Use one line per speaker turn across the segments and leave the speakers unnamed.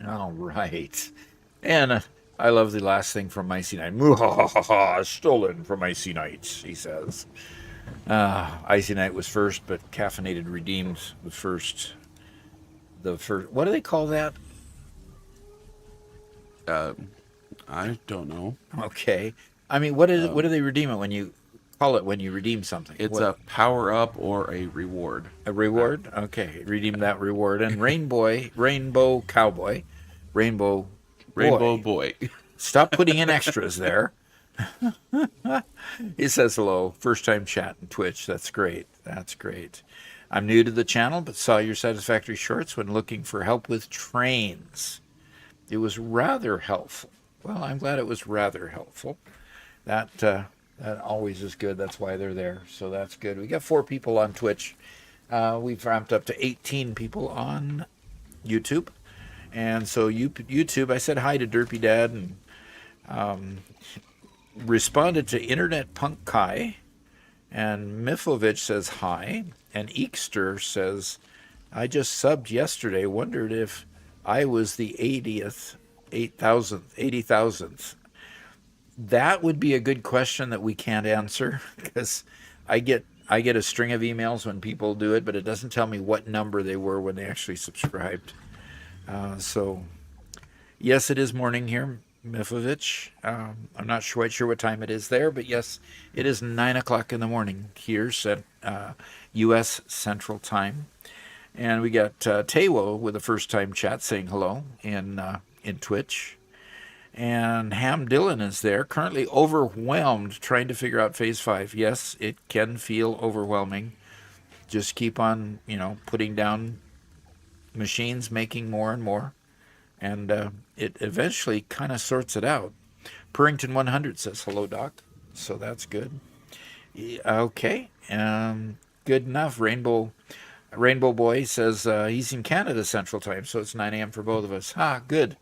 All right. And I love the last thing from Icy Knight. Muhahaha, stolen from Icy Knight, he says. Icy Knight was first, but Caffeinated Redeemed was first. The first, what do they call that?
I don't know.
Okay. I mean, what is it? What do they redeem it when you call it when you redeem something?
It's
what?
a power up or a reward.
A reward? Okay. Redeem that reward. And Rainbow Cowboy, Rainbow
Boy.
Stop putting in extras there. He says hello. First time chatting Twitch. That's great. That's great. I'm new to the channel, but saw your Satisfactory shorts when looking for help with trains. It was rather helpful. Well, I'm glad it was rather helpful. That always is good. That's why they're there. So that's good. We got 4 people on Twitch. We've ramped up to 18 people on YouTube. And so YouTube, I said hi to Derpy Dad and responded to Internet Punk Kai And Mifovich says hi. And Eekster says, I just subbed yesterday. Wondered if I was the 80,000th. That would be a good question that we can't answer because I get a string of emails when people do it, but it doesn't tell me what number they were when they actually subscribed. So yes, it is morning here, Mifovich. I'm not quite sure what time it is there, but yes, it is 9 o'clock in the morning here, U.S. Central Time. And we got Tewo with a first-time chat saying hello in Twitch. And Ham Dillon is there, currently overwhelmed trying to figure out Phase 5. Yes, it can feel overwhelming. Just keep on, putting down machines, making more and more. And it eventually kind of sorts it out. Purrington 100 says, hello, Doc. So that's good. Okay. Good enough. Rainbow Boy says he's in Canada Central Time, so it's 9 a.m. for both of us. Good.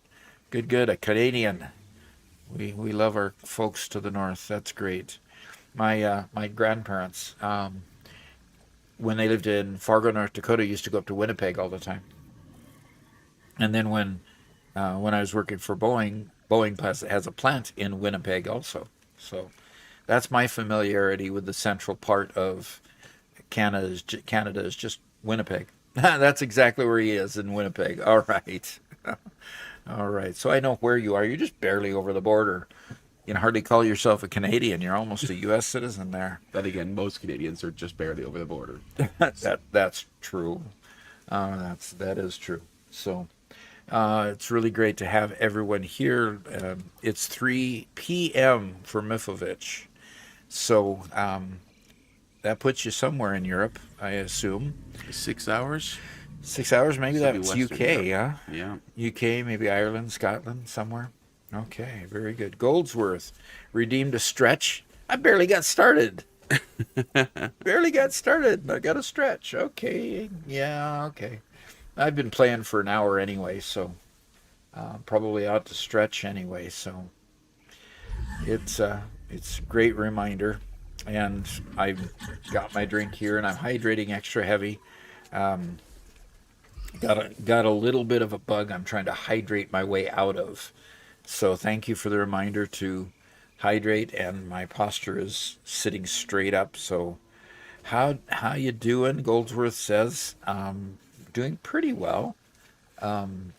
Good. A Canadian. We love our folks to the north. That's great. My grandparents, when they lived in Fargo, North Dakota, used to go up to Winnipeg all the time. And then when I was working for Boeing has a plant in Winnipeg also. So that's my familiarity with the central part of Canada. Canada is just Winnipeg. That's exactly where he is, in Winnipeg. All right. All right. So I know where you are. You're just barely over the border. You can hardly call yourself a Canadian. You're almost a U.S. citizen there.
Then again, most Canadians are just barely over the border.
That's true. That is true. So it's really great to have everyone here. It's 3 p.m. for Mifovich. So that puts you somewhere in Europe, I assume.
6 hours?
6 hours, maybe that's UK,
Europe.
huh?
Yeah.
UK, maybe Ireland, Scotland, somewhere. Okay, very good. Goldsworth redeemed a stretch. I barely got started. Barely got started. I got a stretch. Okay, yeah, okay. I've been playing for an hour anyway, so probably ought to stretch anyway. So it's a great reminder, and I've got my drink here, and I'm hydrating extra heavy. Got a little bit of a bug I'm trying to hydrate my way out of. So thank you for the reminder to hydrate, and my posture is sitting straight up. So how you doing? Goldsworth says, doing pretty well.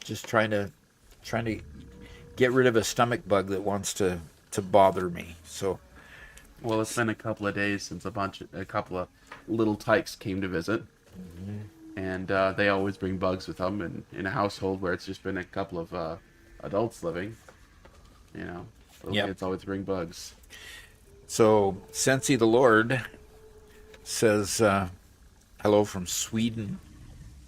Just trying to get rid of a stomach bug that wants to bother me. So
well, it's been a couple of days since a couple of little tykes came to visit. Mm-hmm. And they always bring bugs with them, and in a household where it's just been a couple of adults living, little kids always bring bugs.
So Sensi the Lord says hello from Sweden.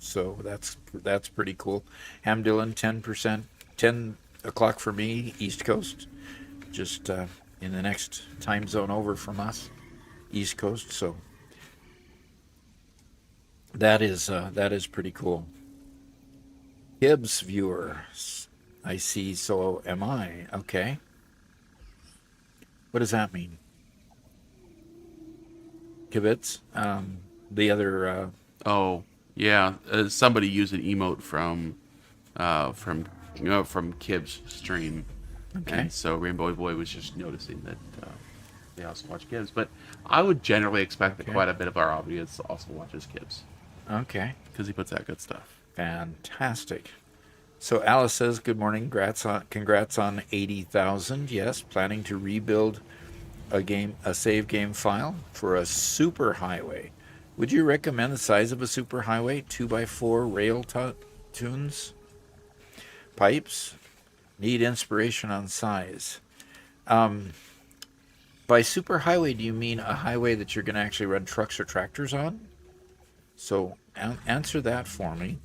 So that's pretty cool. Ham Dillon, 10%, 10 o'clock for me, East Coast, just in the next time zone over from us, East Coast. So that is pretty cool. Hibbs viewer, I see. So am I. Okay. What does that mean? Kibitz, the other.
Oh yeah, somebody used an emote from Kib's stream,
Okay.
And so Rainbow Boy was just noticing that they also watch Kibs. But I would generally expect that quite a bit of our audience also watches Kibs.
Okay.
Because he puts out good stuff.
Fantastic. So Alice says, good morning. Congrats on 80,000. Yes, planning to rebuild a save game file for a super highway. Would you recommend the size of a super highway? 2x4 rail tunes? Pipes? Need inspiration on size. By super highway, do you mean a highway that you're going to actually run trucks or tractors on? So answer that for me.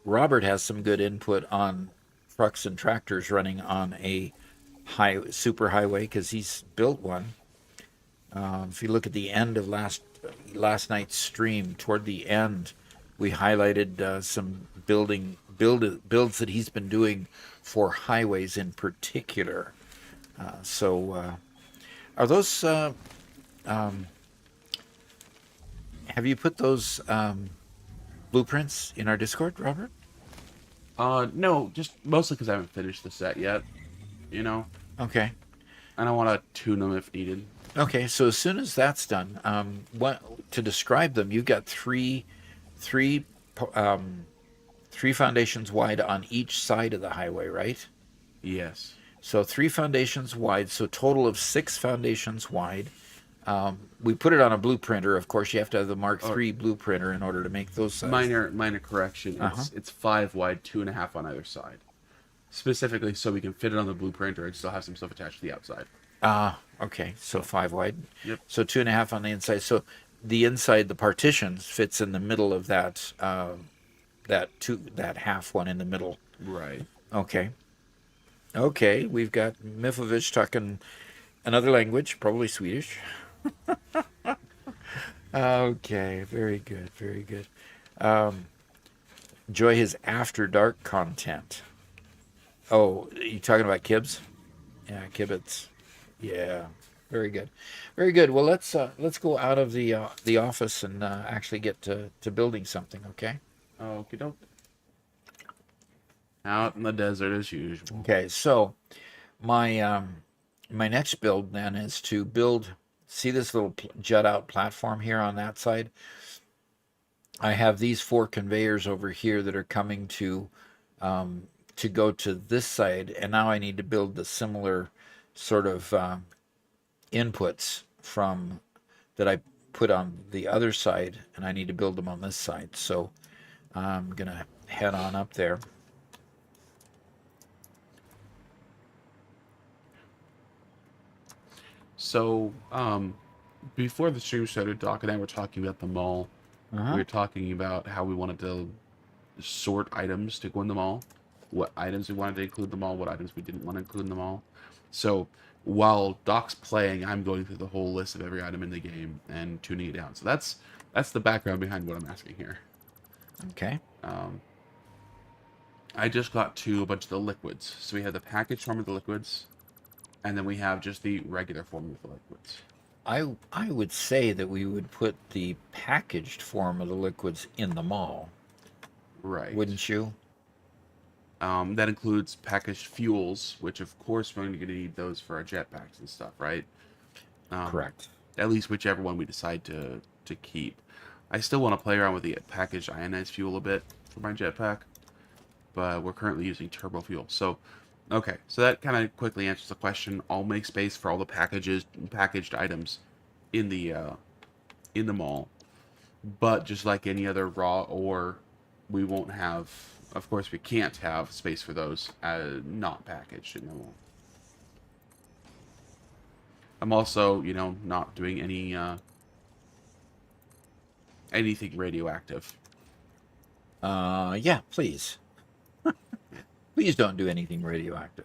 Robert has some good input on trucks and tractors running on a super highway because he's built one. If you look at the end of last night's stream, toward the end, we highlighted some builds that he's been doing for highways in particular. So are those Have you put those blueprints in our Discord, Robert?
No, just mostly because I haven't finished the set yet. You know,
Okay.
and I want to tune them if needed.
Okay. So as soon as that's done, what to describe them? You've got three, um, three foundations wide on each side of the highway, right?
Yes.
So three foundations wide. So total of six foundations wide. We put it on a blueprinter. Of course, you have to have the Mark
Or
III blueprinter in order to make those sizes.
minor correction.
Uh-huh.
It's 5 wide, 2.5 on either side. Specifically, so we can fit it on the blueprinter and still have some stuff attached to the outside.
Okay. So five wide.
Yep.
So 2.5 on the inside. So the inside, the partitions fits in the middle of that that half one in the middle.
Right.
Okay. Okay. We've got Mifovich talking another language, probably Swedish. Okay. Very good. Very good. Enjoy his after dark content. Oh, you talking about Kibs? Yeah, Kibitz. Yeah, very good, very good. Well, let's go out of the office and actually get to building something. Okay.
Okie doke. Out in the desert as usual.
Okay. So my my next build then is to build. See this little jut out platform here on that side. I have these four conveyors over here that are coming to go to this side, and now I need to build the similar sort of inputs from that I put on the other side, and I need to build them on this side. So I'm gonna head on up there.
So, before the stream started, Doc and I were talking about the mall.
Uh-huh.
We were talking about how we wanted to sort items to go in the mall, what items we wanted to include in the mall, what items we didn't want to include in the mall. So while Doc's playing, I'm going through the whole list of every item in the game and tuning it down. So that's the background behind what I'm asking here.
Okay.
I just got to a bunch of the liquids. So we have the packaged form of the liquids, and then we have just the regular form of the liquids.
I would say that we would put the packaged form of the liquids in the mall,
Right.
wouldn't you?
That includes packaged fuels, which of course we're going to need those for our jetpacks and stuff, right?
Correct.
At least whichever one we decide to keep. I still want to play around with the packaged ionized fuel a bit for my jetpack, but we're currently using turbo fuel. So, okay, so that kind of quickly answers the question. I'll make space for all the packaged items in the mall, but just like any other raw ore, we won't have. Of course, we can't have space for those not packaged in the mall. I'm also, not doing any anything radioactive.
Yeah, please. Please don't do anything radioactive.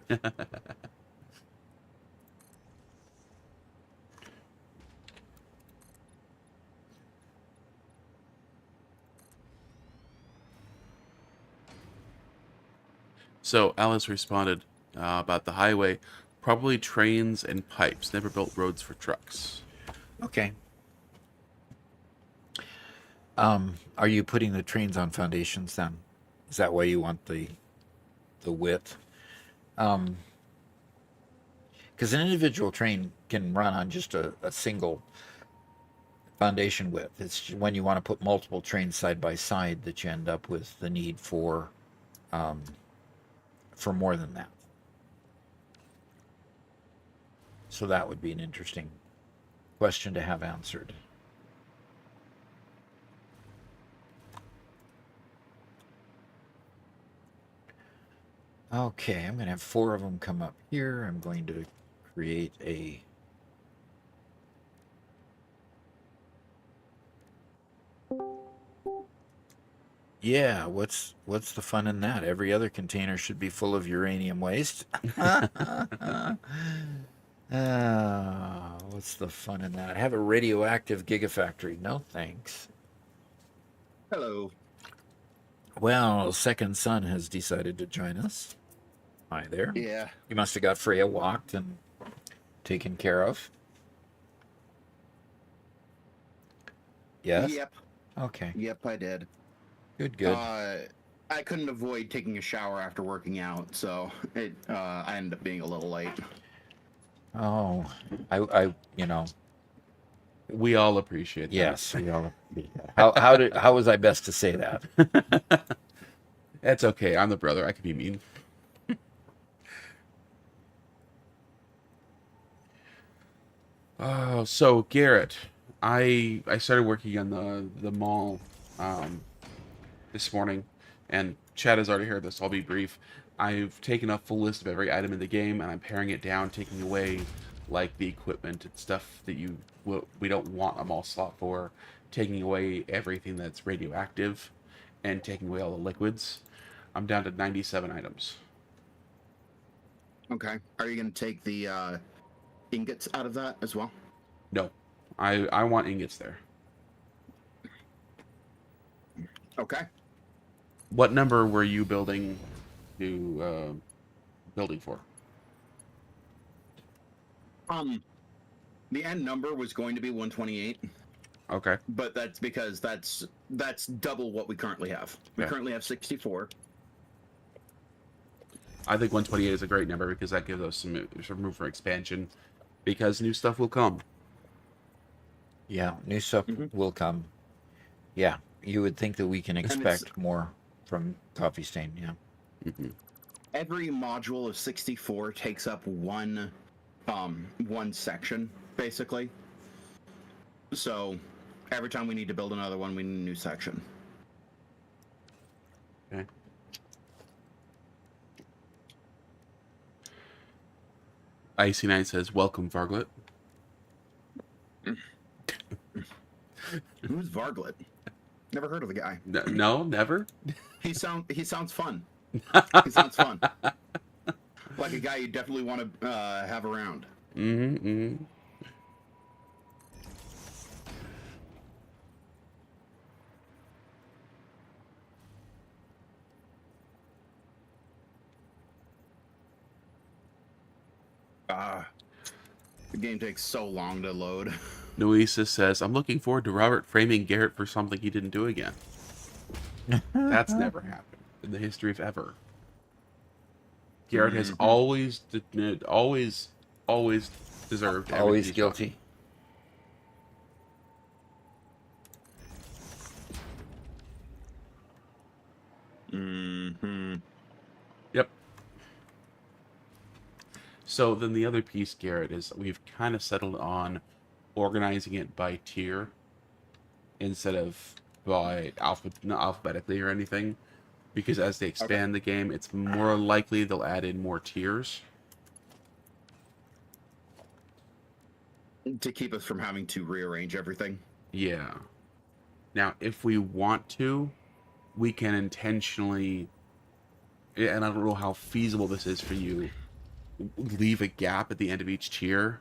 So Alice responded about the highway, probably trains and pipes. Never built roads for trucks.
Okay. Are you putting the trains on foundations then? Is that why you want the width? Because an individual train can run on just a single foundation width. It's when you want to put multiple trains side by side that you end up with the need for more than that. So that would be an interesting question to have answered. Okay, I'm going to have four of them come up here. I'm going to create a Yeah, what's the fun in that? Every other container should be full of uranium waste. What's the fun in that? Have a radioactive gigafactory. No, thanks.
Hello.
Well, Second Son has decided to join us. Hi there.
Yeah.
You must have got Freya walked and taken care of. Yes.
Yep.
Okay.
Yep, I did.
Good. Good.
I couldn't avoid taking a shower after working out, so I ended up being a little late.
Oh, you know,
We all appreciate
yes. We all. How was I best to say that?
that. It's okay. I'm the brother. I can be mean. Oh, so Garrett, I started working on the mall this morning, and Chad has already heard this. So I'll be brief. I've taken a full list of every item in the game, and I'm paring it down, taking away like the equipment and stuff that we don't want a mall slot for, taking away everything that's radioactive, and taking away all the liquids. I'm down to 97 items.
Okay. Are you going to take the ingots out of that as well?
No, I want ingots there.
Okay.
What number were you building for?
The end number was going to be 128,
Okay.
but that's because that's double what we currently have. We
Yeah.
currently have 64.
I think 128 is a great number because that gives us some room for expansion, because new stuff will come.
Yeah, new stuff will come. Yeah, you would think that we can expect more from Coffee Stain. Yeah.
Every module of 64 takes up one section, basically. So every time we need to build another one, we need a new section.
Okay. Icy Knight says, "Welcome, Varglet."
Who's Varglet? Never heard of the guy.
No, never.
He sounds fun. He sounds fun. Like a guy you definitely want to have around.
Mm-hmm.
The game takes so long to load.
Noesis says, "I'm looking forward to Robert framing Garrett for something he didn't do again." That's never happened in the history of ever. Garrett has always deserved everything
Always
he's
guilty.
Mm-hmm.
Yep. So then the other piece, Garrett, is we've kind of settled on organizing it by tier instead of by not alphabetically or anything, because as they expand the game, it's more likely they'll add in more tiers.
To keep us from having to rearrange everything.
Yeah. Now, if we want to, we can intentionally, and I don't know how feasible this is for you, leave a gap at the end of each tier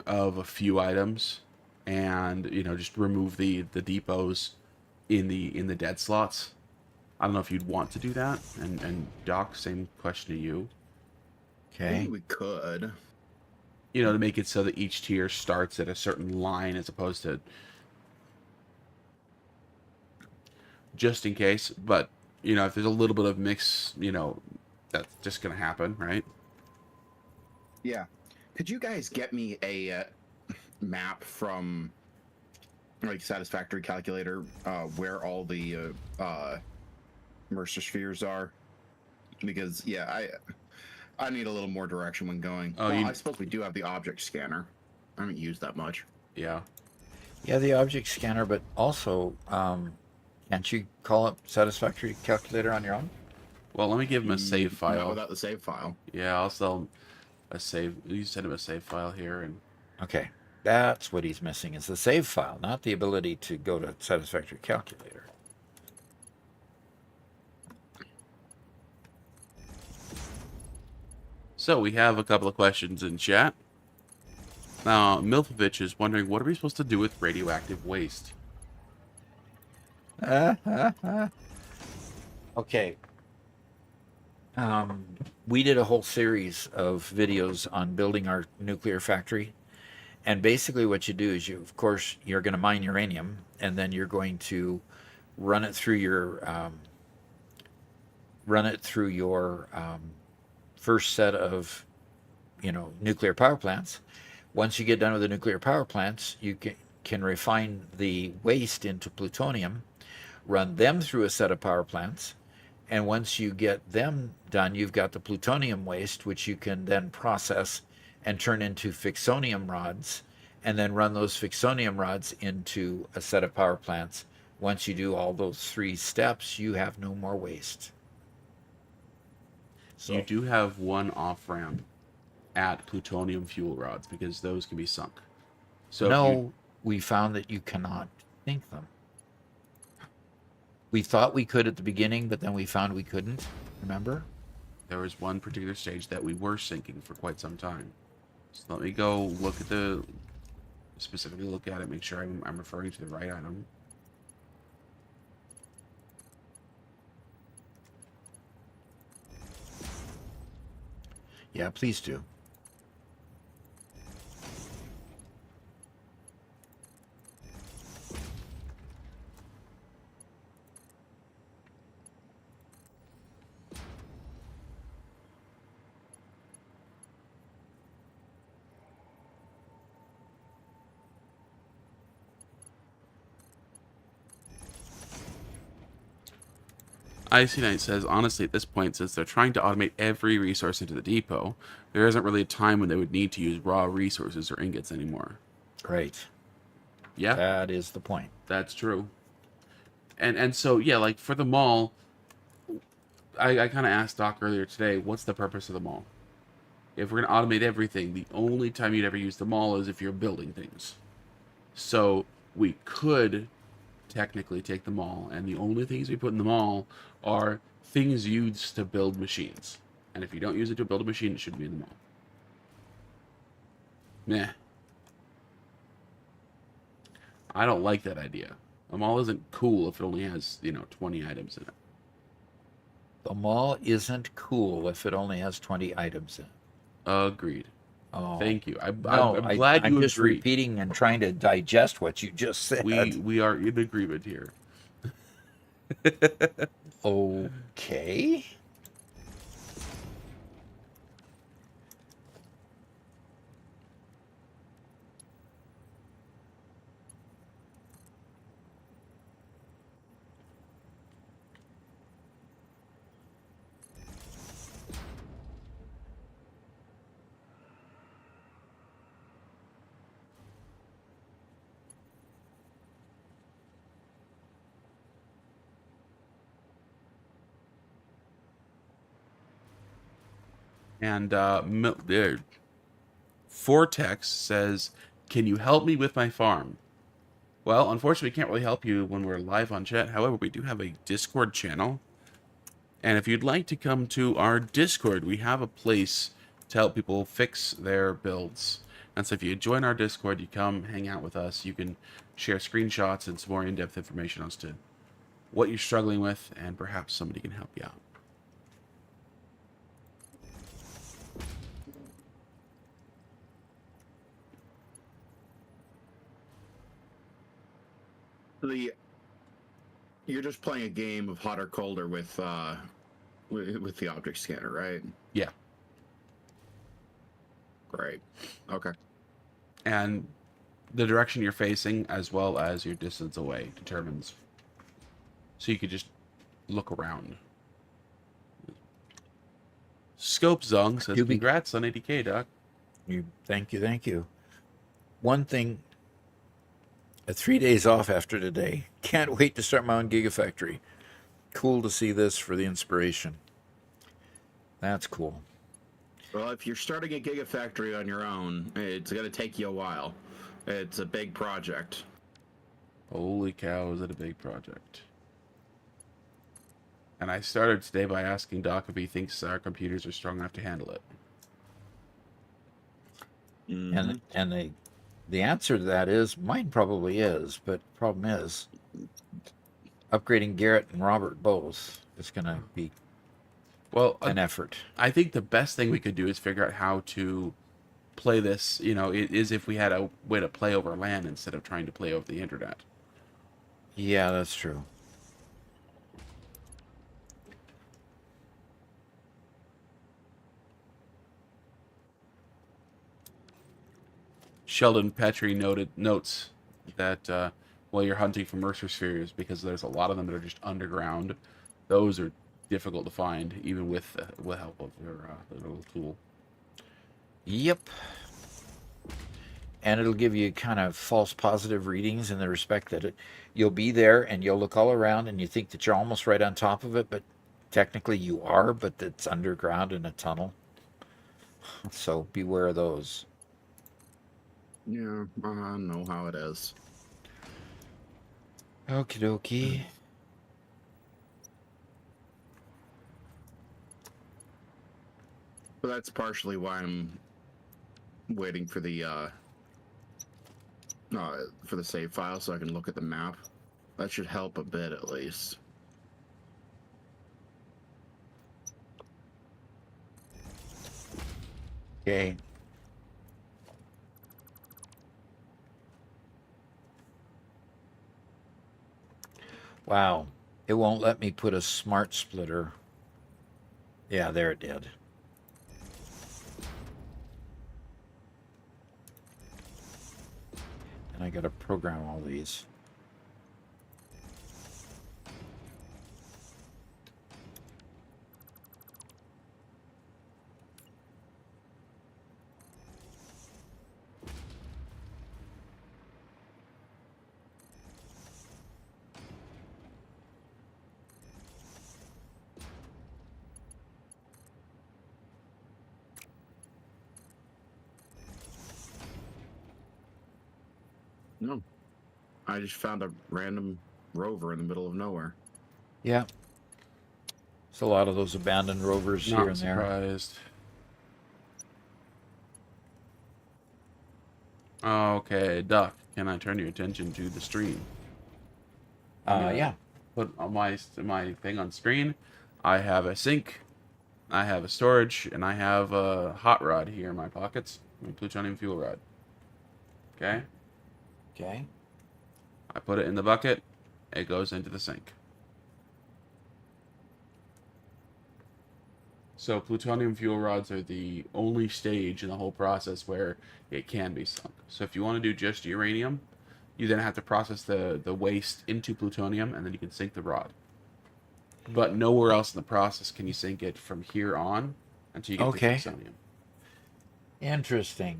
of a few items, and just remove the depots in the dead slots. I don't know if you'd want to do that. And Doc, same question to you.
Okay.
Maybe we could.
To make it so that each tier starts at a certain line as opposed to just in case. But, if there's a little bit of mix, that's just going to happen, right?
Yeah. Could you guys get me a map from like Satisfactory calculator where all the Mercer spheres are? Because I need a little more direction when going.
Oh,
I suppose we do have the object scanner. I haven't used that much.
Yeah.
Yeah, the object scanner, but also, can't you call up Satisfactory calculator on your own?
Well, let me give him a save file.
Not without the save file.
Yeah, I'll sell a save. You send him a save file here, and
Okay, that's what he's missing is the save file, not the ability to go to Satisfactory calculator.
so we have a couple of questions in chat. Now, Milfovich is wondering, what are we supposed to do with radioactive waste?
Okay. We did a whole series of videos on building our nuclear factory, And basically what you do is of course, you're going to mine uranium, and then you're going to run it through your first set of, nuclear power plants. Once you get done with the nuclear power plants, you can refine the waste into plutonium, run them through a set of power plants, and once you get them done, you've got the plutonium waste, which you can then process and turn into fixonium rods, and then run those fixonium rods into a set of power plants. Once you do all those 3 steps, you have no more waste.
So you do have one off ramp at plutonium fuel rods because those can be sunk. So
no, we found that you cannot sink them. We thought we could at the beginning, but then we found we couldn't. Remember?
there was one particular stage that we were sinking for quite some time. So let me go look at specifically look at it, make sure I'm referring to the right item.
Yeah, please do.
Icy Knight says, honestly, at this point, since they're trying to automate every resource into the depot, there isn't really a time when they would need to use raw resources or ingots anymore.
Right.
Yeah,
That is the point.
that's true. And so, yeah, like for the mall, I kind of asked Doc earlier today, what's the purpose of the mall? If we're going to automate everything, the only time you'd ever use the mall is if you're building things. So we could technically take the mall, and the only things we put in the mall are things used to build machines. And if you don't use it to build a machine, it shouldn't be in the mall. Meh. I don't like that idea. A mall isn't cool if it only has, 20 items in it.
The mall isn't cool if it only has 20 items in it.
Agreed.
Oh,
Thank you. I'm
no,
glad
I'm
you
just
agree.
repeating and trying to digest what you just said.
We are in agreement here.
Okay.
And Vortex says, "Can you help me with my farm?" Well, unfortunately, we can't really help you when we're live on chat. However, we do have a Discord channel. And if you'd like to come to our Discord, we have a place to help people fix their builds. And so if you join our Discord, you come hang out with us, you can share screenshots and some more in-depth information as to what you're struggling with, and perhaps somebody can help you out.
You're just playing a game of hot or colder with the object scanner, right?
Yeah.
Right. Okay.
And the direction you're facing, as well as your distance away, determines. So you could just look around. Scope Zung says, "Congrats on 80K, Doc."
Thank you. One thing, 3 days off after today. Can't wait to start my own Gigafactory. Cool to see this for the inspiration. That's cool.
Well, if you're starting a Gigafactory on your own, it's going to take you a while. It's a big project.
Holy cow, is it a big project. And I started today by asking Doc if he thinks our computers are strong enough to handle it.
Mm-hmm. And the answer to that is mine probably is, but the problem is upgrading Garrett and Robert both is going to be an effort.
I think the best thing we could do is figure out how to play this, it is if we had a way to play over LAN instead of trying to play over the internet.
Yeah, that's true.
Sheldon Petrie notes that while you're hunting for Mercer spheres, because there's a lot of them that are just underground, those are difficult to find, even with help of your little tool.
Yep. And it'll give you kind of false positive readings in the respect that you'll be there and you'll look all around and you think that you're almost right on top of it, but technically you are, but it's underground in a tunnel. So beware of those.
Yeah, I know how it is.
Okie dokie.
But that's partially why I'm waiting for the save file so I can look at the map. That should help a bit at least.
Okay. Wow. It won't let me put a smart splitter. Yeah, there it did. And I gotta program all these.
No. I just found a random rover in the middle of nowhere.
Yeah. There's a lot of those abandoned rovers here
Not
and there.
surprised. Okay, Duck, can I turn your attention to the stream?
Yeah.
Put on my thing on screen. I have a sink, I have a storage, and I have a hot rod here in my pockets. My plutonium fuel rod. Okay?
Okay.
I put it in the bucket. It goes into the sink. So plutonium fuel rods are the only stage in the whole process where it can be sunk. So if you want to do just uranium, you then have to process the waste into plutonium, and then you can sink the rod. But nowhere else in the process can you sink it from here on until you get to plutonium.
Interesting.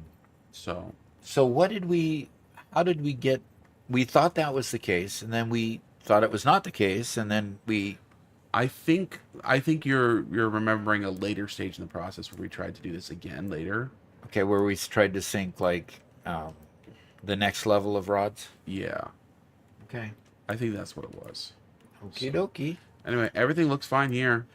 So
how did we get, we thought that was the case, and then we thought it was not the case, and then we...
I think you're remembering a later stage in the process where we tried to do this again later.
Okay, where we tried to sink, like, the next level of rods?
Yeah.
Okay.
I think that's what it was.
Okie dokie.
Anyway, everything looks fine here.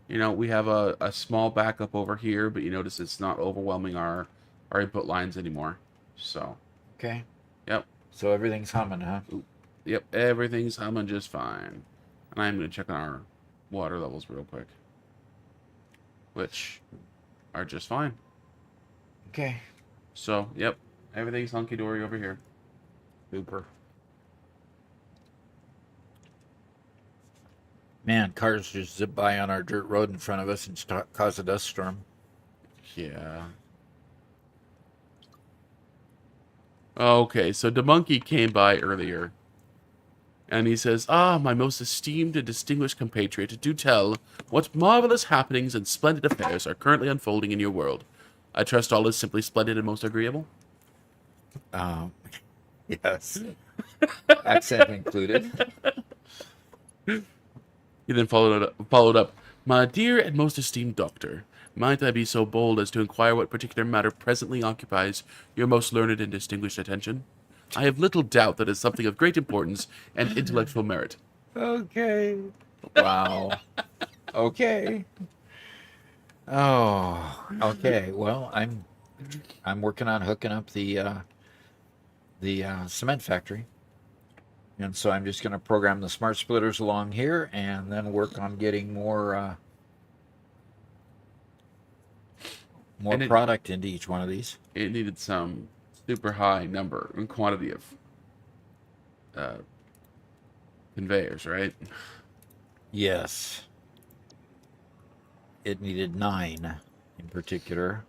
We have a small backup over here, but you notice it's not overwhelming our input lines anymore. So.
Okay.
Yep.
So everything's humming, huh?
Yep, everything's humming just fine. And I'm going to check on our water levels real quick. Which are just fine.
Okay.
So, yep, everything's hunky-dory over here.
Super. Man, cars just zip by on our dirt road in front of us and cause a dust storm.
Yeah. Okay, so DeMonkey came by earlier. And he says, my most esteemed and distinguished compatriot, do tell what marvelous happenings and splendid affairs are currently unfolding in your world. I trust all is simply splendid and most agreeable.
Yes. Accent included.
He then followed up, my dear and most esteemed doctor, might I be so bold as to inquire what particular matter presently occupies your most learned and distinguished attention? I have little doubt that it's something of great importance and intellectual merit.
Okay. Wow. Okay. Oh, okay. Well, I'm working on hooking up the cement factory. And so I'm just going to program the smart splitters along here and then work on getting more more
And
product into each one of these.
it needed some super high number and quantity of uh, conveyors, right?
Yes. It needed 9 in particular.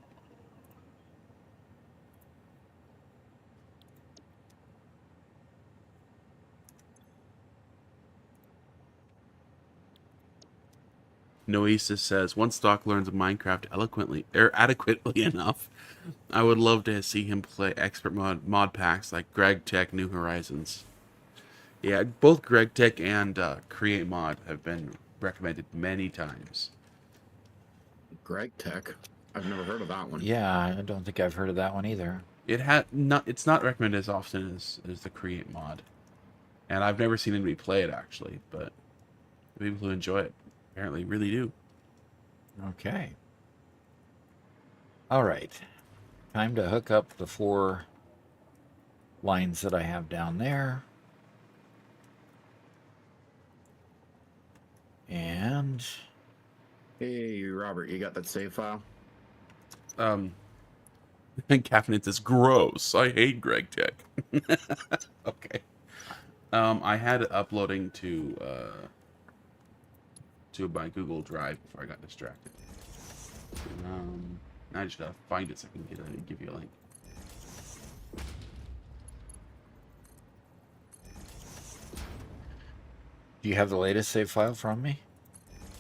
Noesis says, once Doc learns Minecraft eloquently or adequately enough, I would love to see him play expert mod packs like Greg Tech New Horizons. Yeah, both Greg Tech and Create Mod have been recommended many times.
Greg Tech. I've never heard of that one.
Yeah, I don't think I've heard of that one either.
It's not recommended as often as the Create Mod, and I've never seen anybody play it actually, but the people who enjoy it apparently really do.
Okay. All right. Time to hook up the 4 lines that I have down there. And
Hey, Robert, you got that save file?
And Caffeinates is gross. I hate Greg Tech. Okay. I had it uploading to my Google Drive before I got distracted. I just gotta find it so I can give you a link.
do you have the latest save file from me?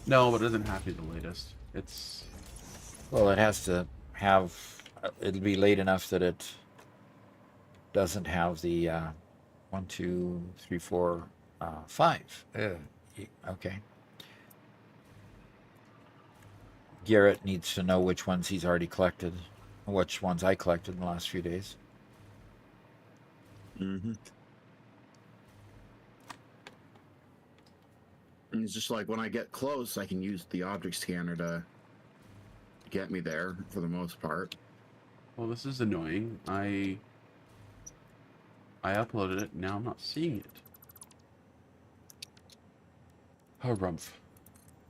No, but it doesn't have to be the latest. It's
Well, it has to have. It'll be late enough that it doesn't have the 1, 2, 3, 4, 5. Okay. Garrett needs to know which ones he's already collected, which ones I collected in the last few days.
Mm-hmm. And it's just like when I get close, I can use the object scanner to get me there for the most part.
well, this is annoying. I uploaded it. Now I'm not seeing it. Oh, rumph.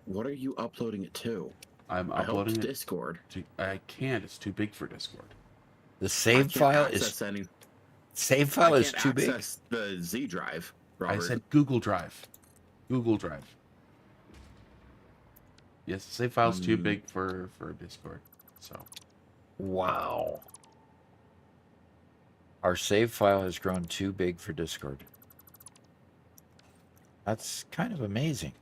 What are you uploading it to?
I'm
I hope
uploading
it's
it
Discord.
to. I can't. It's too big for Discord.
The
I
save
can't
file
access
is
any.
save
I
file is
can't
too big.
access the Z drive, Robert.
I said Google Drive. Google Drive. Yes, the save file's too big for Discord. So
Wow. Our save file has grown too big for Discord. That's kind of amazing.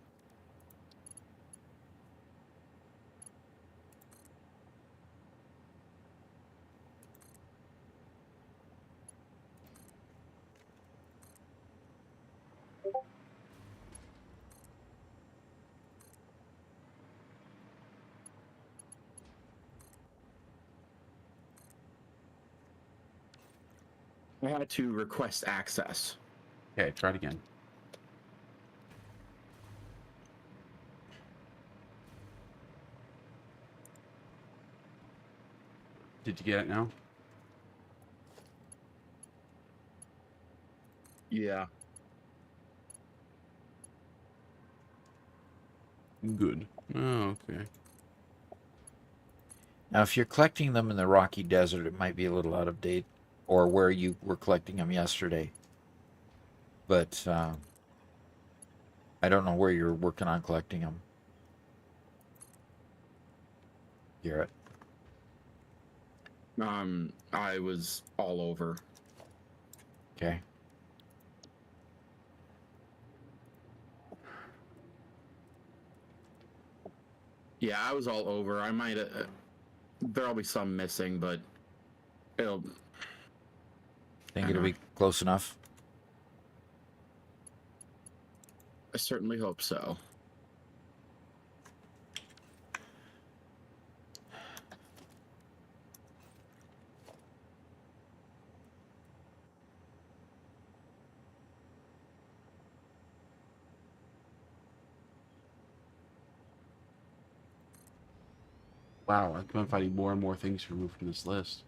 I had to request access.
okay, try it again. Did you get it now?
Yeah.
Good. Oh, okay.
Now, if you're collecting them in the Rocky Desert, it might be a little out of date, or where you were collecting them yesterday. But I don't know where you're working on collecting them. Garrett.
I was all over.
Okay.
Yeah, I was all over. I might. There'll be some missing, but it'll.
Think it'll be close enough?
I certainly hope so.
Wow, I've been finding more and more things to remove from this list.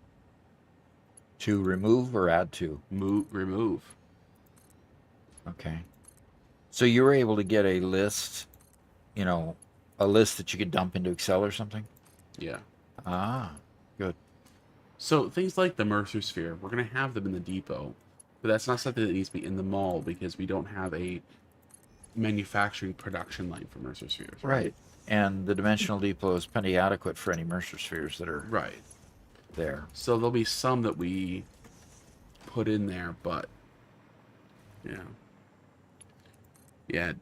To remove or add to?
Remove.
Okay. So you were able to get a list, a list that you could dump into Excel or something?
Yeah.
Ah. Good.
So things like the Mercer Sphere, we're going to have them in the depot, but that's not something that needs to be in the mall because we don't have a manufacturing production line for Mercer Spheres.
Right. And the dimensional depot is plenty adequate for any Mercer spheres that are
Right.
there.
So there'll be some that we put in there, but yeah. Yeah.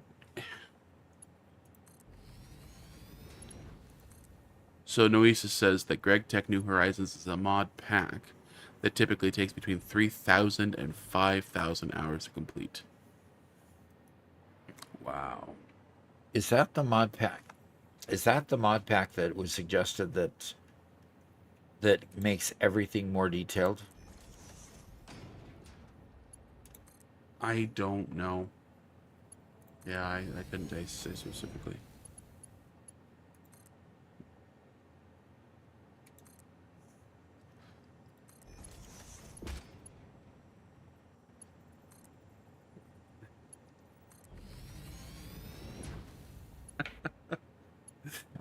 So Noesis says that Greg Tech New Horizons is a mod pack that typically takes between 3,000 and 5,000 hours to complete. Wow.
Is that the mod pack? Is that the mod pack that was suggested that makes everything more detailed?
I don't know. Yeah, I couldn't say specifically.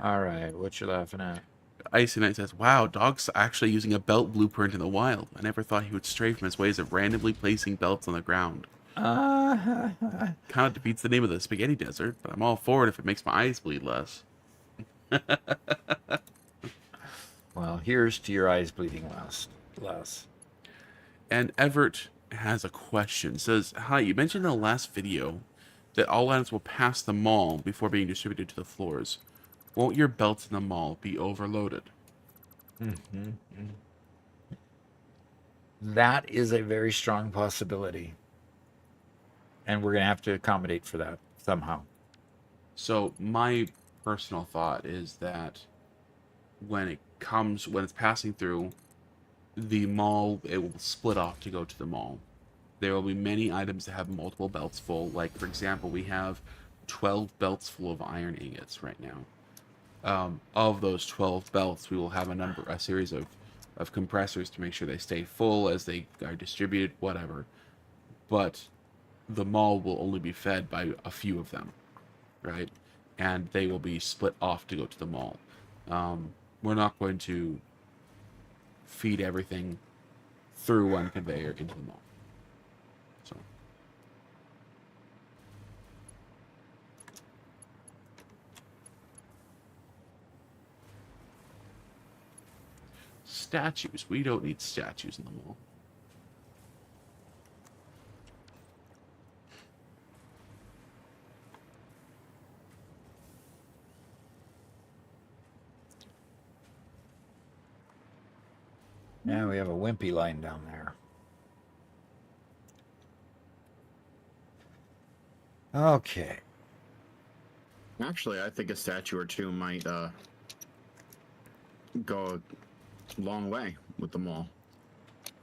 All right, what you laughing at?
Icy Knight says, wow, Dog's actually using a belt blueprint in the wild. I never thought he would stray from his ways of randomly placing belts on the ground.
Uh,
Kind of defeats the name of the spaghetti desert, but I'm all for it if it makes my eyes bleed less.
well, here's to your eyes bleeding less.
And Everett has a question. Says, hi, you mentioned in the last video that all items will pass the mall before being distributed to the floors. Won't your belts in the mall be overloaded?
That is a very strong possibility. And we're going to have to accommodate for that somehow.
So my personal thought is that when it's passing through the mall, it will split off to go to the mall. There will be many items that have multiple belts full. Like, for example, we have 12 belts full of iron ingots right now. Of those 12 belts, we will have a series of compressors to make sure they stay full as they are distributed, whatever. But the mall will only be fed by a few of them, right? And they will be split off to go to the mall. We're not going to feed everything through one conveyor into the mall. So. Statues. We don't need statues in the mall.
Now we have a wimpy line down there. Okay.
Actually, I think a statue or two might go a long way with the mall.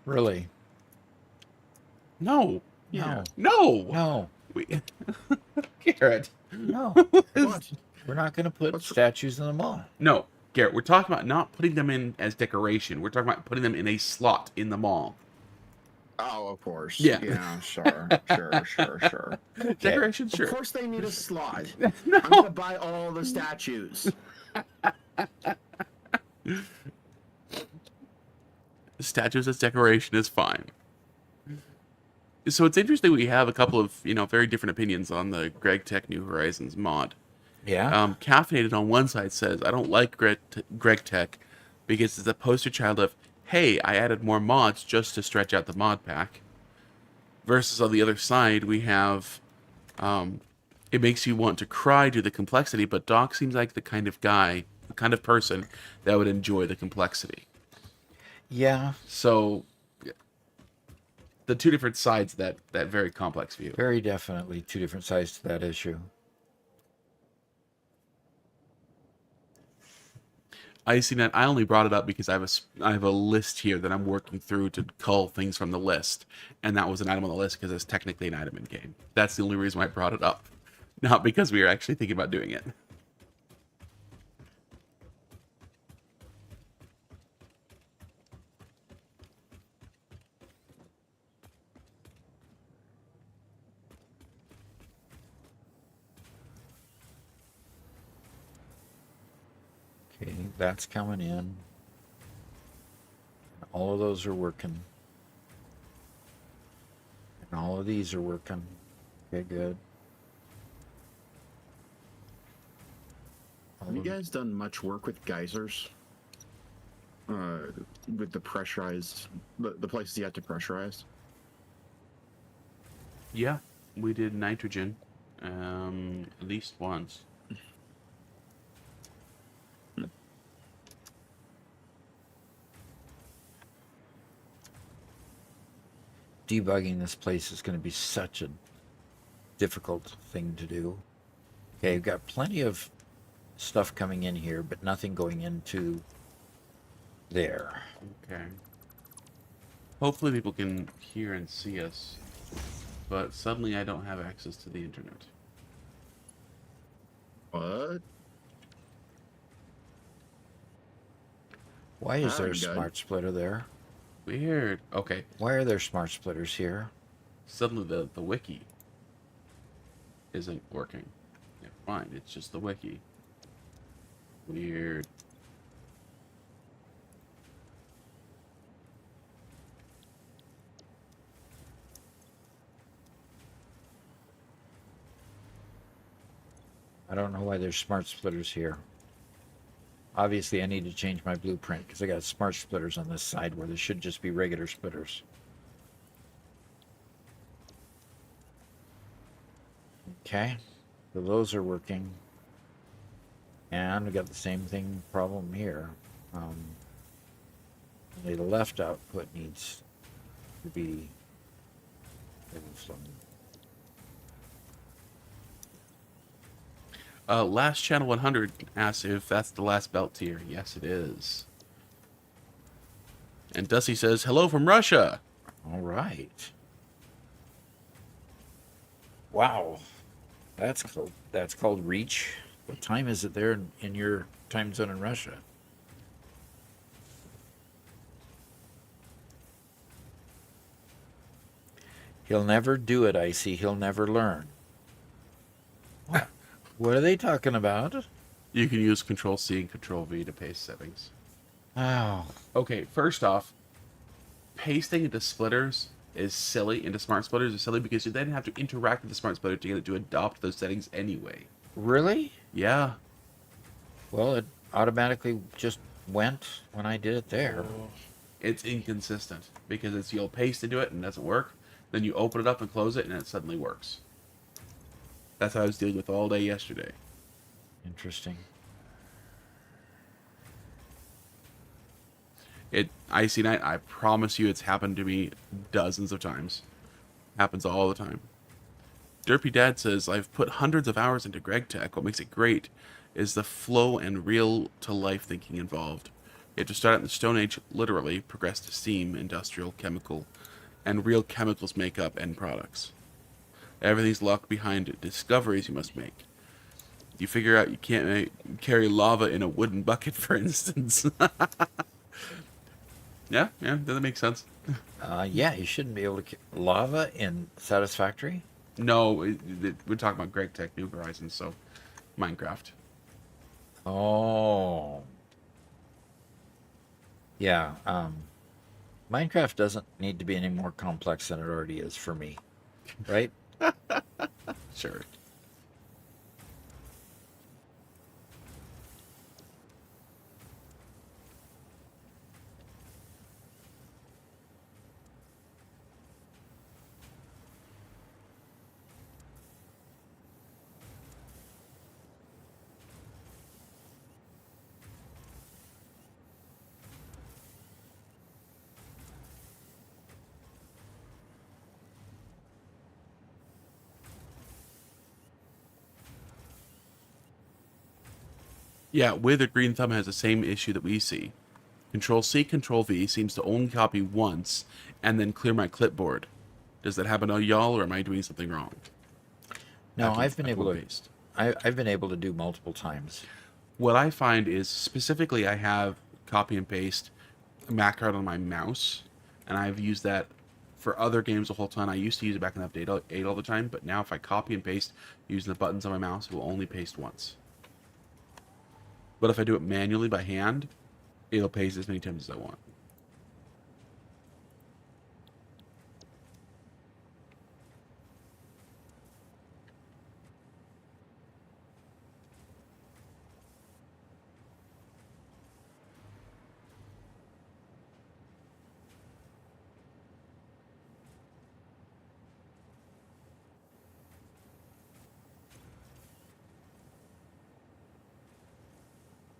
Really?
No.
Yeah.
No.
No.
We... Garrett.
No.
What?
We're not going to put
What's-
statues in the mall.
No, Garrett. We're talking about not putting them in as decoration. We're talking about putting them in a slot in the mall.
Oh, of course.
Yeah.
Yeah, sure.
Decoration, sure.
Of course they need a slot.
No.
I'm gonna buy all the statues.
Statues as decoration is fine. So it's interesting we have a couple of, very different opinions on the Greg Tech New Horizons mod.
Yeah?
Caffeinated on one side says, I don't like Greg Tech because it's a poster child of, hey, I added more mods just to stretch out the mod pack. Versus on the other side, we have, it makes you want to cry due to the complexity, but Doc seems like the kind of person that would enjoy the complexity.
Yeah.
So, the two different sides of that very complex view.
Very definitely two different sides to that issue.
IcyNet, I only brought it up because I have a list here that I'm working through to cull things from the list, and that was an item on the list because it's technically an item in game. That's the only reason why I brought it up, not because we were actually thinking about doing it.
Okay, that's coming in. All of those are working. And all of these are working. Okay, good. All
Have you
of-
guys done much work with geysers? With the pressurized, the places you have to pressurize?
Yeah, we did nitrogen, at least once.
Debugging this place is going to be such a difficult thing to do. Okay, we've got plenty of stuff coming in here, but nothing going into there.
Okay. Hopefully people can hear and see us, but suddenly I don't have access to the internet.
What?
Why is there a
Good.
smart splitter there?
Weird. Okay,
Why are there smart splitters here?
suddenly the wiki isn't working. Yeah, fine, it's just the wiki. Weird.
I don't know why there's smart splitters here. Obviously, I need to change my blueprint because I got smart splitters on this side where there should just be regular splitters. Okay, so those are working. And we got the same thing problem here. Only the left output needs to be overflowing.
Last Channel 100 asks if that's the last belt tier. Yes, it is. And Dusty says, hello from Russia.
All right. Wow, that's called reach. What time is it there in your time zone in Russia? He'll never do it, Icy. He'll never learn. What? What are they talking about?
You can use Control C and Control V to paste settings.
Oh,
Okay, first off, pasting into splitters is silly, into smart splitters is silly because you then have to interact with the smart splitter to get it to adopt those settings anyway.
really?
Yeah.
Well, it automatically just went when I did it there.
It's inconsistent because you'll paste into it and it doesn't work. Then you open it up and close it and it suddenly works. That's what I was dealing with all day yesterday.
Interesting.
Icy Night, I promise you it's happened to me dozens of times. Happens all the time. Derpy Dad says, I've put hundreds of hours into Greg Tech. What makes it great is the flow and real-to-life thinking involved. You have to start out in the Stone Age, literally, progress to steam, industrial, chemical, and real chemicals make up end products. Everything's locked behind discoveries you must make. You figure out you can't carry lava in a wooden bucket, for instance. Yeah, does that make sense?
Yeah, you shouldn't be able to lava in Satisfactory.
No, we're talking about Greg Tech New Horizons, so Minecraft.
Oh. Yeah, Minecraft doesn't need to be any more complex than it already is for me, right?
Sure. Yeah, Wither Green Thumb has the same issue that we see. Control C, Control V seems to only copy once and then clear my clipboard. Does that happen to y'all, or am I doing something wrong?
No,
After-
I've been
after
able
one
to.
paste.
I've been able to do multiple times.
What I find is specifically I have copy and paste macro on my mouse, and I've used that for other games the whole time. I used to use it back in Update 8 all the time, but now if I copy and paste using the buttons on my mouse, it will only paste once. But if I do it manually by hand, it'll paste as many times as I want.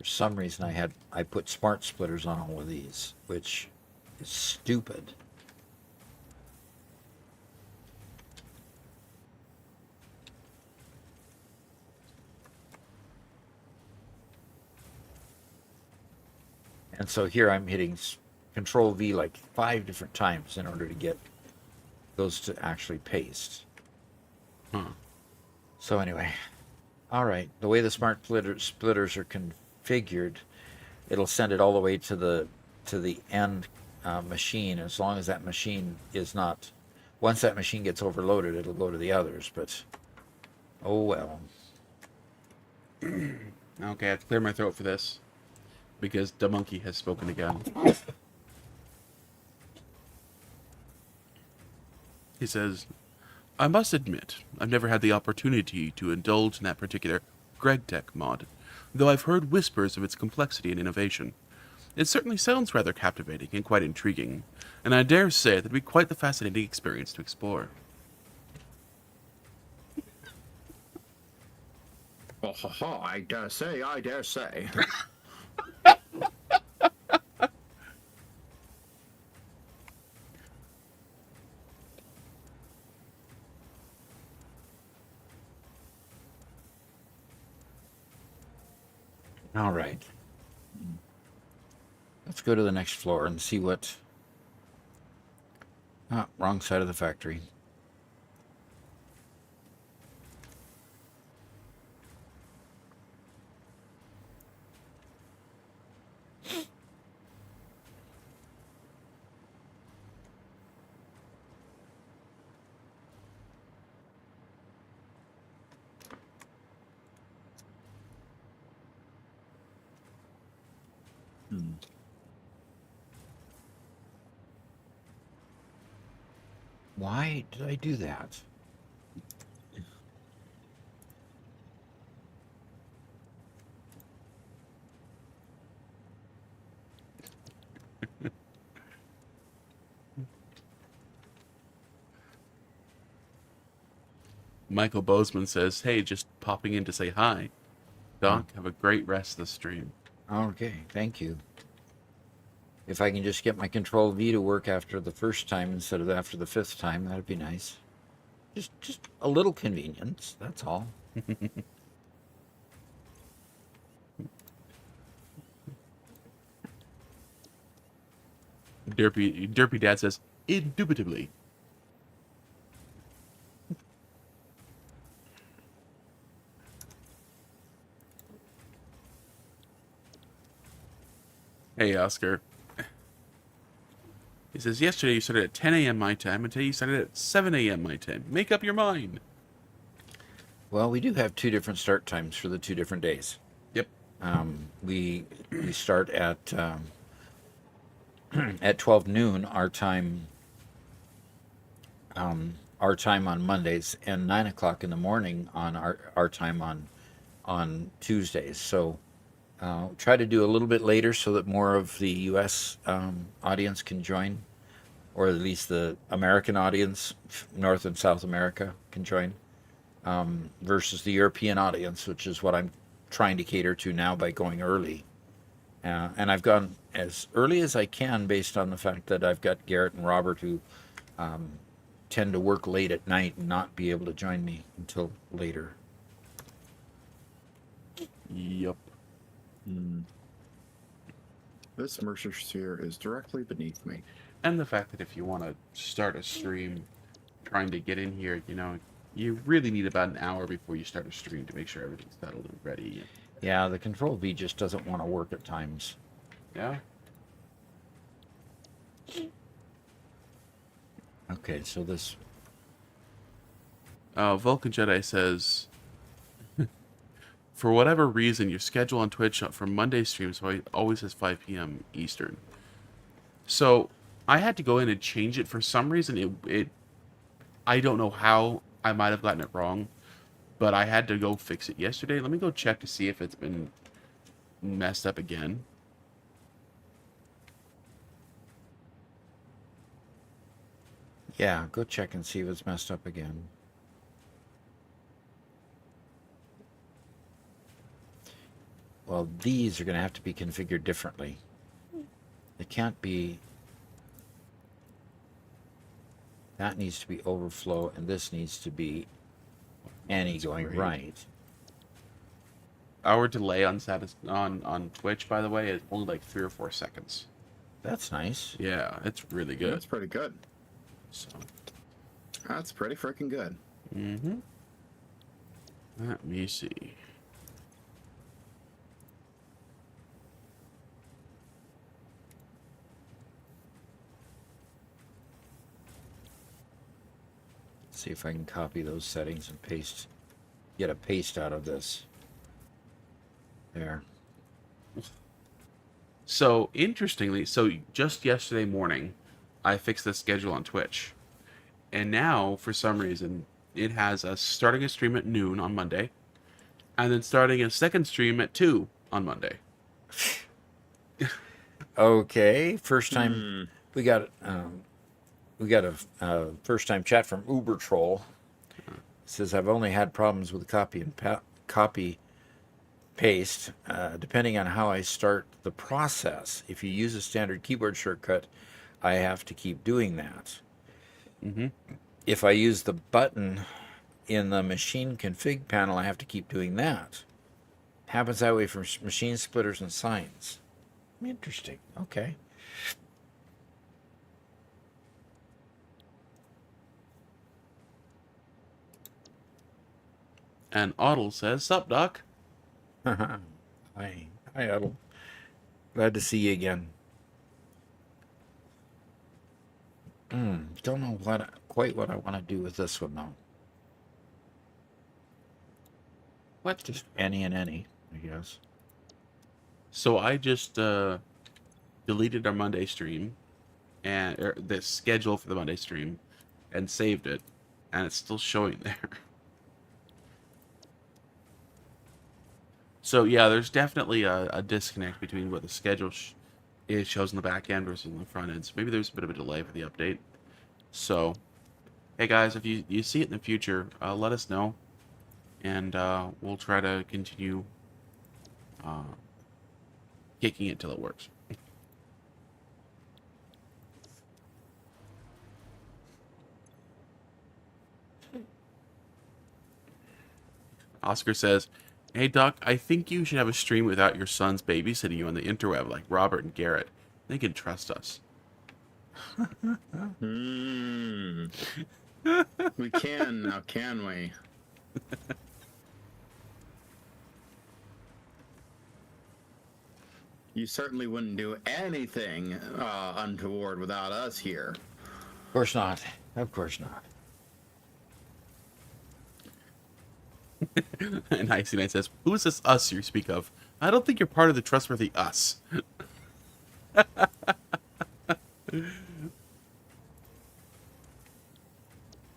For some reason, I put smart splitters on all of these, which is stupid. And so here I'm hitting Control V like 5 different times in order to get those to actually paste.
Huh.
So anyway, all right. The way the smart splitters are configured, it'll send it all the way to the end machine. As long as that machine is not, once that machine gets overloaded, it'll go to the others. But oh well.
Okay, I have to clear my throat for this because the monkey has spoken again. He says, I must admit, I've never had the opportunity to indulge in that particular GregTech mod, though I've heard whispers of its complexity and innovation. It certainly sounds rather captivating and quite intriguing, and I dare say that'd be quite the fascinating experience to explore.
Oh, ha, ha, I dare say, I dare say.
All right. Let's go to the next floor and see what... Ah, wrong side of the factory. Why did I do that?
Michael Bozeman says, hey, just popping in to say hi. Doc, have a great rest of the stream.
Okay, thank you. If I can just get my Control V to work after the first time instead of after the 5th time, that'd be nice. Just a little convenience, that's all.
Derpy Dad says, indubitably. Hey, Oscar. He says, yesterday you started at 10 a.m. my time, and today you started at 7 a.m. my time. Make up your mind.
Well, we do have 2 different start times for the 2 different days.
Yep.
We start at 12 noon our time on Mondays, and 9 o'clock in the morning on our time on Tuesdays. So try to do a little bit later so that more of the U.S. Audience can join, or at least the American audience, North and South America, can join, versus the European audience, which is what I'm trying to cater to now by going early. And I've gone as early as I can based on the fact that I've got Garrett and Robert who tend to work late at night and not be able to join me until later.
Yep.
This Mercer sphere is directly beneath me.
And the fact that if you want to start a stream trying to get in here, you really need about an hour before you start a stream to make sure everything's settled and ready.
Yeah, the Control V just doesn't want to work at times.
Yeah.
Okay, so this...
Vulcan Jedi says, for whatever reason, your schedule on Twitch for Monday streams always says 5 p.m. Eastern. So I had to go in and change it. For some reason, I don't know how I might have gotten it wrong, but I had to go fix it yesterday. Let me go check to see if it's been messed up again.
Yeah, go check and see if it's messed up again. Well, these are going to have to be configured differently. It can't be. That needs to be overflow, and this needs to be any going
great.
right.
Our delay on on Twitch, by the way, is only like 3 or 4 seconds.
That's nice.
Yeah, it's really good.
That's pretty good.
So,
That's pretty freaking good.
let me see.
See if I can copy those settings and paste, get a paste out of this. There.
So interestingly, just yesterday morning, I fixed the schedule on Twitch, and now for some reason it has us starting a stream at noon on Monday, and then starting a second stream at 2 on Monday.
Okay, first time we got a first time chat from Uber Troll. It says I've only had problems with copy and copy paste depending on how I start the process. If you use a standard keyboard shortcut, I have to keep doing that. If I use the button in the machine config panel, I have to keep doing that. Happens that way for machine splitters and signs. Interesting. Okay.
And Otto says, "Sup, Doc?"
Hi, Adel. Glad to see you again. Don't know quite what I want to do with this one though.
What?
Just any and any, I guess.
So I just deleted our Monday stream and the schedule for the Monday stream and saved it, and it's still showing there. So yeah, there's definitely a disconnect between what the schedule shows in the back end versus in the front end. So maybe there's a bit of a delay for the update. So, hey guys, if you see it in the future, let us know, and we'll try to continue kicking it till it works. Oscar says, "Hey Doc, I think you should have a stream without your sons babysitting you on the interweb like Robert and Garrett. They can trust us."
We can now, can we? You certainly wouldn't do anything untoward without us here.
Of course not. Of course not.
And Icy Knight says, "Who is this us you speak of? I don't think you're part of the trustworthy us."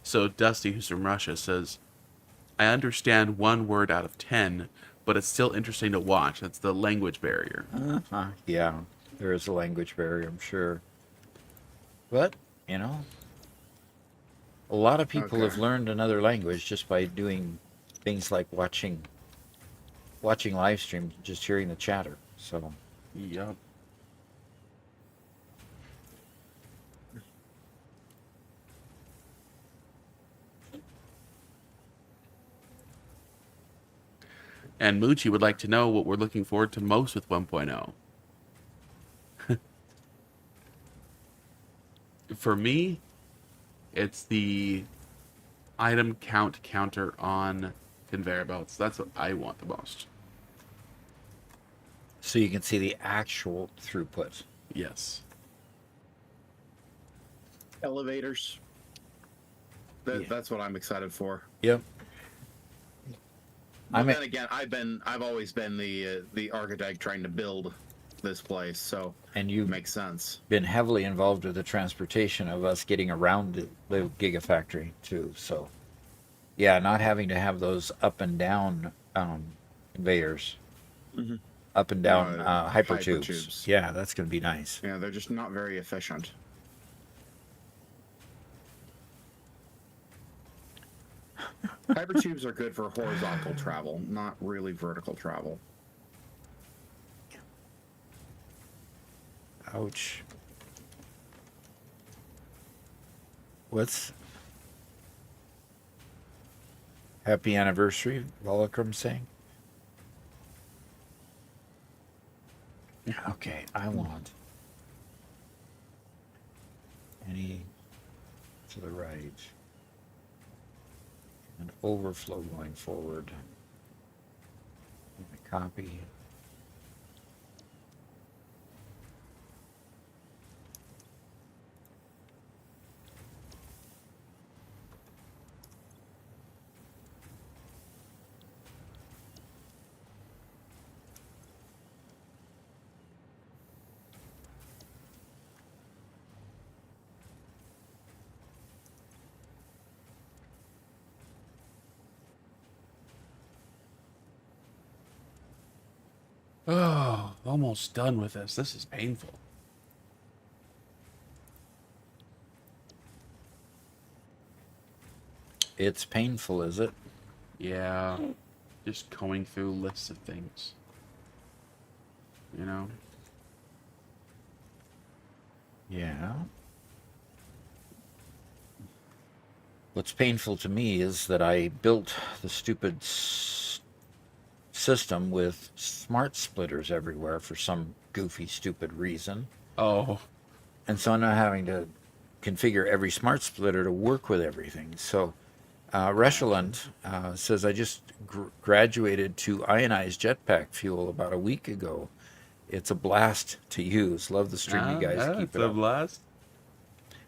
So Dusty, who's from Russia, says, "I understand 1 word out of 10, but it's still interesting to watch. That's the language barrier."
Yeah, there is a language barrier, I'm sure. But, you know, a lot of people have learned another language just by doing things like watching live streams, just hearing the chatter. So,
Yup. And Moochie would like to know what we're looking forward to most with 1.0. For me, it's the item count counter on conveyor belts. That's what I want the most.
so you can see the actual throughput.
Yes.
Elevators. That's what I'm excited for.
Yep.
But then again, I've always been the architect trying to build this place, so
and you
makes sense.
Been heavily involved with the transportation of us getting around the Gigafactory too. So, yeah, not having to have those up and down conveyors, up and down hypertubes. Yeah, that's going to be nice.
Yeah, they're just not very efficient. Hypertubes are good for horizontal travel, not really vertical travel.
Ouch. What's happy anniversary, Volacrum saying? Okay, I want any to the right and overflow going forward. Copy.
Oh, almost done with this. This is painful.
It's painful, is it?
Yeah. Just going through lists of things. You know?
Yeah. What's painful to me is that I built the stupid system with smart splitters everywhere for some goofy, stupid reason.
Oh.
And so I'm now having to configure every smart splitter to work with everything. So Resheland says, I just graduated to ionized jetpack fuel about a week ago. It's a blast to use. Love the stream, you guys. Keep
It's
it
a
up.
blast.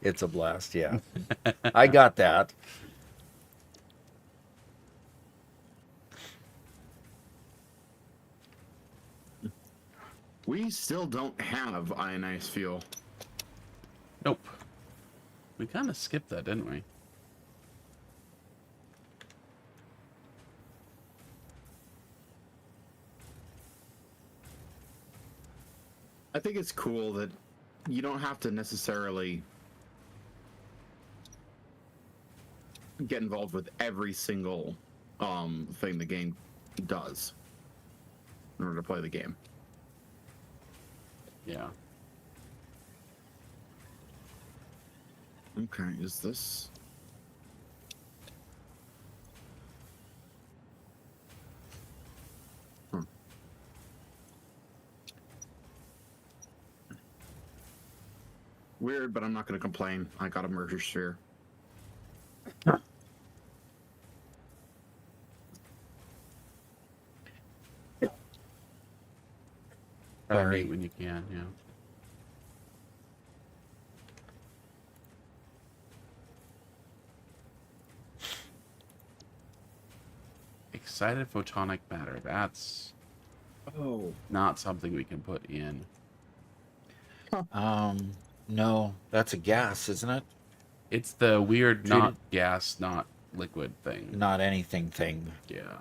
It's a blast, yeah. I got that.
We still don't have ionized fuel.
Nope. We kind of skipped that, didn't we?
I think it's cool that you don't have to necessarily get involved with every single thing the game does in order to play the game.
Yeah.
Okay, is this... Huh. Weird, but I'm not going to complain. I got a merger sphere.
Sorry.
When you can, yeah. Excited photonic matter. That's not something we can put in.
No, that's a gas, isn't it?
It's the weird
Treated-
not gas, not liquid thing.
Not anything thing.
Yeah.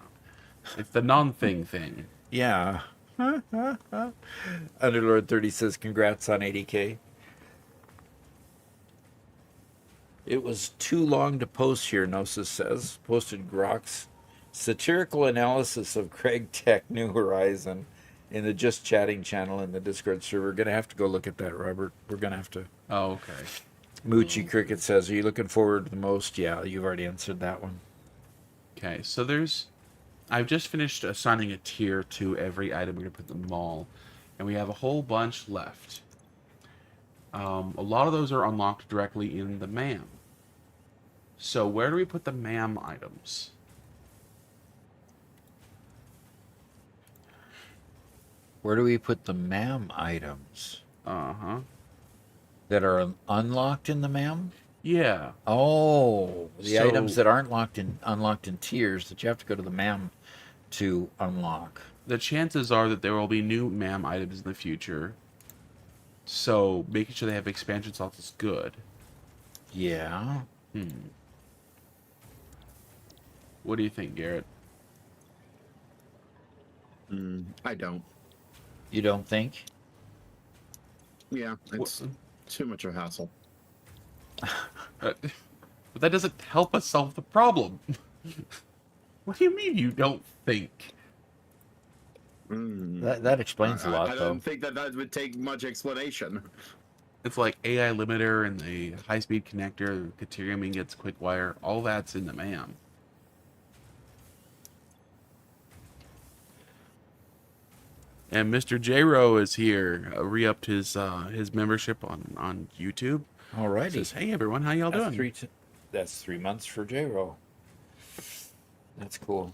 It's the non-thing thing.
Yeah. Underlord 30 says, congrats on 80K. It was too long to post here, Gnosis says. Posted Grok's satirical analysis of Craig Tech New Horizon in the Just Chatting channel in the Discord server. Gonna have to go look at that, Robert. We're gonna have to.
Oh, okay.
Moochie Cricket says, are you looking forward to the most? Yeah, you've already answered that one.
Okay, so I've just finished assigning a tier to every item we're going to put in the mall, and we have a whole bunch left. A lot of those are unlocked directly in the MAM. So where do we put the MAM items?
Where do we put the MAM items
Uh-huh.
that are unlocked in the MAM?
Yeah.
Oh, the
So-
items that aren't unlocked in tiers that you have to go to the MAM to unlock.
The chances are that there will be new MAM items in the future. So making sure they have expansion slots is good.
Yeah.
What do you think, Garrett?
I don't.
You don't think?
Yeah, it's too much of a hassle.
But that doesn't help us solve the problem. What do you mean you don't think?
That explains a lot,
I
though.
don't think that would take much explanation.
It's like AI limiter and the high-speed connector, the Caterium gets quick wire. All that's in the MAM. And Mr. J-Ro is here. Re-upped his membership on YouTube.
Alrighty.
Says, hey everyone, how y'all
That's
doing?
that's 3 months for J-Ro. That's cool.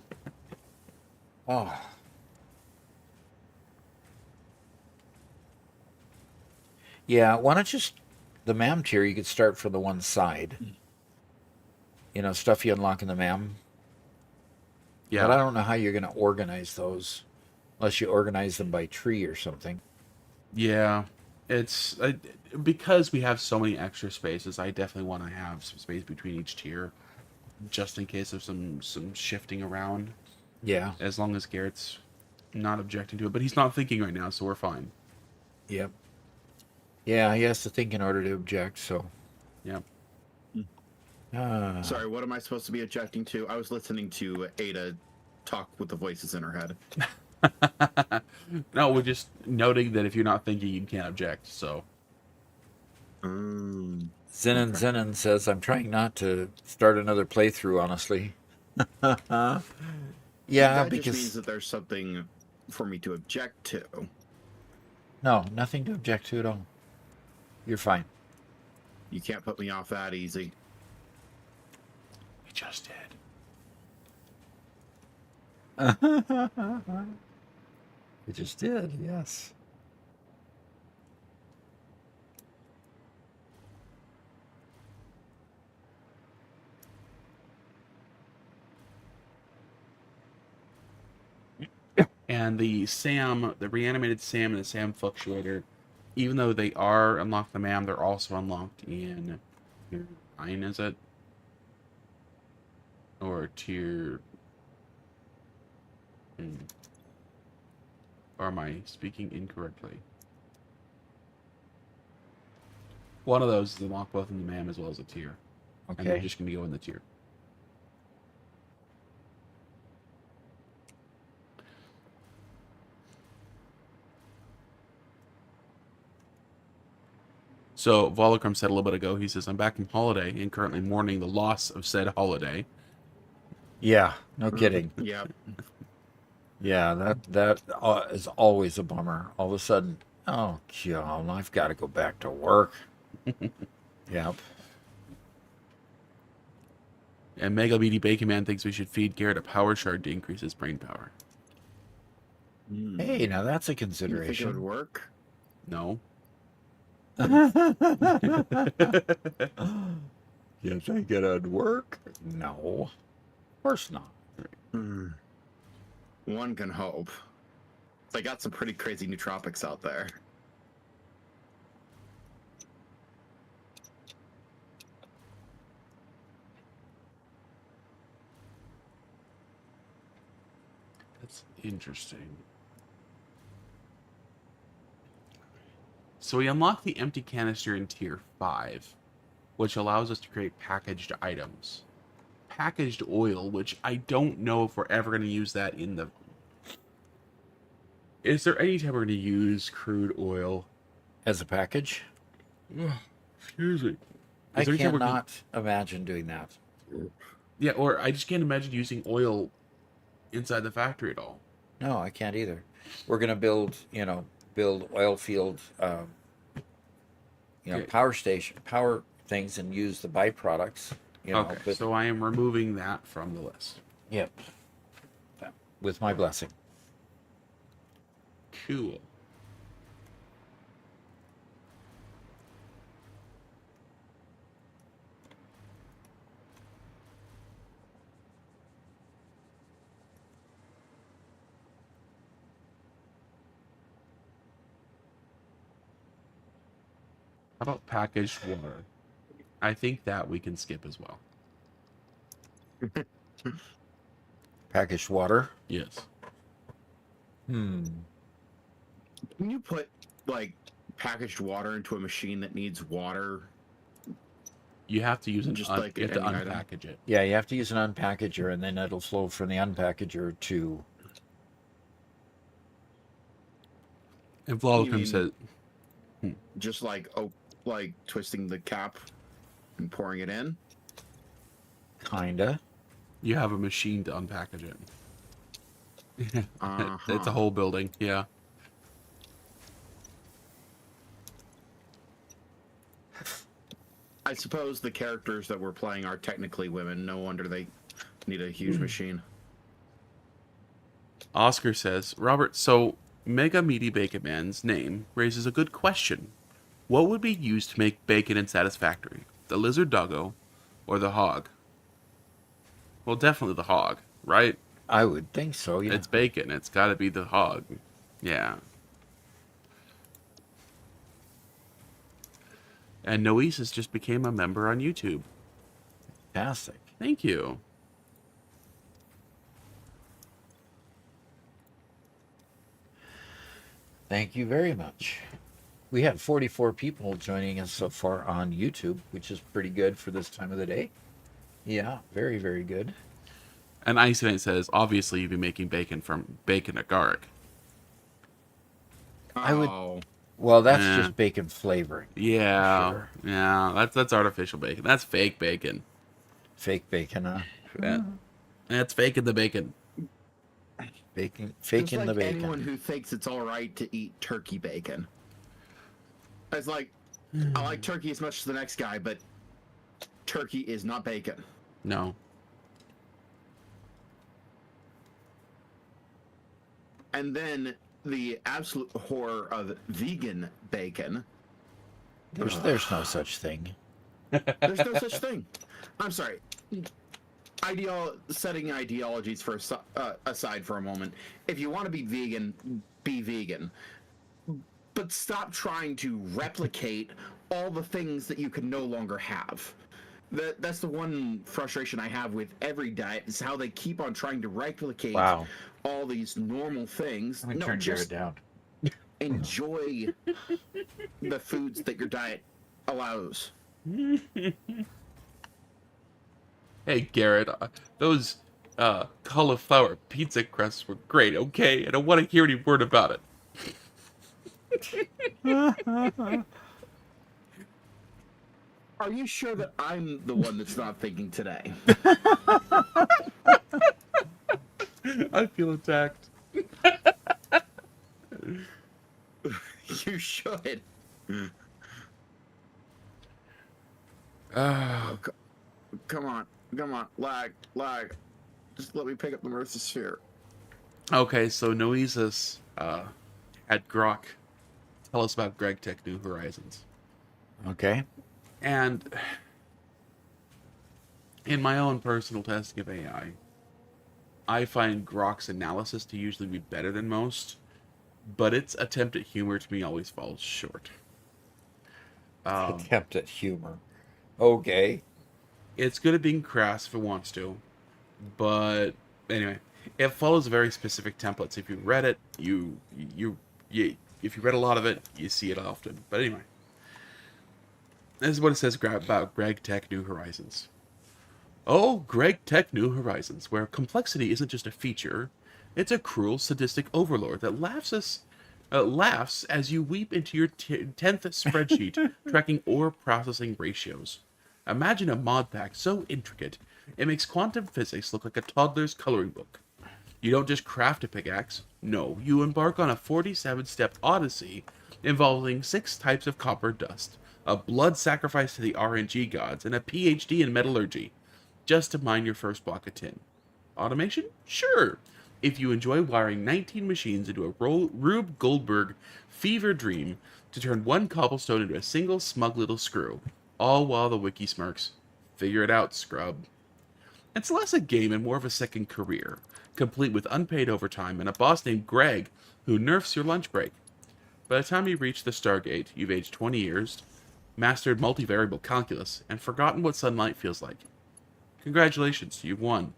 Oh. Yeah, why don't you the MAM tier, you could start from the one side. You know, stuff you unlock in the MAM.
Yeah.
But I don't know how you're going to organize those unless you organize them by tree or something.
Yeah. It's because we have so many extra spaces, I definitely want to have some space between each tier just in case of some shifting around.
Yeah.
As long as Garrett's not objecting to it, but he's not thinking right now, so we're fine.
Yep. Yeah, he has to think in order to object, so.
Yep.
Sorry, what am I supposed to be objecting to? I was listening to Ada talk with the voices in her head.
No, we're just noting that if you're not thinking, you can't object, so.
Zenon says, I'm trying not to start another playthrough, honestly. Yeah,
that
because...
just means that there's something for me to object to.
No, nothing to object to at all. You're fine.
You can't put me off that easy.
We just did.
You just did, yes.
And the SAM, the reanimated SAM and the SAM fluctuator, even though they are unlocked in the MAM, they're also unlocked in tier 9, is it? Or tier... Or am I speaking incorrectly? One of those is unlocked both in the MAM as well as a tier. And they're
Okay.
just going to go in the tier. So Volocrum said a little bit ago, he says, I'm back from holiday and currently mourning the loss of said holiday.
Yeah, no kidding.
Yeah.
Yeah, that is always a bummer. All of a sudden, oh, God, I've got to go back to work. Yep.
And Mega BD Bacon Man thinks we should feed Garrett a power shard to increase his brain power.
Hey, now that's a
You think it would
consideration.
work?
No.
You think it'd work? No. Of course not.
One can hope. They got some pretty crazy nootropics out there.
That's interesting. So we unlock the empty canister in tier 5, which allows us to create packaged items. Packaged oil, which I don't know if we're ever going to use that in the... Is there any time we're going to use crude oil?
As a package?
Excuse me.
I
Is there any time we're gonna-
cannot imagine doing that.
Yeah, or I just can't imagine using oil inside the factory at all.
No, I can't either. We're going to build oil field,
Okay.
power things and use the byproducts,
Okay,
but
so I am removing that from the list.
yep. With my blessing.
Cool. How about packaged water? I think that we can skip as well.
Packaged water.
Yes.
Hmm.
Can you put, like, packaged water into a machine that needs water?
You have to use
Just
you
like
have to
any item.
unpackage it.
Yeah, you have to use an unpackager, and then it'll flow from the unpackager to
And
You
Vladimir
mean-
says,
Just like twisting the cap and pouring it in.
Kinda.
you have a machine to unpackage it.
Uh-huh.
It's a whole building, yeah.
I suppose the characters that we're playing are technically women. No wonder they need a huge machine.
Oscar says, Robert, so Mega Meaty Bacon Man's name raises a good question. What would be used to make bacon in Satisfactory? The lizard doggo or the hog? Well, definitely the hog, right?
I would think so, yeah.
It's bacon. It's got to be the hog. Yeah. And Noesis just became a member on YouTube.
Fantastic.
Thank you.
Thank you very much. We had 44 people joining us so far on YouTube, which is pretty good for this time of the day. Yeah, very, very good.
And Ice Knight says, obviously you'd be making bacon from bacon agaric.
I would-
Oh,
Well, that's
Yeah.
just bacon flavoring.
Yeah.
Sure.
Yeah, that's artificial bacon. That's fake bacon.
Fake bacon, huh?
That's faking the bacon.
Bacon,
just
faking
like
the bacon.
anyone who thinks it's all right to eat turkey bacon. It's like, I like turkey as much as the next guy, but turkey is not bacon.
No.
And then the absolute horror of vegan bacon.
There's no such thing.
There's no such thing. I'm sorry. Setting ideologies for aside for a moment. If you want to be vegan, be vegan. But stop trying to replicate all the things that you can no longer have. That's the one frustration I have with every diet is how they keep on trying to replicate
Wow.
all these normal things.
I'm gonna
No,
turn Jared
just
down.
enjoy the foods that your diet allows.
Hey, Garrett, those cauliflower pizza crusts were great, okay? I don't want to hear any word about it.
Are you sure that I'm the one that's not thinking today?
I feel attacked.
You should. Come on, lag. Just let me pick up the Mercy Sphere.
Okay, so Noesis had Grok tell us about Greg Tech New Horizons.
Okay.
And in my own personal testing of AI, I find Grok's analysis to usually be better than most, but its attempt at humor to me always falls short.
Attempt at humor. Okay.
It's good at being crass if it wants to, but anyway, it follows very specific templates. If you read it, you if you read a lot of it, you see it often. But anyway, this is what it says about Greg Tech New Horizons. Oh, Greg Tech New Horizons, where complexity isn't just a feature, it's a cruel, sadistic overlord that laughs as you weep into your 10th spreadsheet tracking ore processing ratios. Imagine a mod pack so intricate, it makes quantum physics look like a toddler's coloring book. You don't just craft a pickaxe, no, you embark on a 47-step odyssey involving 6 types of copper dust, a blood sacrifice to the RNG gods, and a PhD in metallurgy, just to mine your first block of tin. Automation? Sure. If you enjoy wiring 19 machines into a Rube Goldberg fever dream to turn one cobblestone into a single smug little screw, all while the wiki smirks, figure it out, scrub. It's less a game and more of a second career, complete with unpaid overtime and a boss named Greg who nerfs your lunch break. By the time you reach the Stargate, you've aged 20 years, mastered multivariable calculus, and forgotten what sunlight feels like. Congratulations, you've won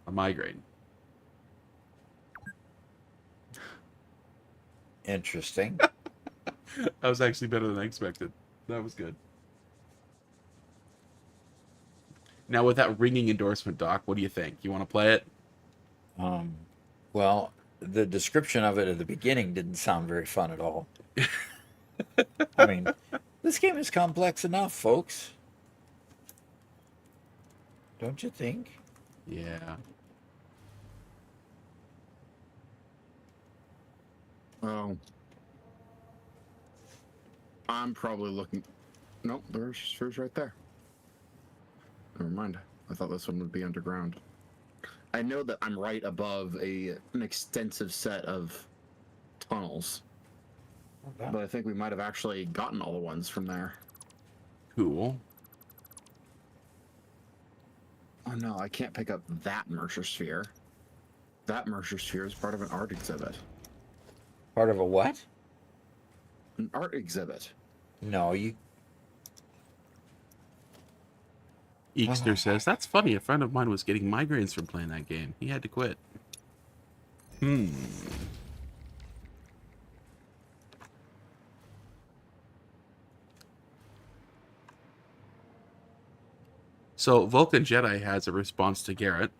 a migraine.
Interesting.
That was actually better than I expected. That was good. Now, with that ringing endorsement, Doc, what do you think? You want to play it?
Well, the description of it at the beginning didn't sound very fun at all. I mean, this game is complex enough, folks. Don't you think?
Yeah.
Oh. I'm probably looking. Nope, there's spheres right there. Never mind. I thought this one would be underground. I know that I'm right above an extensive set of tunnels,
Wow.
but I think we might have actually gotten all the ones from there.
Cool.
Oh no, I can't pick up that Mercer sphere. That Mercer sphere is part of an art exhibit.
Part of a what?
An art exhibit.
No, you.
Eekster says, that's funny. A friend of mine was getting migraines from playing that game. He had to quit. So Vulcan Jedi has a response to Garrett.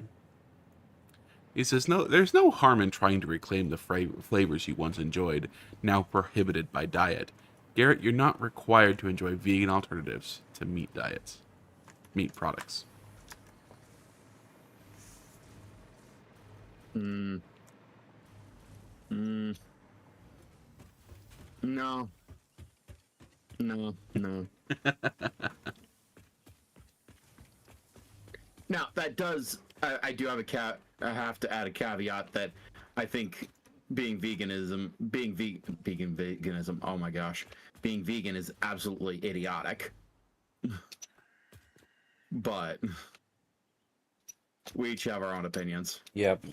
He says, "No, there's no harm in trying to reclaim the flavors you once enjoyed, now prohibited by diet. Garrett, you're not required to enjoy vegan alternatives to meat products."
No. No. Now that does. I do have I have to add a caveat that I think being veganism. Oh my gosh, being vegan is absolutely idiotic. But we each have our own opinions.
Yep,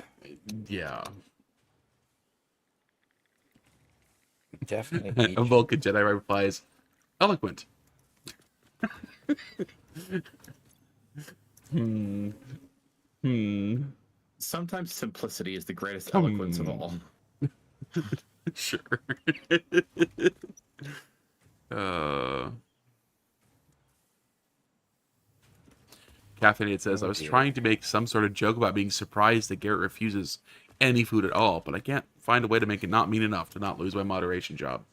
Yeah.
definitely.
A Vulcan Jedi replies, eloquent.
Sometimes simplicity is the greatest eloquence of all.
Sure. Caffeinated says, I was trying to make some sort of joke about being surprised that Garrett refuses any food at all, but I can't find a way to make it not mean enough to not lose my moderation job.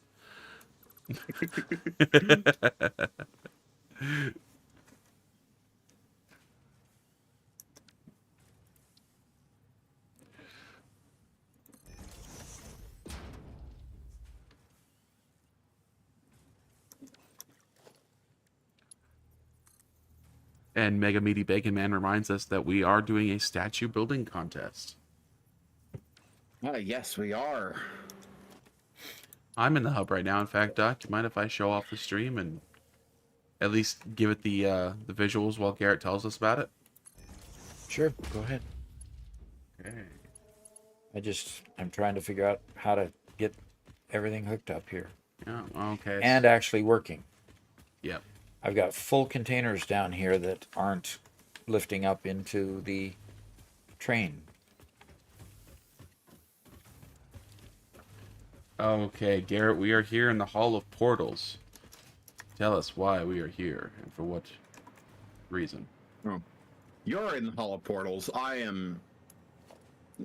And Mega Meaty Bacon Man reminds us that we are doing a statue building contest.
Yes, we are.
I'm in the hub right now. In fact, Doc, you mind if I show off the stream and at least give it the visuals while Garrett tells us about it?
Sure, go ahead.
Okay.
I'm trying to figure out how to get everything hooked up here
Yeah. Okay.
and actually working.
Yep.
I've got full containers down here that aren't lifting up into the train.
Okay, Garrett, we are here in the Hall of Portals. Tell us why we are here and for what reason.
Oh. You're in the Hall of Portals. I am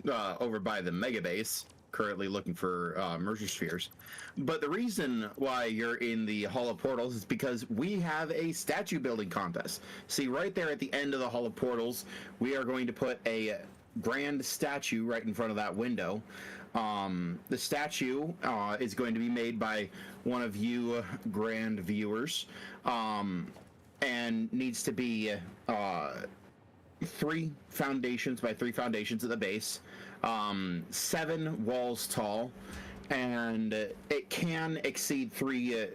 over by the Mega Base, currently looking for Merger Spheres. But the reason why you're in the Hall of Portals is because we have a statue building contest. See, right there at the end of the Hall of Portals, we are going to put a grand statue right in front of that window. The statue is going to be made by one of you grand viewers, and needs to be 3 foundations by 3 foundations at the base, 7 walls tall, and it can exceed 3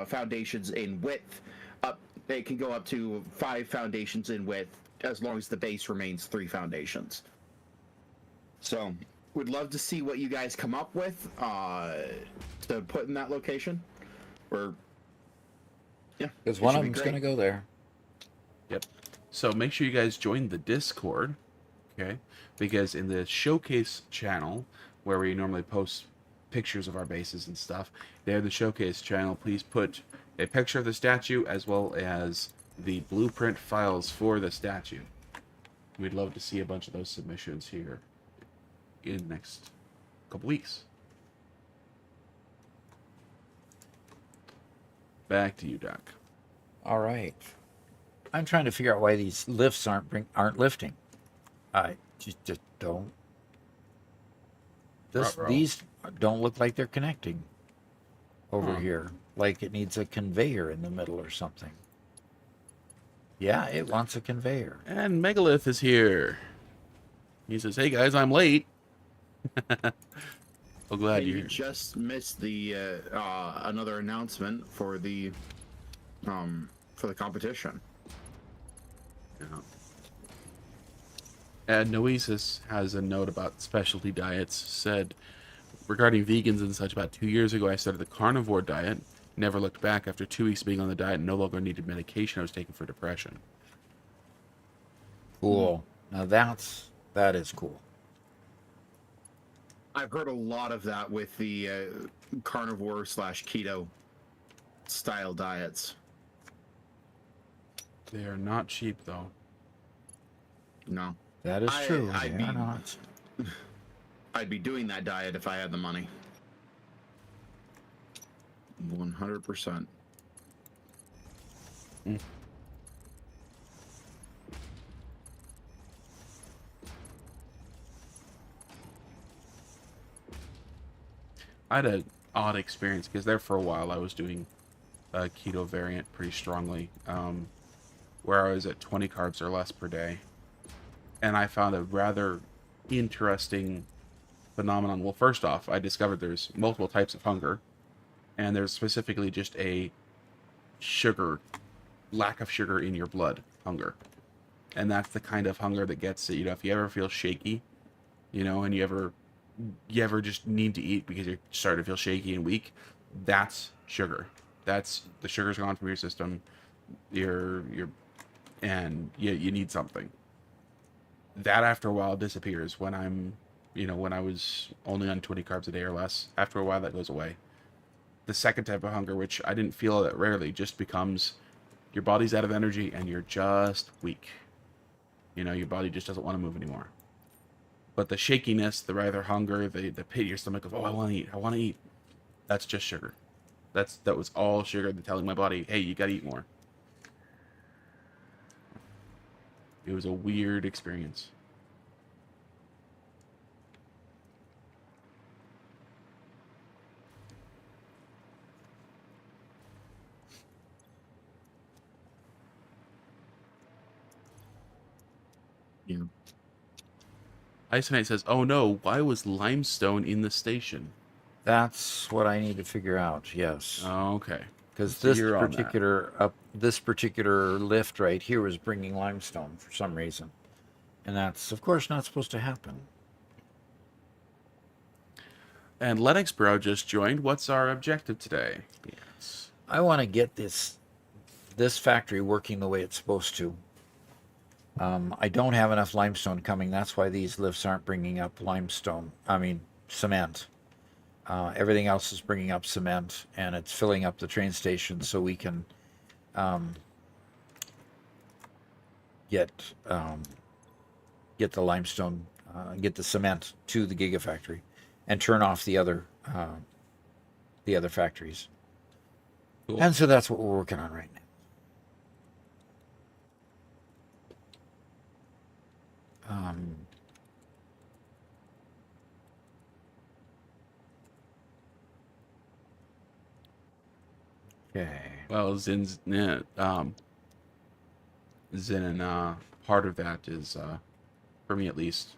foundations in width. It can go up to 5 foundations in width as long as the base remains 3 foundations. So, would love to see what you guys come up with to put in that location. Or, yeah,
Because one of them's going to go there.
Yep. So make sure you guys join the Discord, okay? Because in the showcase channel, where we normally post pictures of our bases and stuff, there, the showcase channel, please put a picture of the statue as well as the blueprint files for the statue. We'd love to see a bunch of those submissions here in next couple weeks. Back to you, Doc.
All right. I'm trying to figure out why these lifts aren't lifting. I just don't.
Ruh-roh.
These don't look like they're connecting over
Huh.
here. Like it needs a conveyor in the middle or something. Yeah, it wants a conveyor.
And Megalith is here. He says, "Hey guys, I'm late." So glad
Hey,
you're
you
here.
just missed the another announcement for the competition.
Yeah. And Noesis has a note about specialty diets. Said, regarding vegans and such, about 2 years ago, I started the carnivore diet. Never looked back. After 2 weeks being on the diet, no longer needed medication I was taking for depression.
Cool. Now that is cool.
I've heard a lot of that with the carnivore / keto style diets.
They are not cheap, though.
No,
That is true.
I'd
They
be
are not.
I'd be doing that diet if I had the money. 100%.
I had an odd experience because there for a while I was doing a keto variant pretty strongly, where I was at 20 carbs or less per day. And I found a rather interesting phenomenon. Well, first off, I discovered there's multiple types of hunger, and there's specifically just a lack of sugar in your blood hunger. And that's the kind of hunger that gets, if you ever feel shaky, and you ever just need to eat because you're starting to feel shaky and weak, that's sugar. That's the sugar's gone from your system. And you need something. That after a while disappears when when I was only on 20 carbs a day or less. After a while that goes away. The second type of hunger, which I didn't feel that rarely, just becomes your body's out of energy and you're just weak. Your body just doesn't want to move anymore. But the shakiness, the rather hunger, the pit in your stomach of, oh, I want to eat. That's just sugar. That was all sugar telling my body, hey, you gotta eat more. It was a weird experience.
Yeah.
Ice Knight says, oh no, why was limestone in the station?
That's what I need to figure out. Yes,
Oh, okay.
because
So you're on that.
this particular lift right here was bringing limestone for some reason, and that's of course not supposed to happen.
And Lennox Bro just joined. What's our objective today? Yes.
I want to get this factory working the way it's supposed to. I don't have enough limestone coming. That's why these lifts aren't bringing up cement. Everything else is bringing up cement, and it's filling up the train station so we can get the limestone, get the cement to the Gigafactory, and turn off the other factories.
Cool.
And so that's what we're working on right now. Okay.
Well, Zin and part of that is, for me at least,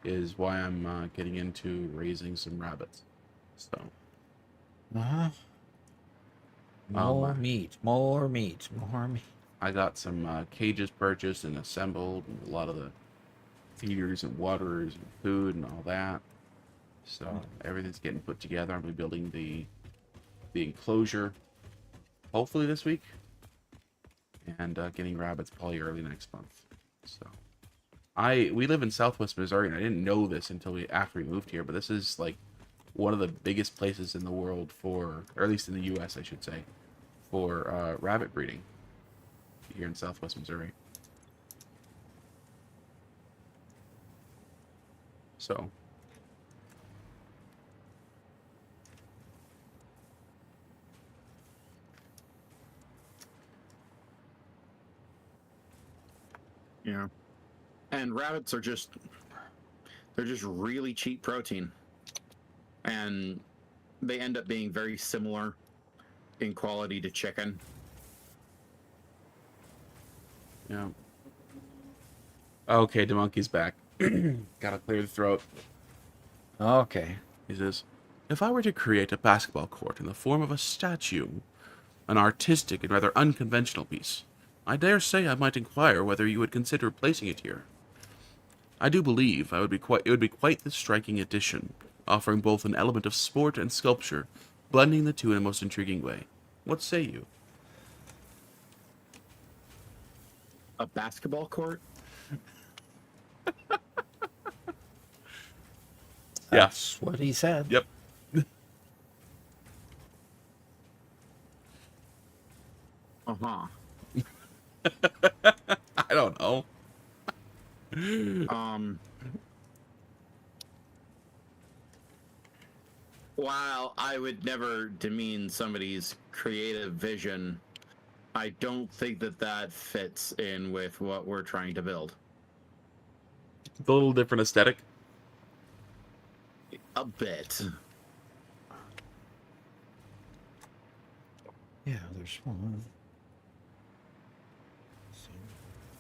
is why I'm getting into raising some rabbits. So.
Uh-huh. More meat.
I got some cages purchased and assembled, and a lot of the feeders and waterers and food and all that. So everything's getting put together. I'm building the enclosure, hopefully this week, and getting rabbits probably early next month. So we live in Southwest Missouri, and I didn't know this until after we moved here, but this is like one of the biggest places in the world or at least in the U.S., I should say, for rabbit breeding here in Southwest Missouri. So
Yeah. And rabbits are they're just really cheap protein. And they end up being very similar in quality to chicken.
Yeah. Okay, the monkey's back. Gotta clear the throat.
Okay.
He says, if I were to create a basketball court in the form of a statue, an artistic and rather unconventional piece, I dare say I might inquire whether you would consider placing it here. I do believe it would be quite the striking addition, offering both an element of sport and sculpture, blending the two in a most intriguing way. What say you?
A basketball court?
That's what he said.
Yep.
Uh-huh.
I don't know.
While I would never demean somebody's creative vision, I don't think that fits in with what we're trying to build.
It's a little different aesthetic.
A bit.
Yeah, there's one.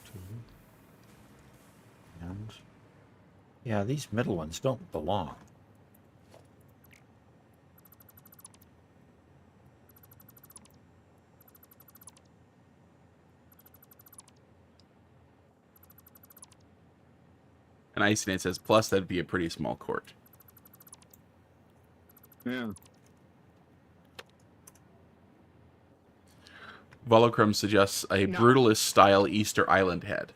Two. And yeah, these middle ones don't belong.
And Icinate says, plus that'd be a pretty small court.
Yeah.
Volocrum suggests a
No.
brutalist-style Easter Island head.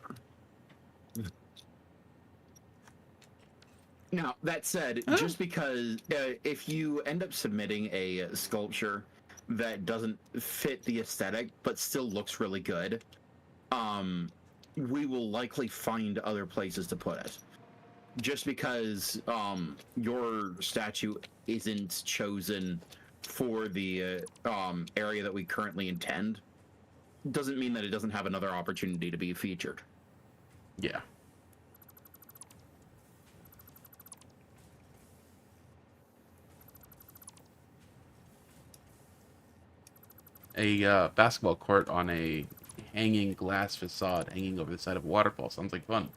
Now, that said, just because if you end up submitting a sculpture that doesn't fit the aesthetic but still looks really good, we will likely find other places to put it. Just because your statue isn't chosen for the area that we currently intend doesn't mean that it doesn't have another opportunity to be featured.
Yeah. A basketball court on a hanging glass facade hanging over the side of a waterfall sounds like fun.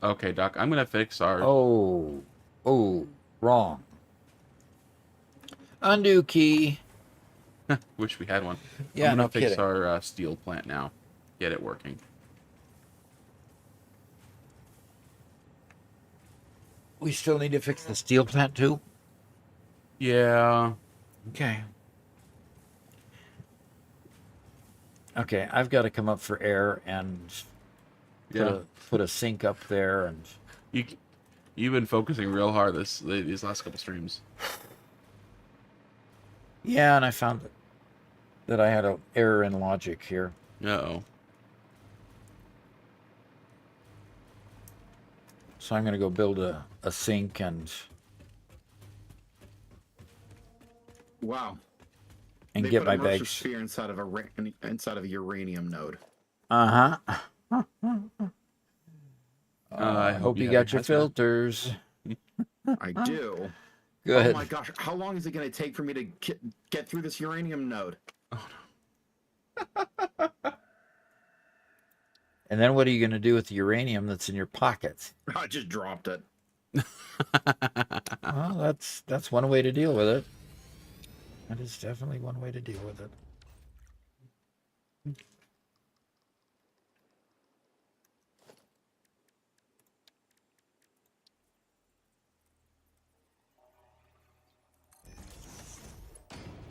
Okay, Doc, I'm gonna fix our...
Oh, wrong. Undo key.
Wish we had one.
Yeah,
I'm gonna
no
fix
kidding.
our steel plant now. Get it working.
We still need to fix the steel plant too?
Yeah.
Okay. Okay, I've got to come up for air and put a sink up there, and
You've been focusing real hard these last couple streams.
yeah, and I found that I had an error in logic here.
Uh-oh.
So I'm going to go build a sink and
Wow.
get
put
my
a
bags.
sphere inside of a uranium node.
Uh-huh.
I
Hope you
have
got your
hazmat.
filters.
I do.
Good.
Oh my gosh, how long is it going to take for me to get through this uranium node?
And then what are you going to do with the uranium that's in your pockets?
I just dropped it.
Well, that's one way to deal with it. That is definitely one way to deal with it.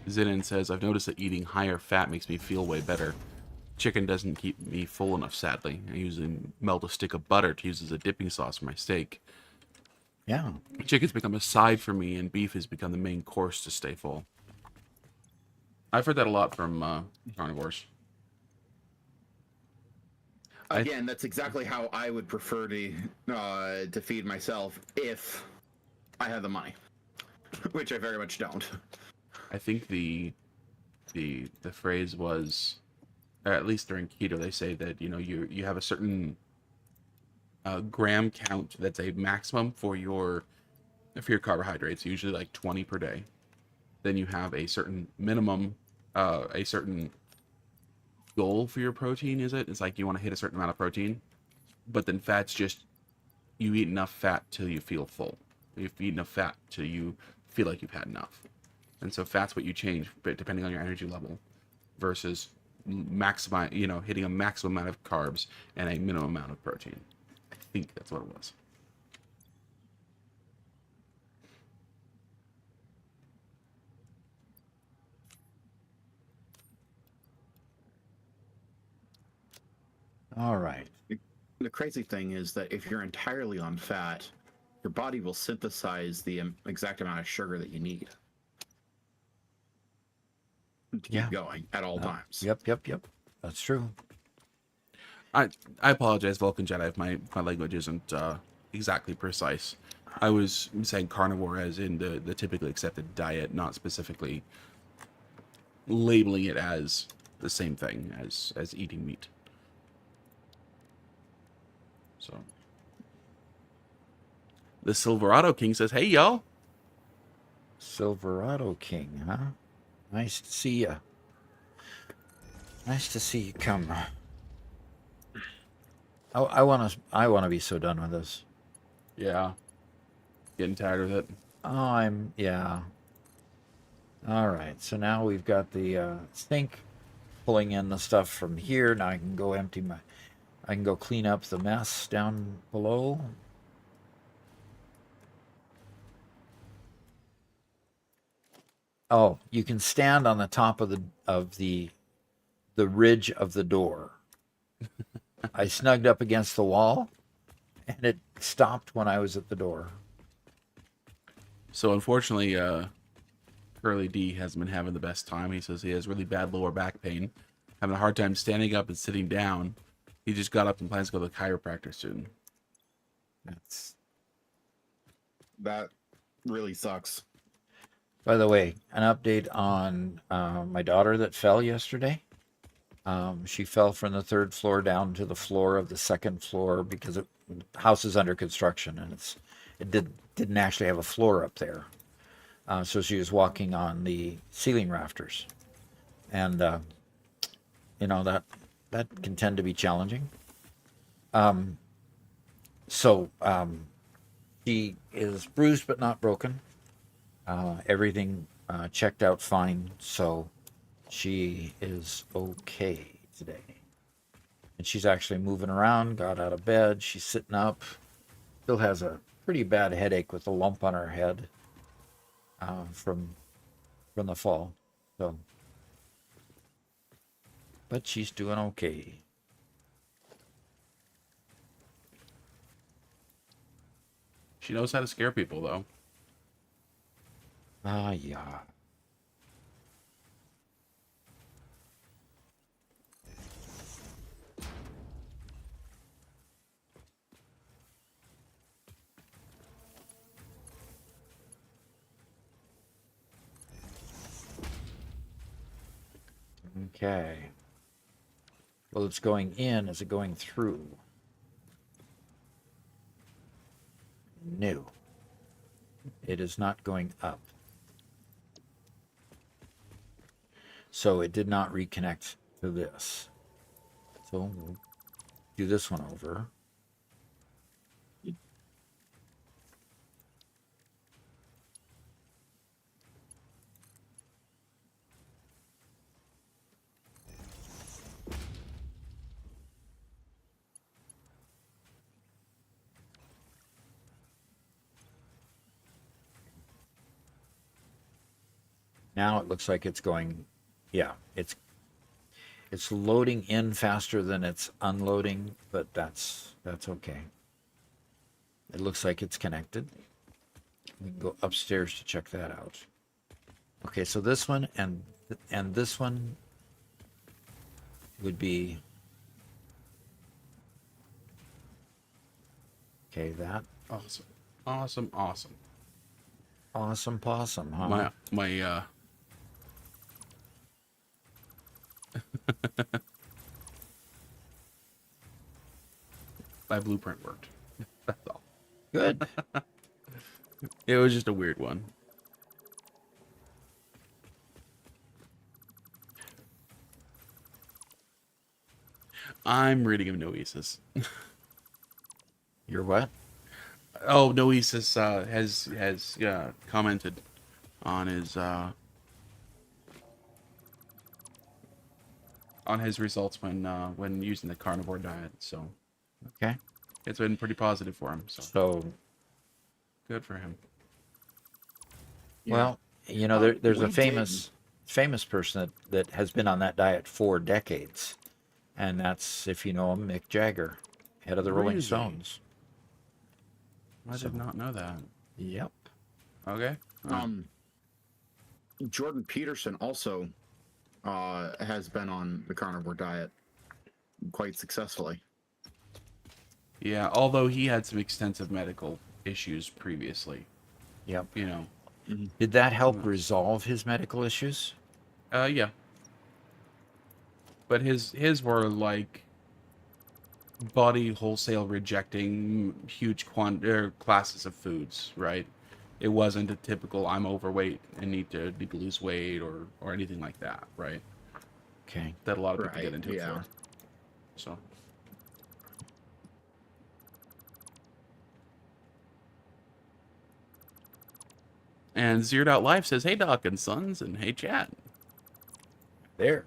Zinin says, I've noticed that eating higher fat makes me feel way better. Chicken doesn't keep me full enough, sadly. I usually melt a stick of butter to use as a dipping sauce for my steak.
Yeah.
Chicken's become a side for me, and beef has become the main course to stay full. I've heard that a lot from carnivores.
Again, that's exactly how I would prefer to feed myself if I had the money, which I very much don't.
I think the phrase was, or at least during keto, they say that you have a certain gram count that's a maximum for your carbohydrates, usually like 20 per day. Then you have a certain minimum, a certain goal for your protein. It's like you want to hit a certain amount of protein, but then fat's just you eat enough fat till you feel full. You eat enough fat till you feel like you've had enough. And so fat's what you change, but depending on your energy level, versus maximize, hitting a maximum amount of carbs and a minimum amount of protein. I think that's what it was.
All right.
The crazy thing is that if you're entirely on fat, your body will synthesize the exact amount of sugar that you need to keep going at all times.
Yep. That's true.
I apologize, Vulcan Jedi, if my language isn't exactly precise. I was saying carnivore as in the typically accepted diet, not specifically labeling it as the same thing as eating meat. So the Silverado King says, "Hey y'all."
Silverado King, huh? Nice to see you. Nice to see you come. I wanna be so done with this.
Yeah. Getting tired of it.
Yeah. All right, so now we've got the sink pulling in the stuff from here. Now I can go clean up the mess down below. Oh, you can stand on the top of the ridge of the door. I snugged up against the wall, and it stopped when I was at the door.
So unfortunately, Curly D hasn't been having the best time. He says he has really bad lower back pain, having a hard time standing up and sitting down. He just got up and plans to go to the chiropractor soon.
That really sucks.
By the way, an update on my daughter that fell yesterday. She fell from the third floor down to the floor of the second floor because the house is under construction and didn't actually have a floor up there. So she was walking on the ceiling rafters, and that can tend to be challenging. So she is bruised but not broken. Everything checked out fine, so she is okay today. And she's actually moving around, got out of bed, she's sitting up, still has a pretty bad headache with a lump on her head from the fall. So, but she's doing okay.
She knows how to scare people, though.
Yeah. Okay. Well, it's going in. Is it going through? No. It is not going up. So it did not reconnect to this. So we'll do this one over. Now it looks like it's going, yeah, it's loading in faster than it's unloading, but that's okay. It looks like it's connected. We can go upstairs to check that out. Okay, so this one and this one would be okay. That
Awesome.
awesome possum, huh?
My My blueprint worked. That's all.
Good.
It was just a weird one. I'm reading of Noesis.
You're what?
Oh, Noesis has commented on his results when using the carnivore diet. So
Okay.
it's been pretty positive for him. So
So,
good for him.
well, there's a
We
famous person that has been on that diet for decades, and that's, if you know him, Mick Jagger, head of the Rolling
Really?
Stones.
I
So,
did not know that.
yep.
Okay.
Jordan Peterson also has been on the carnivore diet quite successfully.
Yeah, although he had some extensive medical issues previously,
Yep.
you know.
Did that help resolve his medical issues?
Yeah. But his were like body wholesale rejecting huge classes of foods, right? It wasn't a typical I'm overweight and need to lose weight or anything like that, right?
Okay.
That a lot of people
Right,
get into it
yeah.
for. So and Zeroed Out Life says, "Hey Doc and Sons," and "Hey Chat,
There.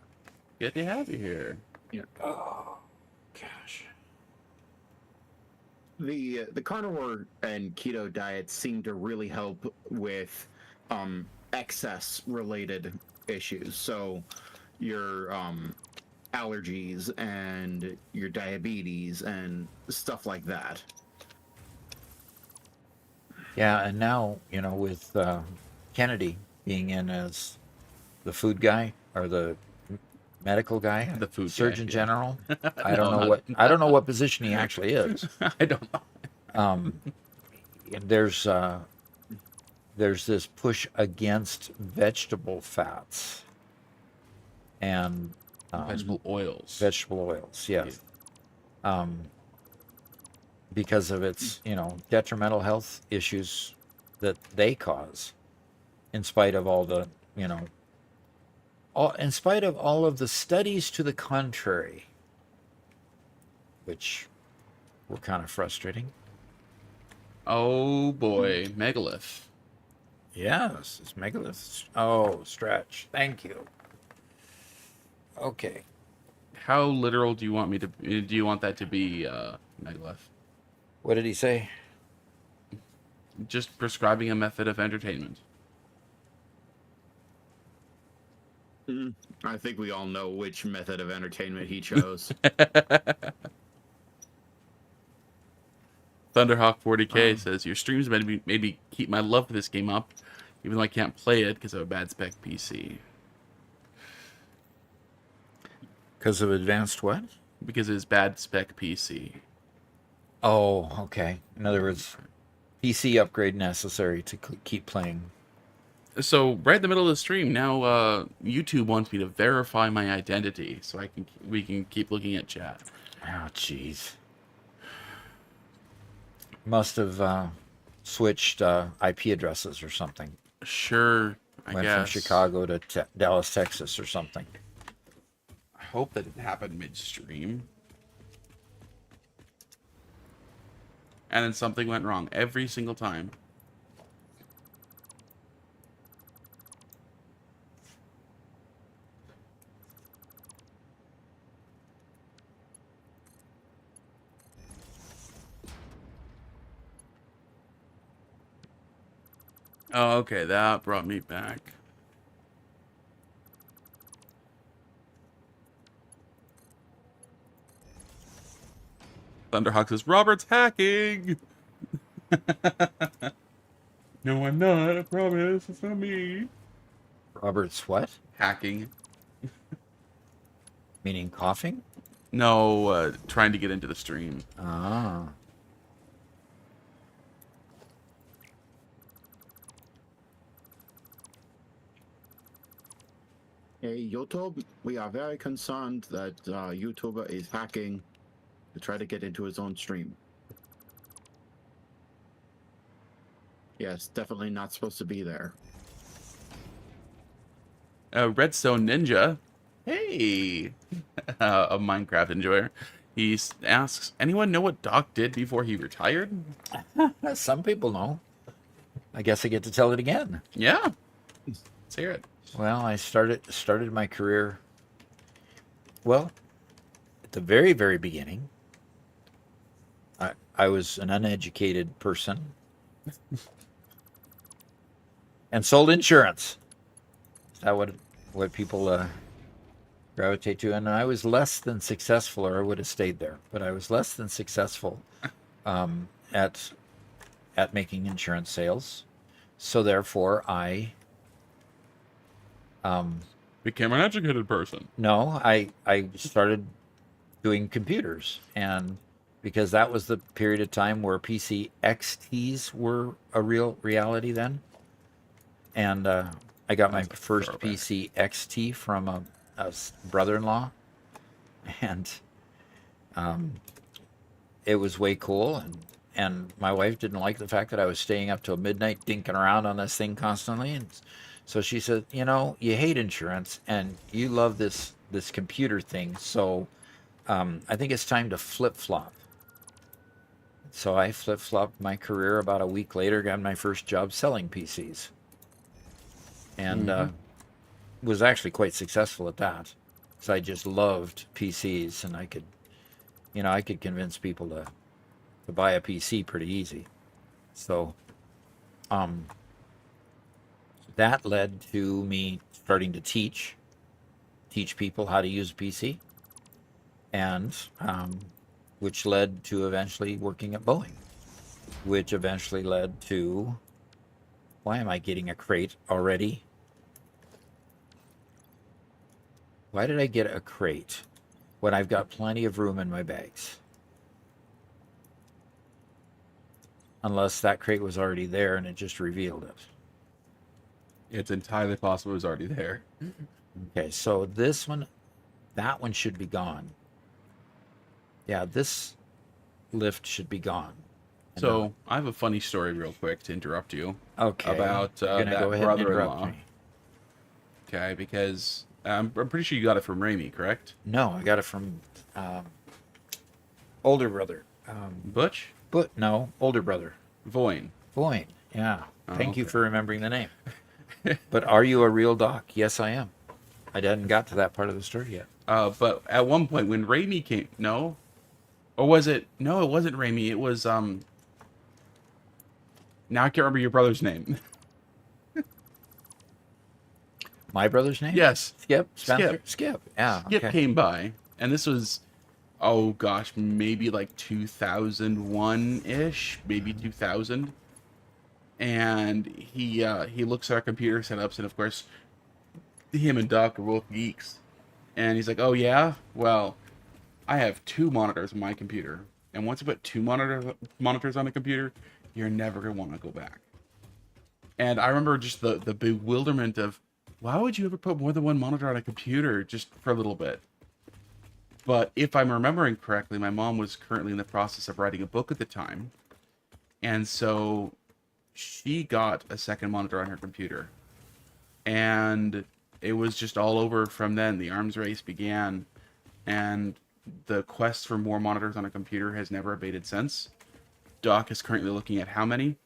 good to have you here."
Oh, gosh.
The carnivore and keto diets seem to really help with excess related issues. So your allergies and your diabetes and stuff like that.
Yeah, and now, with Kennedy being in as the food guy or the medical guy,
The food guy,
Surgeon
yeah.
General. I don't
No,
know
not-
what I don't know what position he actually is.
I don't know.
There's this push against vegetable fats and
Vegetable oils.
vegetable oils, yes, because of its detrimental health issues that they cause, in spite of all the in spite of all of the studies to the contrary, which were kind of frustrating.
Oh boy, megalith.
Yes, it's megalith. Oh, stretch. Thank you. Okay.
How literal do you want me to? Do you want that to be, megalith?
What did he say?
Just prescribing a method of entertainment.
I think we all know which method of entertainment he chose.
Thunderhawk 40k says your streams made me keep my love for this game up, even though I can't play it because of a bad spec PC.
Because of advanced what?
Because of his bad spec PC.
Oh, okay. In other words, PC upgrade necessary to keep playing.
So right in the middle of the stream now, YouTube wants me to verify my identity so we can keep looking at chat.
Oh, jeez. Must have switched IP addresses or something.
Sure, I
Went
guess.
from Chicago to Dallas, Texas, or something.
I hope that didn't happen midstream. And then something went wrong every single time. Oh, okay, that brought me back. Thunderhawk says, Robert's hacking! No, I'm not, I promise, it's not me.
Robert's what?
Hacking.
Meaning coughing?
No, trying to get into the stream.
Ah.
Yeah, Hey, YouTube, we are very concerned that YouTuber is hacking to try to get into his own stream. Yes, definitely not supposed to be there.
Redstone Ninja, hey, a Minecraft enjoyer. Asks, anyone know what Doc did before he retired?
Some people know. I guess I get to tell it again.
Yeah, let's hear it.
Well, I started my career. Well, at the very, very beginning, I was an uneducated person and sold insurance. Is that what people gravitate to? And I was less than successful, or I would have stayed there. But I was less than successful at making insurance sales. So therefore, I
Became an educated person.
no, I started doing computers, and because that was the period of time where PC XTs were a real reality then, and I got my first
throwback.
PC XT from a brother-in-law, and it was way cool, and my wife didn't like the fact that I was staying up till midnight dinking around on this thing constantly, and so she said, you know, you hate insurance and you love this computer thing, so I think it's time to flip-flop. So I flip-flopped my career. About a week later, got my first job selling PCs, and was actually quite successful at that. So I just loved PCs, and I could convince people to buy a PC pretty easy. So that led to me starting to teach people how to use a PC, and which led to eventually working at Boeing, which eventually led to, why am I getting a crate already? Why did I get a crate when I've got plenty of room in my bags? Unless that crate was already there and it just revealed it.
It's entirely possible it was already there.
Okay, so this one, that one should be gone. Yeah, this lift should be gone.
So I have a funny story real quick to interrupt you.
Okay,
About
you're gonna
that
go ahead and
brother-in-law.
interrupt me.
Okay, because I'm pretty sure you got it from Raimi, correct?
No, I got it from older brother.
Butch?
But no, older brother.
Voyne.
Boy, yeah.
Oh,
Thank you
okay.
for remembering the name. But are you a real doc? Yes, I am. I hadn't got to that part of the story yet.
But at one point when Raimi came, no, or was it? No, it wasn't Raimi. It was Now I can't remember your brother's name.
My brother's name?
Yes,
Skip? Spencer? Skip. Yeah.
Skip
Okay.
came by, and this was, oh gosh, maybe like 2001 ish, maybe 2000. And he looks at our computer setups, and of course, him and Doc are both geeks. And he's like, "Oh yeah, well, I have two monitors on my computer, and once you put two monitors on a computer, you're never gonna want to go back." And I remember just the bewilderment of, why would you ever put more than one monitor on a computer just for a little bit? But if I'm remembering correctly, my mom was currently in the process of writing a book at the time, and so she got a second monitor on her computer, and it was just all over from then. The arms race began, and the quest for more monitors on a computer has never abated since. Doc is currently looking at how many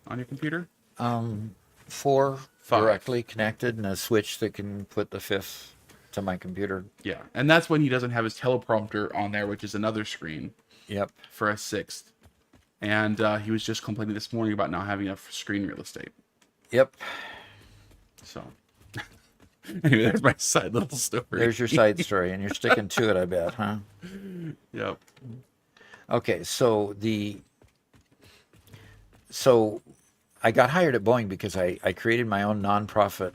on your computer?
4
Five.
directly connected, and a switch that can put the 5th to my computer.
Yeah, and that's when he doesn't have his teleprompter on there, which is another screen
Yep.
for a 6th. And he was just complaining this morning about not having enough screen real estate.
Yep.
So, anyway, there's my side little story.
There's your side story, and you're sticking to it, I bet, huh?
Yep.
Okay, so I got hired at Boeing because I created my own nonprofit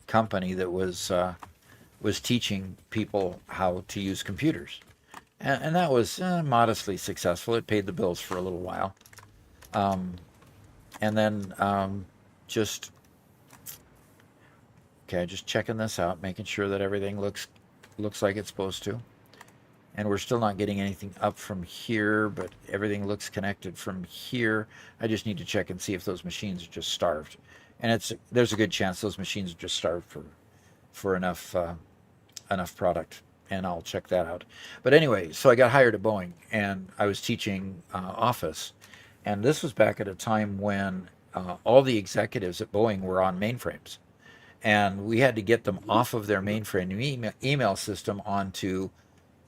company that was teaching people how to use computers, and that was modestly successful. It paid the bills for a little while, and then just Okay, just checking this out, making sure that everything looks like it's supposed to. And we're still not getting anything up from here, but everything looks connected from here. I just need to check and see if those machines are just starved. And there's a good chance those machines are just starved for enough product, and I'll check that out. But anyway, so I got hired at Boeing, and I was teaching Office, and this was back at a time when all the executives at Boeing were on mainframes, and we had to get them off of their mainframe email system onto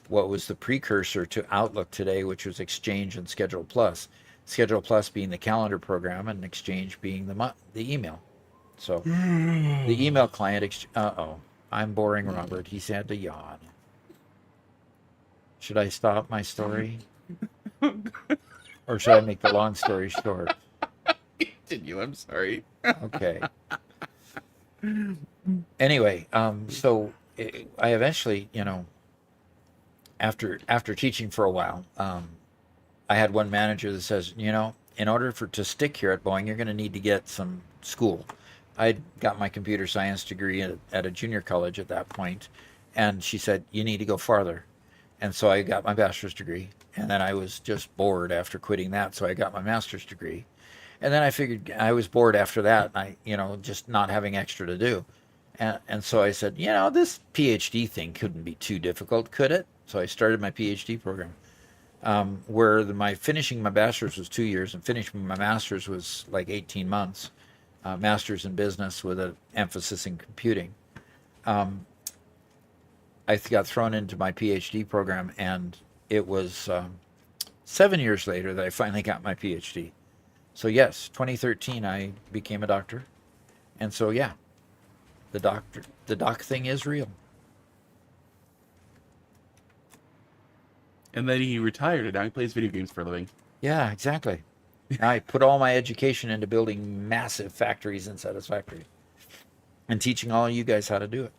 what was the precursor to Outlook today, which was Exchange and Schedule Plus. Schedule Plus being the calendar program, and Exchange being the email. So the email client. I'm boring Robert. He's had to yawn. Should I stop my story, or should I make the long story short?
Continue. I'm sorry.
Okay. Anyway, so I eventually, after teaching for a while, I had one manager that says, in order to stick here at Boeing, you're going to need to get some school. I'd got my computer science degree at a junior college at that point, and she said, you need to go farther. And so I got my bachelor's degree, and then I was just bored after quitting that, so I got my master's degree. And then I figured I was bored after that, and just not having extra to do. And so I said, this PhD thing couldn't be too difficult, could it? So I started my PhD program, where finishing my bachelor's was 2 years, and finishing my master's was like 18 months. Master's in business with an emphasis in computing. I got thrown into my PhD program, and it was 7 years later that I finally got my PhD. So yes, 2013 I became a doctor, and so yeah, the doc thing is real.
And then he retired, and now he plays video games for a living.
Yeah, exactly. I put all my education into building massive factories in Satisfactory and teaching all of you guys how to do it.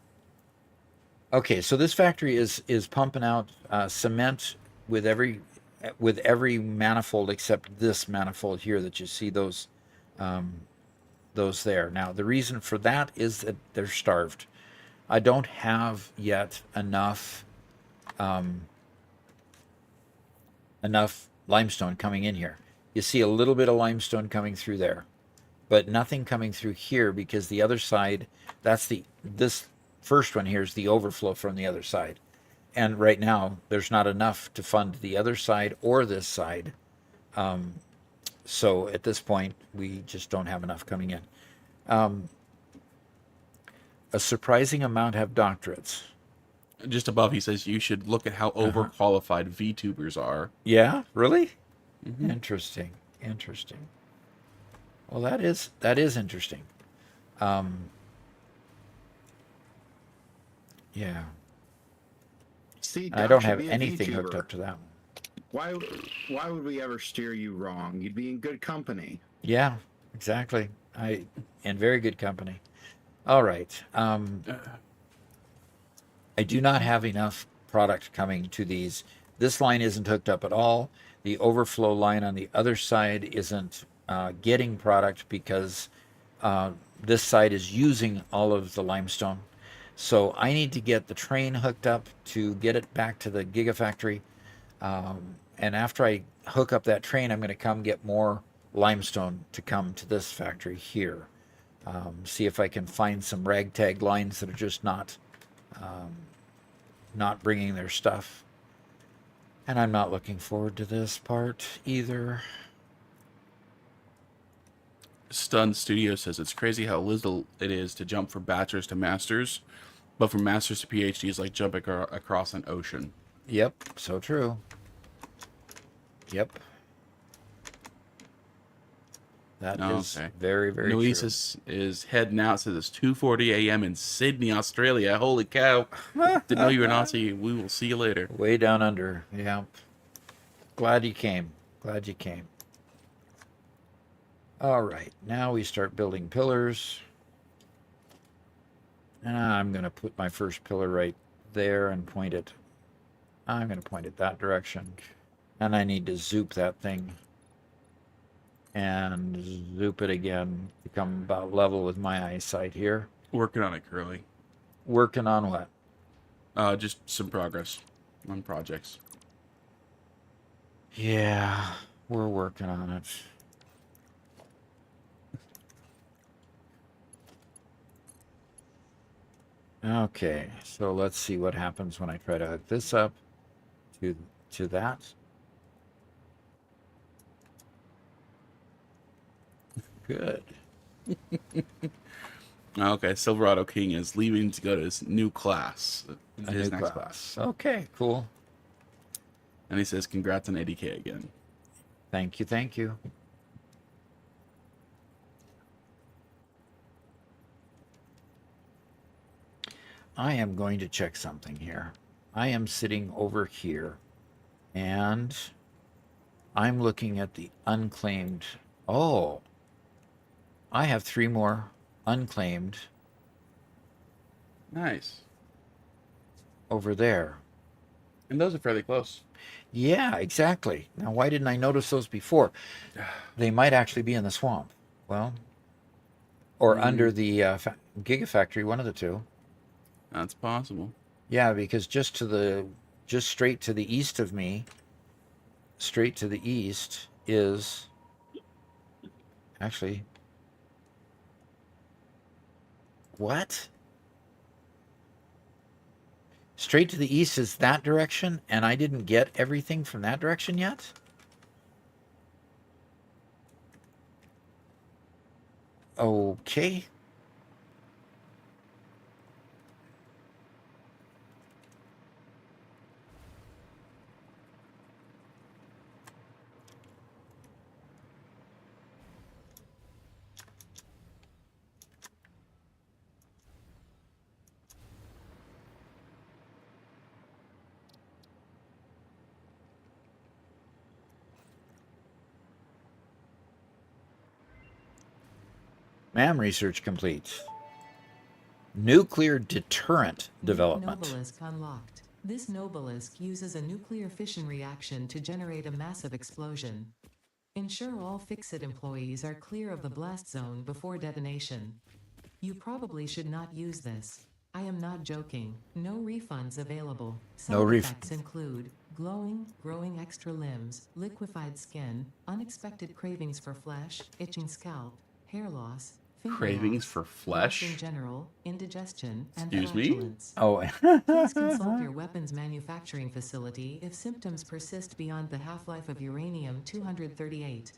Okay, so this factory is pumping out cement with every manifold except this manifold here that you see those there. Now, the reason for that is that they're starved. I don't have yet enough limestone coming in here. You see a little bit of limestone coming through there, but nothing coming through here, because the other side, this first one here is the overflow from the other side. And right now, there's not enough to fund the other side or this side. So at this point, we just don't have enough coming in. A surprising amount have doctorates.
Just above, he says you should look at how overqualified VTubers are.
Yeah, really?
Mm-hmm.
Interesting. Well, that is interesting. Yeah.
See,
I
Doc
don't
should
have
be a
anything
VTuber.
hooked up to that one.
Why would we ever steer you wrong? You'd be in good company.
Yeah, exactly. In very good company. All right. I do not have enough product coming to these. This line isn't hooked up at all. The overflow line on the other side isn't getting product because this side is using all of the limestone. So I need to get the train hooked up to get it back to the Gigafactory. And after I hook up that train, I'm going to come get more limestone to come to this factory here. See if I can find some ragtag lines that are just not bringing their stuff. And I'm not looking forward to this part either.
Stun Studio says it's crazy how little it is to jump from bachelor's to master's, but from master's to PhD is like jumping across an ocean.
Yep, so true. Yep. That is very, very
Luis
true.
is heading out. Says it's 2:40 a.m. in Sydney, Australia. Holy cow! Didn't know you were in Aussie. We will see you later.
Way down under. Yeah. Glad you came. All right. Now we start building pillars. And I'm going to put my first pillar right there and point it. I'm going to point it that direction. And I need to zoop that thing. And zoop it again to come about level with my eyesight here.
Working on it, Curly.
Working on what?
Just some progress on projects.
Yeah, we're working on it. Okay, so let's see what happens when I try to hook this up to that. Good.
Okay, Silverado King is leaving to go to his new class.
A
His
new
next
class. Okay, cool.
And he says, congrats on 80K again.
Thank you, thank you. I am going to check something here. I am sitting over here and I'm looking at the unclaimed. Oh, I have 3 more unclaimed
Nice.
over there.
And those are fairly close.
Yeah, exactly. Now, why didn't I notice those before? They might actually be in the swamp. Well, or under the Gigafactory, one of the two.
That's possible.
Yeah, because just straight to the east of me, straight to the east is actually what? Straight to the east is that direction, and I didn't get everything from that direction yet? Okay. MAM research complete. Nuclear deterrent development.
Nobelisk unlocked. This Nobelisk uses a nuclear fission reaction to generate a massive explosion. Ensure all Fixit employees are clear of the blast zone before detonation. You probably should not use this. I am not joking. No refunds available.
No
Side effects include glowing, growing extra limbs, liquefied skin, unexpected cravings for flesh, itching scalp, hair loss, finger
Cravings
loss,
for
loss
flesh?
in general, indigestion, and
Excuse me?
flatulence.
Oh,
Please consult your weapons manufacturing facility if symptoms persist beyond the half-life of uranium-238.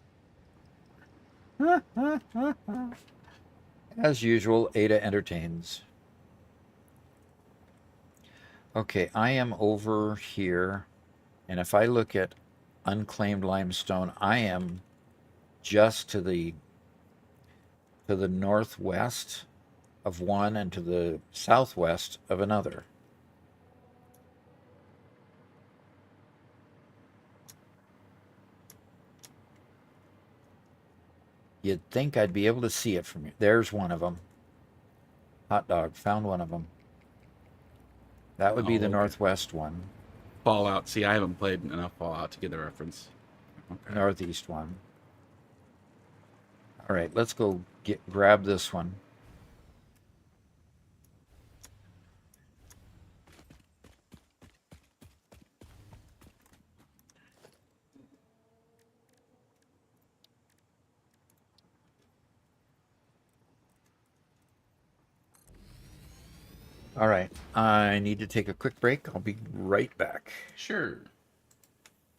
as usual, Ada entertains. Okay, I am over here, and if I look at unclaimed limestone, I am just to the northwest of one and to the southwest of another. You'd think I'd be able to see it from here. There's one of them. Hot dog, found one of them. That would be the
okay.
northwest one.
Fallout. See, I haven't played enough Fallout to get the reference. Okay.
Northeast one. All right, let's go grab this one. All right, I need to take a quick break. I'll be right back.
Sure.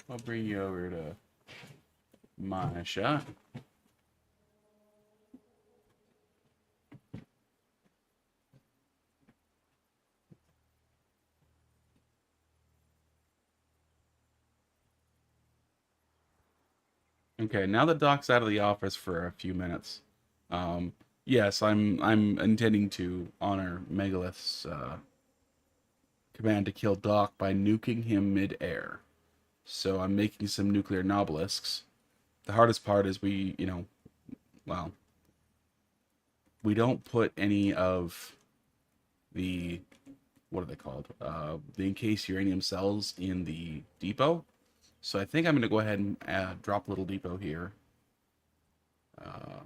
I'll bring you over to my shot. Okay, now that Doc's out of the office for a few minutes, yes, I'm intending to honor Megalith's command to kill Doc by nuking him mid-air. So I'm making some nuclear nobelisks. The hardest part is we don't put any of the, what are they called? The encased uranium cells in the depot. So I think I'm going to go ahead and drop a little depot here.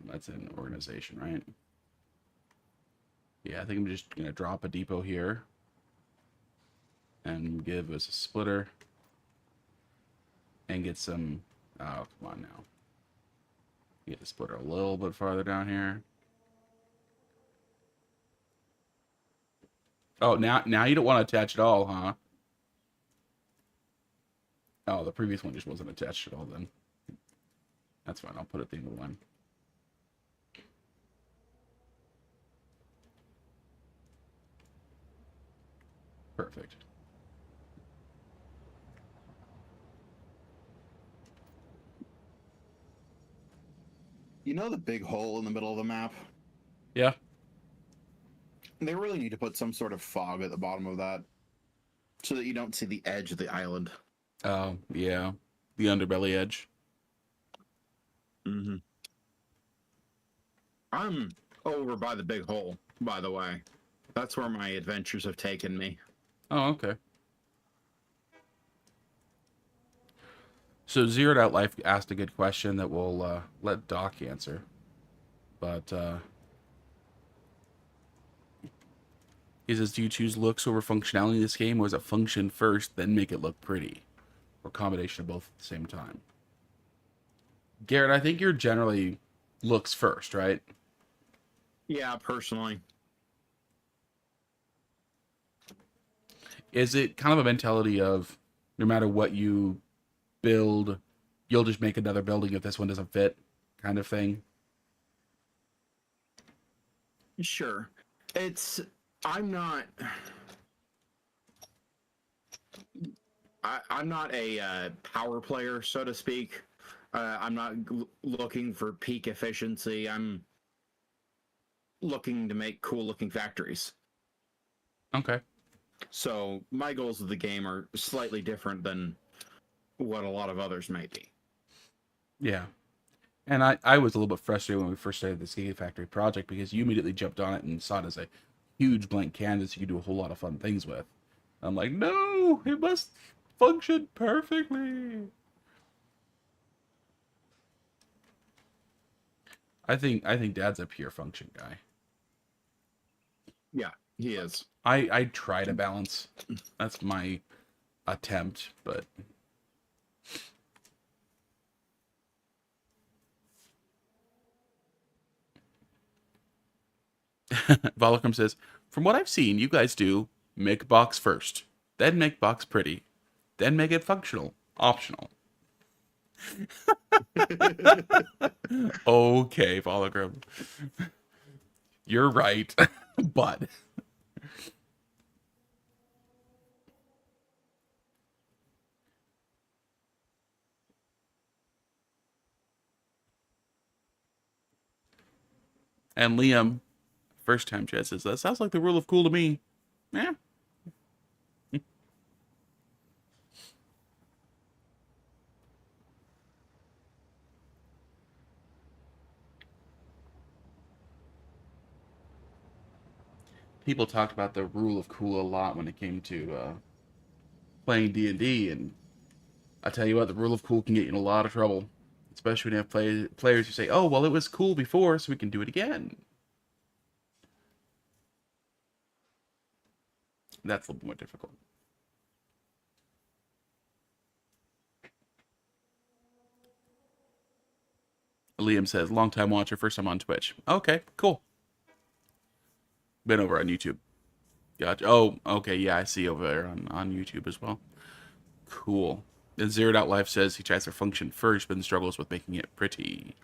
That's an organization, right? Yeah, I think I'm just gonna drop a depot here and give us a splitter and get some. Oh, come on now. Get the splitter a little bit farther down here. Oh, now you don't want to attach at all, huh? Oh, the previous one just wasn't attached at all then. That's fine. I'll put it the other one. Perfect.
You know the big hole in the middle of the map?
Yeah.
They really need to put some sort of fog at the bottom of that so that you don't see the edge of the island.
Oh, yeah. The underbelly edge.
Mm-hmm. I'm over by the big hole, by the way. That's where my adventures have taken me.
Oh, okay. So Zeroed Out Life asked a good question that we'll let Doc answer. But he says, do you choose looks over functionality in this game, or is it function first, then make it look pretty? Or a combination of both at the same time? Garrett, I think you're generally looks first, right?
Yeah, personally.
Is it kind of a mentality of no matter what you build, you'll just make another building if this one doesn't fit kind of thing?
Sure. I'm not I'm not a power player, so to speak. I'm not looking for peak efficiency. I'm looking to make cool looking factories.
Okay.
So my goals of the game are slightly different than what a lot of others may be.
Yeah. And I was a little bit frustrated when we first started this Gigafactory project because you immediately jumped on it and saw it as a huge blank canvas you could do a whole lot of fun things with. I'm like, no, it must function perfectly. I think Dad's a pure function guy.
Yeah, he is.
I try to balance. That's my attempt, but Volacrum says, from what I've seen, you guys do make box first, then make box pretty, then make it functional, optional. Okay, Volacrum. You're right, but and Liam, first time chat says that sounds like the rule of cool to me. Yeah. People talked about the rule of cool a lot when it came to playing D&D, and I tell you what, the rule of cool can get you in a lot of trouble, especially when you have players who say, "Oh, well, it was cool before, so we can do it again." That's a little more difficult. Liam says, long time watcher, first time on Twitch. Okay, cool. Been over on YouTube. Gotcha. Oh, okay, yeah, I see over there on YouTube as well. Cool. And Zeroed Out Life says he tries to function first, but then struggles with making it pretty.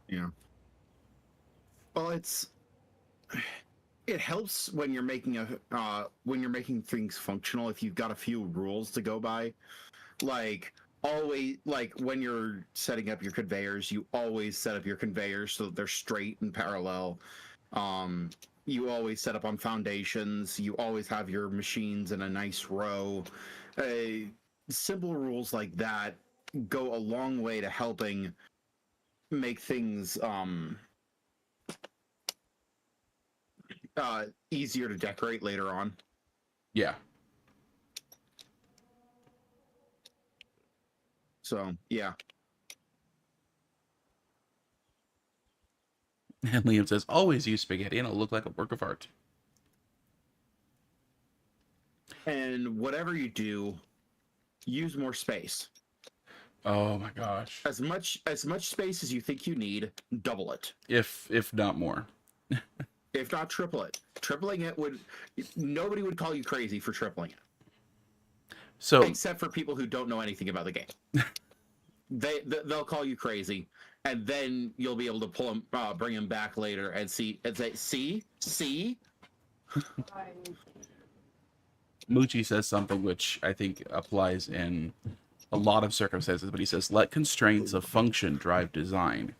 Yeah. Well, it helps when you're making when you're making things functional if you've got a few rules to go by. Like always, like when you're setting up your conveyors, you always set up your conveyors so that they're straight and parallel. You always set up on foundations. You always have your machines in a nice row. Simple rules like that go a long way to helping make things easier to decorate later on.
Yeah.
So yeah.
And Liam says, always use spaghetti and it'll look like a work of art.
And whatever you do, use more space.
Oh my gosh.
As much space as you think you need, double it.
If not more.
If not, triple it. Tripling it would, nobody would call you crazy for tripling it,
So
except for people who don't know anything about the game. They'll call you crazy, and then you'll be able to pull them, bring them back later, and say, see.
Moochie says something which I think applies in a lot of circumstances, but he says, let constraints of function drive design.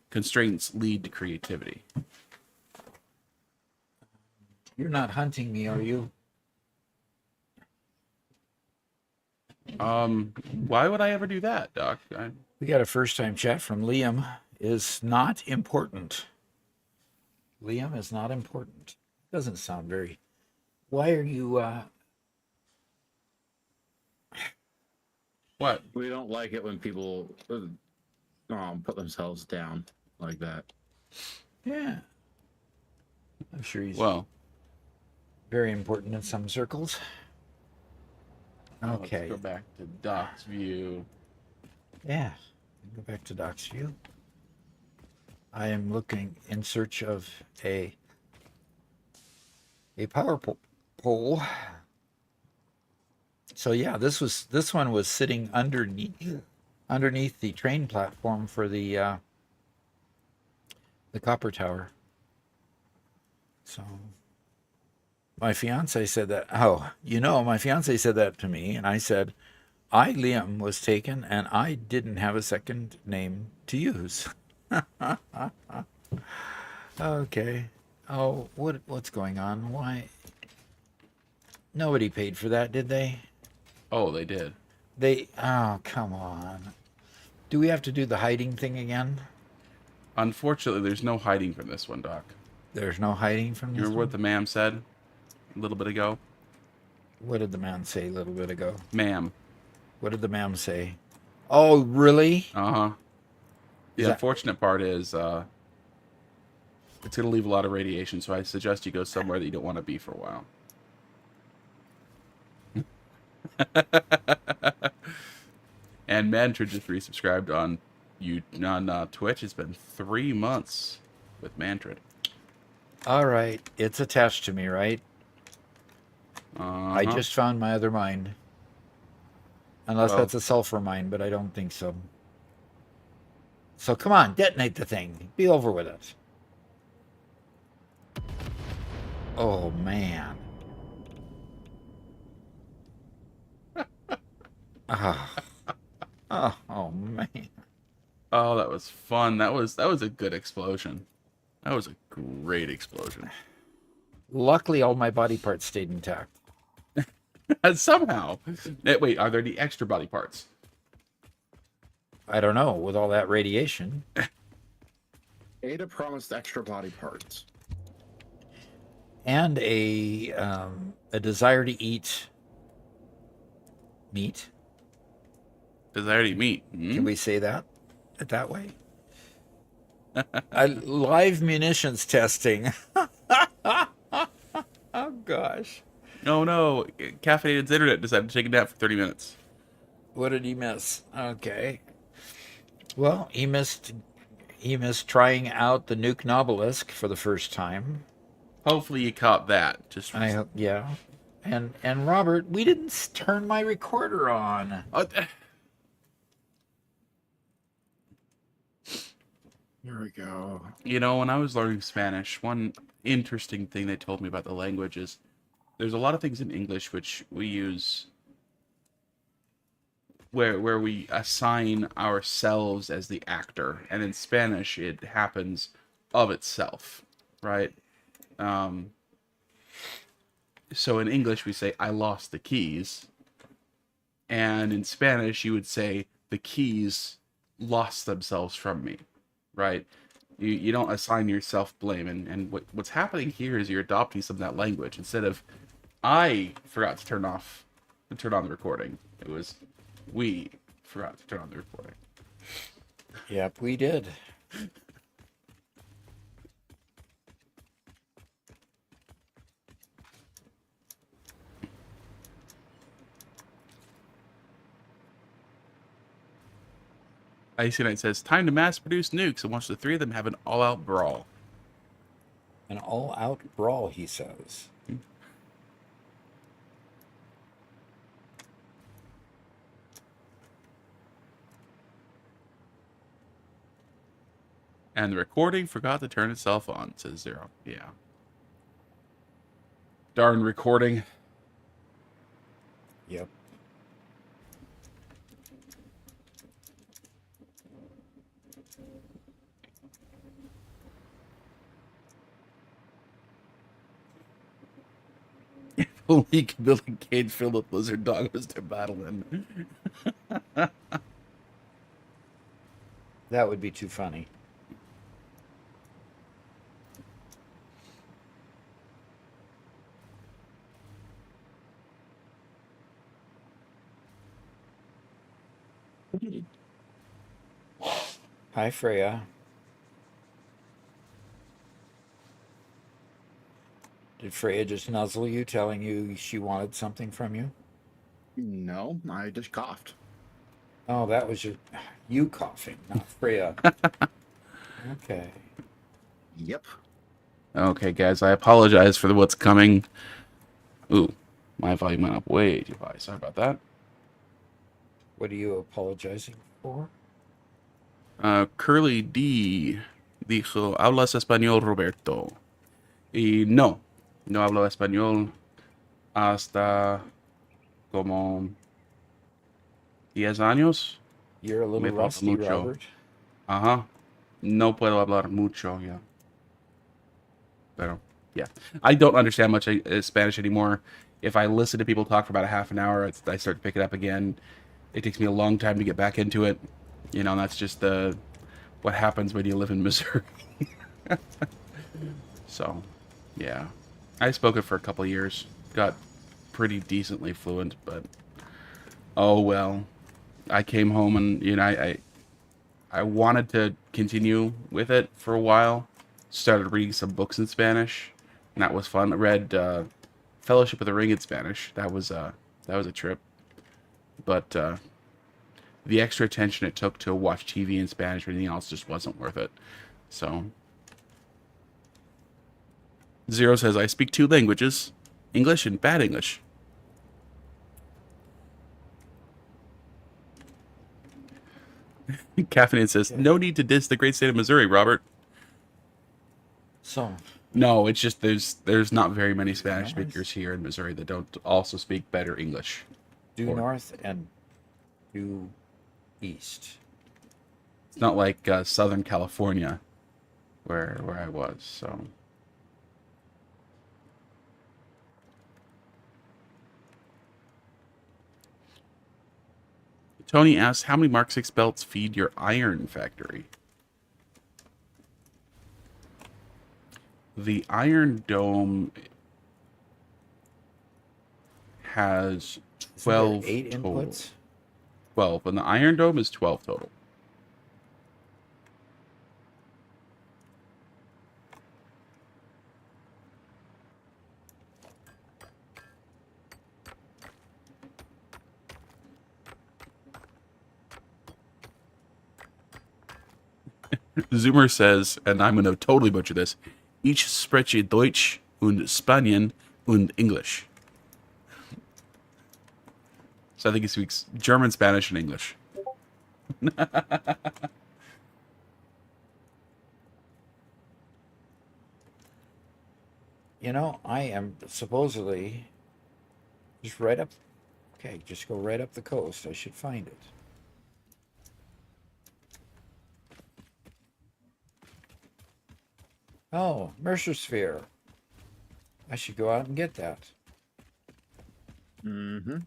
Constraints lead to creativity.
You're not hunting me, are you?
Why would I ever do that, Doc?
We got a first-time chat from Liam. Is not important. Liam is not important. Doesn't sound very... Why are you...
What?
We don't like it when people put themselves down like that.
Yeah. I'm sure he's
Well,
very important in some circles. Okay.
let's go back to Doc's view.
Yeah. Go back to Doc's view. I am looking in search of a power pole. So yeah, this one was sitting underneath the train platform for the copper tower. So my fiance said that. Oh, my fiance said that to me, and I said, Liam, was taken, and I didn't have a second name to use. Okay. Oh, what's going on? Why? Nobody paid for that, did they?
Oh, they did.
Oh, come on. Do we have to do the hiding thing again?
Unfortunately, there's no hiding from this one, Doc.
There's no hiding from
You
this
remember
one?
what the ma'am said a little bit ago?
What did the man say a little bit ago?
Ma'am.
What did the ma'am say? Oh, really?
Uh-huh. The
Is that-
unfortunate part is it's going to leave a lot of radiation, so I suggest you go somewhere that you don't want to be for a while. And Mantrid just resubscribed on Twitch. It's been 3 months with Mantrid.
All right. It's attached to me, right?
Uh-huh.
I just found my other mind. Unless
Well-
that's a sulfur mine, but I don't think so. So come on, detonate the thing. Be over with it. Oh, man. Oh, man.
Oh, that was fun. That was a good explosion. That was a great explosion.
Luckily, all my body parts stayed intact.
Somehow. Wait, are there any extra body parts?
I don't know, with all that radiation.
Ada promised extra body parts.
And a desire to eat meat.
Desire to meat.
Can we say that way? Live munitions testing. Oh gosh.
Oh no, Caffeinated's internet decided to take a nap for 30 minutes.
What did he miss? Okay. Well, he missed trying out the nuke obelisk for the first time.
Hopefully you caught that. Just
I hope, yeah. And Robert, we didn't turn my recorder on. Here we go.
You know, when I was learning Spanish, one interesting thing they told me about the language is there's a lot of things in English which we use where we assign ourselves as the actor, and in Spanish it happens of itself, right? So in English we say I lost the keys, and in Spanish you would say the keys lost themselves from me, right? You don't assign yourself blame, and what's happening here is you're adopting some of that language. Instead of I forgot to turn on the recording, it was we forgot to turn on the recording.
Yep, we did.
Icy Knight says, time to mass produce nukes and watch the three of them have an all-out brawl.
An all-out brawl, he says.
And the recording forgot to turn itself on, says Zero. Yeah. Darn recording.
Yep.
Only you can build a cage filled with lizard doggos to battle in.
That would be too funny. Hi, Freya. Did Freya just nuzzle you, telling you she wanted something from you?
No, I just coughed.
Oh, that was you coughing, not Freya. Okay.
Yep.
Okay, guys, I apologize for what's coming. Ooh, my volume went up way too high. Sorry about that.
What are you apologizing for?
Curly D dijo, ¿hablas español, Roberto? Y no hablo español hasta como 10 años.
You're a little
Me falta
rusty,
mucho.
Robert.
Ajá. No puedo hablar mucho, yeah. Pero, yeah. I don't understand much Spanish anymore. If I listen to people talk for about a half an hour, I start to pick it up again. It takes me a long time to get back into it. You know, that's just what happens when you live in Missouri. So, yeah. I spoke it for a couple of years. Got pretty decently fluent, but oh well. I came home and, you know, I wanted to continue with it for a while. Started reading some books in Spanish, and that was fun. I read Fellowship of the Ring in Spanish. That was a trip. But the extra attention it took to watch TV in Spanish or anything else just wasn't worth it. So Zero says, I speak 2 languages, English and bad English. Caffeine says, no need to diss the great state of Missouri, Robert.
So,
No, it's just there's not very many Spanish speakers here in Missouri that don't also speak better English.
due north and due east.
It's not like Southern California, where I was. So Tony asks, how many Mark 6 belts feed your iron factory? The Iron Dome has 12
8
total.
inputs?
12, and the Iron Dome is 12 total. Zoomer says, and I'm going to totally butcher this, ich spreche Deutsch und Spanien und English. So I think he speaks German, Spanish, and English.
You know, I am supposedly just right up. Okay, just go right up the coast. I should find it. Oh, Mercer Sphere. I should go out and get that.
Mm-hmm.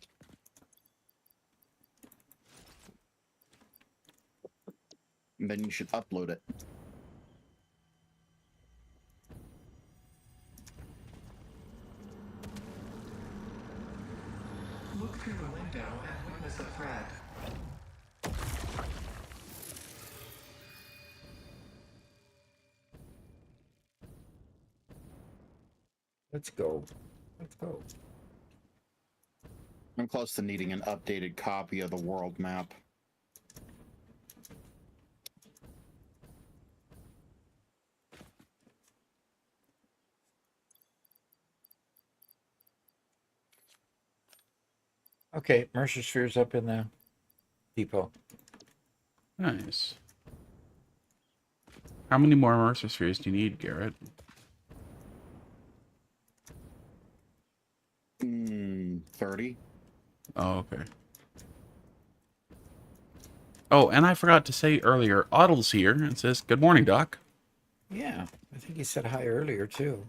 And then you should upload it.
Look through the window and witness a threat.
Let's go. Let's go.
I'm close to needing an updated copy of the world map.
Okay, Mercer Sphere's up in the depot.
Nice. How many more immersive spheres do you need, Garrett?
30.
Oh, okay. Oh, and I forgot to say earlier, Audle's here and says, "Good morning, Doc."
Yeah, I think he said hi earlier too.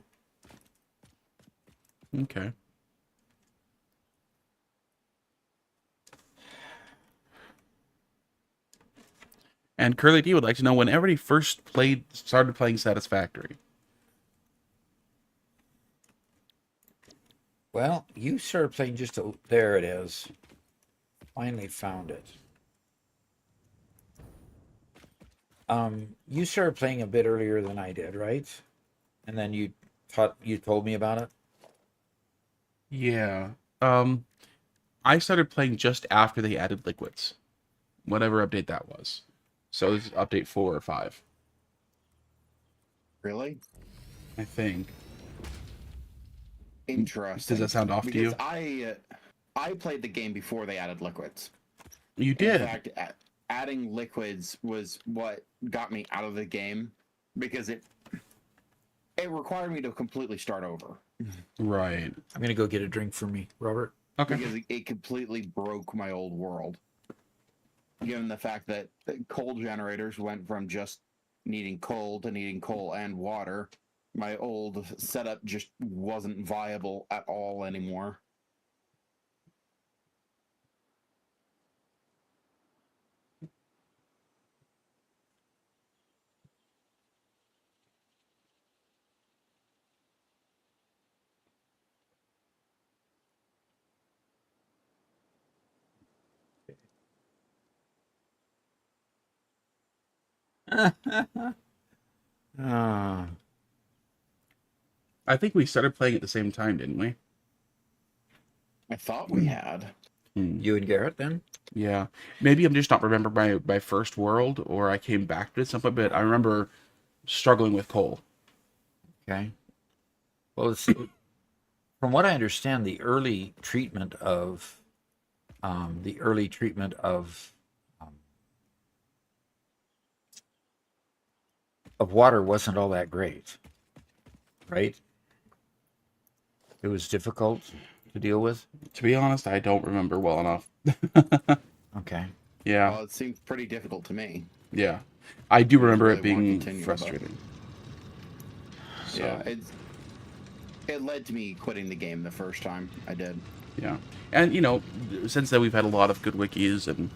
Okay. And Curly D would like to know when everybody first started playing Satisfactory.
Well, you started playing there it is. Finally found it. You started playing a bit earlier than I did, right? And then you told me about it.
Yeah. I started playing just after they added liquids, whatever update that was. So this is update 4 or 5,
Really?
I think.
Interesting.
Does that sound off to you?
Because I played the game before they added liquids.
You
In
did.
fact, adding liquids was what got me out of the game because it required me to completely start over.
Right.
I'm gonna go get a drink for me, Robert.
Okay.
Because it completely broke my old world. Given the fact that coal generators went from just needing coal to needing coal and water, my old setup just wasn't viable at all anymore.
Ah,
I think we started playing at the same time, didn't we?
I thought we had.
you and Garrett then?
Yeah. Maybe I'm just not remember my first world, or I came back to it some point, but I remember struggling with coal.
Okay. Well, let's see. From what I understand, the early treatment of um, of water wasn't all that great, right? It was difficult to deal with.
To be honest, I don't remember well enough.
Okay.
Yeah.
Well, it seems pretty difficult to me.
Yeah. I do remember
really
it being
wanna continue, but-
frustrating. So,
Yeah, it led to me quitting the game the first time I did.
yeah. And, since then we've had a lot of good wikis and,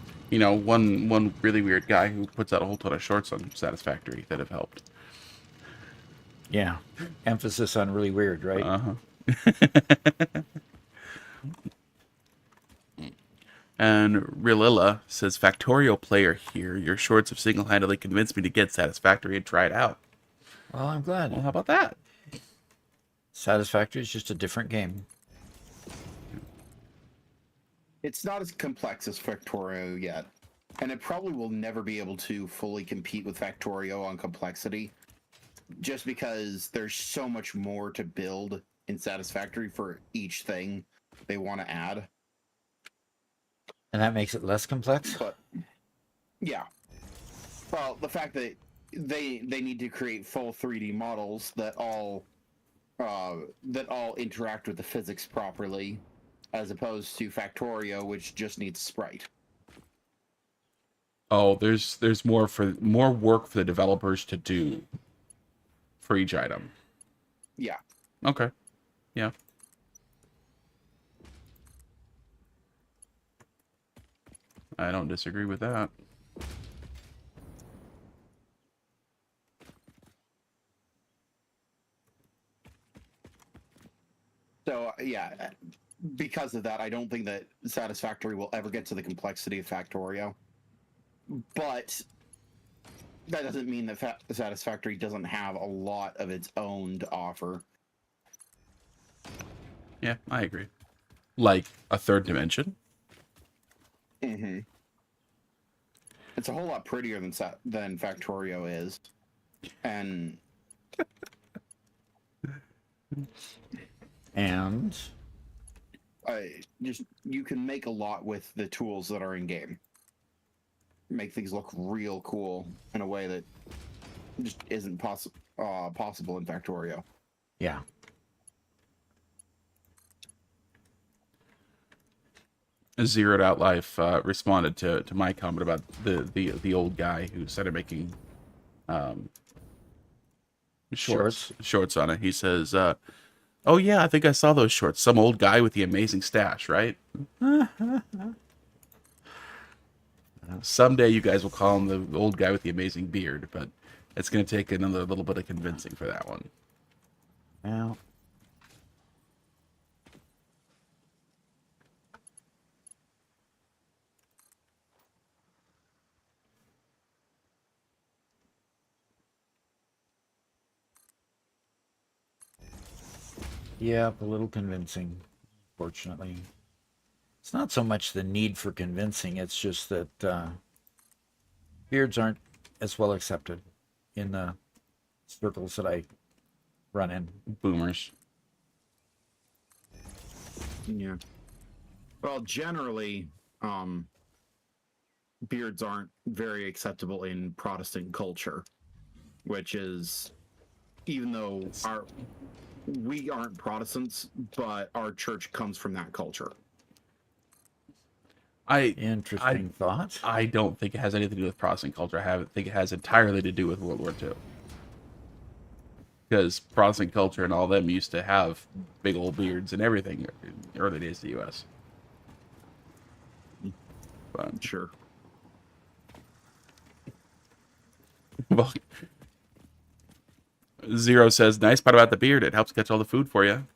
one really weird guy who puts out a whole ton of shorts on Satisfactory that have helped.
Yeah. Emphasis on really weird, right?
Uh-huh. And Rililla says, Factorio player here. Your shorts have single-handedly convinced me to get Satisfactory and try it out.
Well, I'm glad.
Well, how about that?
Satisfactory is just a different game.
It's not as complex as Factorio yet, and it probably will never be able to fully compete with Factorio on complexity, just because there's so much more to build in Satisfactory for each thing they want to add.
And that makes it less complex?
But yeah, well, the fact that they need to create full 3D models that all interact with the physics properly, as opposed to Factorio, which just needs sprite.
Oh, there's more work for the developers to do for each item.
Yeah.
Okay. Yeah. I don't disagree with that.
So yeah, because of that, I don't think that Satisfactory will ever get to the complexity of Factorio. But that doesn't mean that Satisfactory doesn't have a lot of its own to offer.
Yeah, I agree. Like a third dimension.
Mm-hmm. It's a whole lot prettier than Factorio is, and just you can make a lot with the tools that are in game. Make things look real cool in a way that just isn't possible in Factorio.
Yeah.
Zeroed Out Life responded to my comment about the old guy who started making shorts on it. He says, "Oh yeah, I think I saw those shorts. Some old guy with the amazing stash, right?" Someday you guys will call him the old guy with the amazing beard, but it's going to take another little bit of convincing for that one.
Well. Yep, a little convincing, fortunately. It's not so much the need for convincing, it's just that beards aren't as well accepted in the circles that I run in.
Boomers.
Yeah. Well, generally, beards aren't very acceptable in Protestant culture, which is, even though we aren't Protestants, but our church comes from that culture.
Interesting thought.
I don't think it has anything to do with Protestant culture. I think it has entirely to do with World War II. Because Protestant culture and all them used to have big old beards and everything in the early days of the U.S. But,
Sure.
well, Zero says, "Nice part about the beard. It helps catch all the food for you."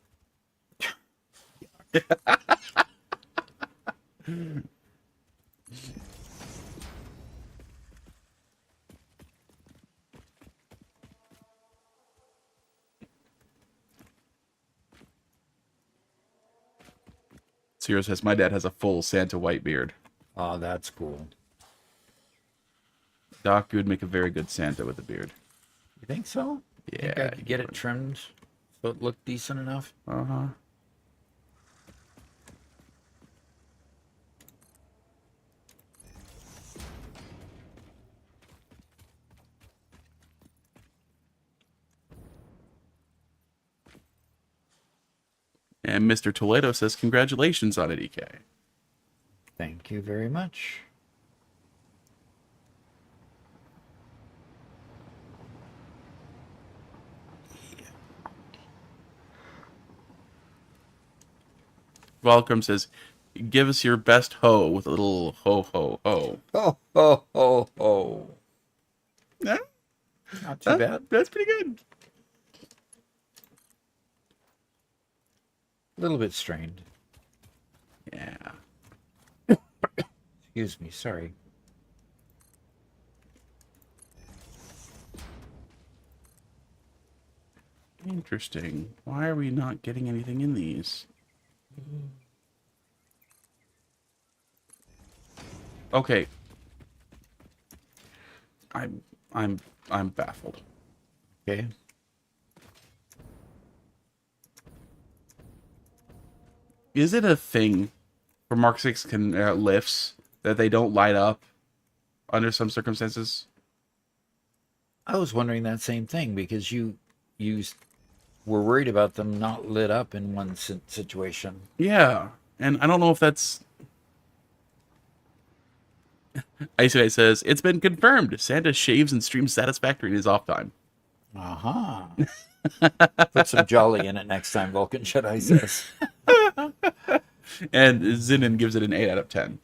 Zero says, "My dad has a full Santa white beard."
Oh, that's cool.
Doc, you would make a very good Santa with a beard.
You think so?
Yeah.
Think I could get it trimmed so it looked decent enough?
Uh-huh. And Mr. Toledo says, "Congratulations on it, EK."
Thank you very much.
Welcome says, "Give us your best ho with a little ho ho ho."
Oh, ho, ho, ho.
Yeah,
Not too bad.
that's pretty good.
A little bit strained.
Yeah.
Excuse me, sorry.
Interesting. Why are we not getting anything in these? Okay. I'm baffled.
Okay.
Is it a thing for Mark 6 lifts that they don't light up under some circumstances?
I was wondering that same thing because you were worried about them not lit up in one situation.
Yeah, and I don't know if that's... Ice Guy says, "It's been confirmed. Santa shaves and streams Satisfactory in his off time."
Aha. Put some jolly in it next time, Vulcan Jedi says.
And Zinin gives it an 8 out of 10.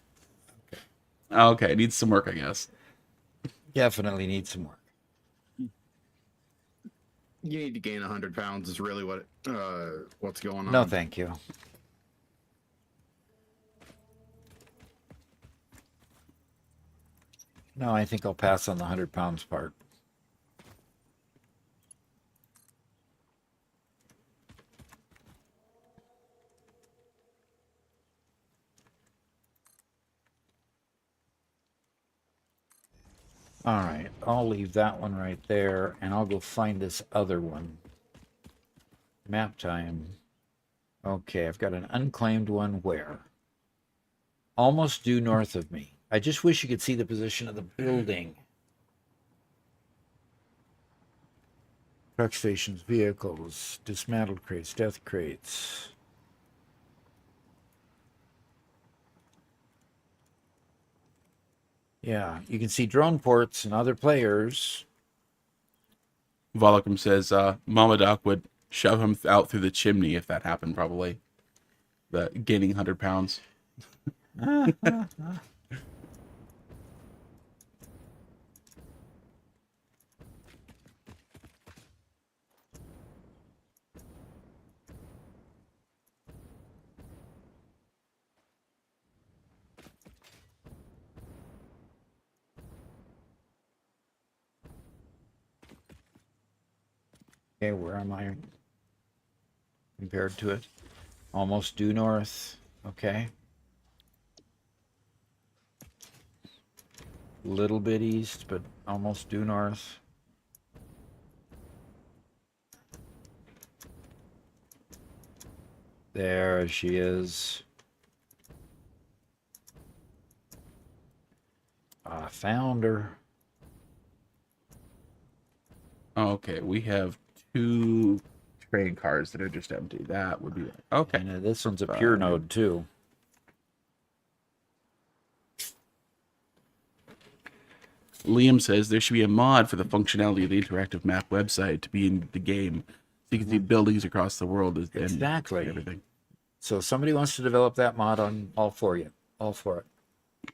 Okay, it needs some work, I guess.
Definitely need some work.
You need to gain 100 pounds is really what's going on.
No, thank you. No, I think I'll pass on the 100 pounds part. All right, I'll leave that one right there, and I'll go find this other one. Map time. Okay, I've got an unclaimed one where? Almost due north of me. I just wish you could see the position of the building. Truck stations, vehicles, dismantled crates, death crates. Yeah, you can see drone ports and other players.
Volocum says Mama Doc would shove him out through the chimney if that happened, probably. The gaining 100 pounds.
Okay, where am I compared to it? Almost due north. Okay. Little bit east, but almost due north. There she is. I found her.
Okay, we have 2 train cars that are just empty. That would be okay.
And this one's a pure node too.
Liam says there should be a mod for the functionality of the interactive map website to be in the game, so you can see buildings across the world and
Exactly.
everything.
So if somebody wants to develop that mod, on all for you. All for it.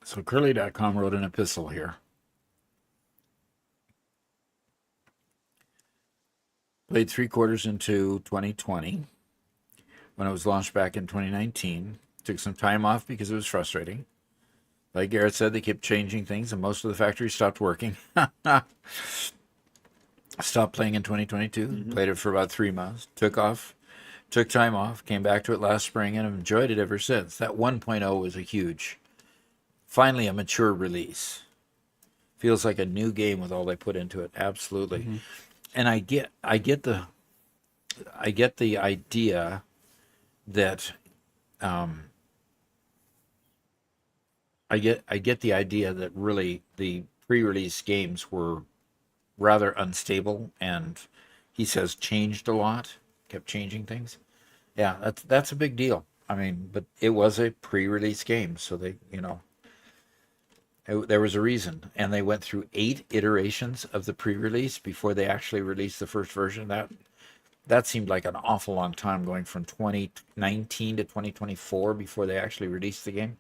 So Curly.com wrote an epistle here. Played 3/4 into 2020 when it was launched back in 2019. Took some time off because it was frustrating. Like Garrett said, they kept changing things and most of the factories stopped working. Stopped playing in 2022. Played it for about 3 months. Took time off, came back to it last spring, and have enjoyed it ever since. That 1.0 was finally a mature release. Feels like a new game with all they put into it. Absolutely. And I get the idea that I get the idea that really the pre-release games were rather unstable, and he says changed a lot, kept changing things. Yeah, that's a big deal. I mean, but it was a pre-release game, so they, there was a reason, and they went through 8 iterations of the pre-release before they actually released the first version. That seemed like an awful long time, going from 2019 to 2024 before they actually released the game.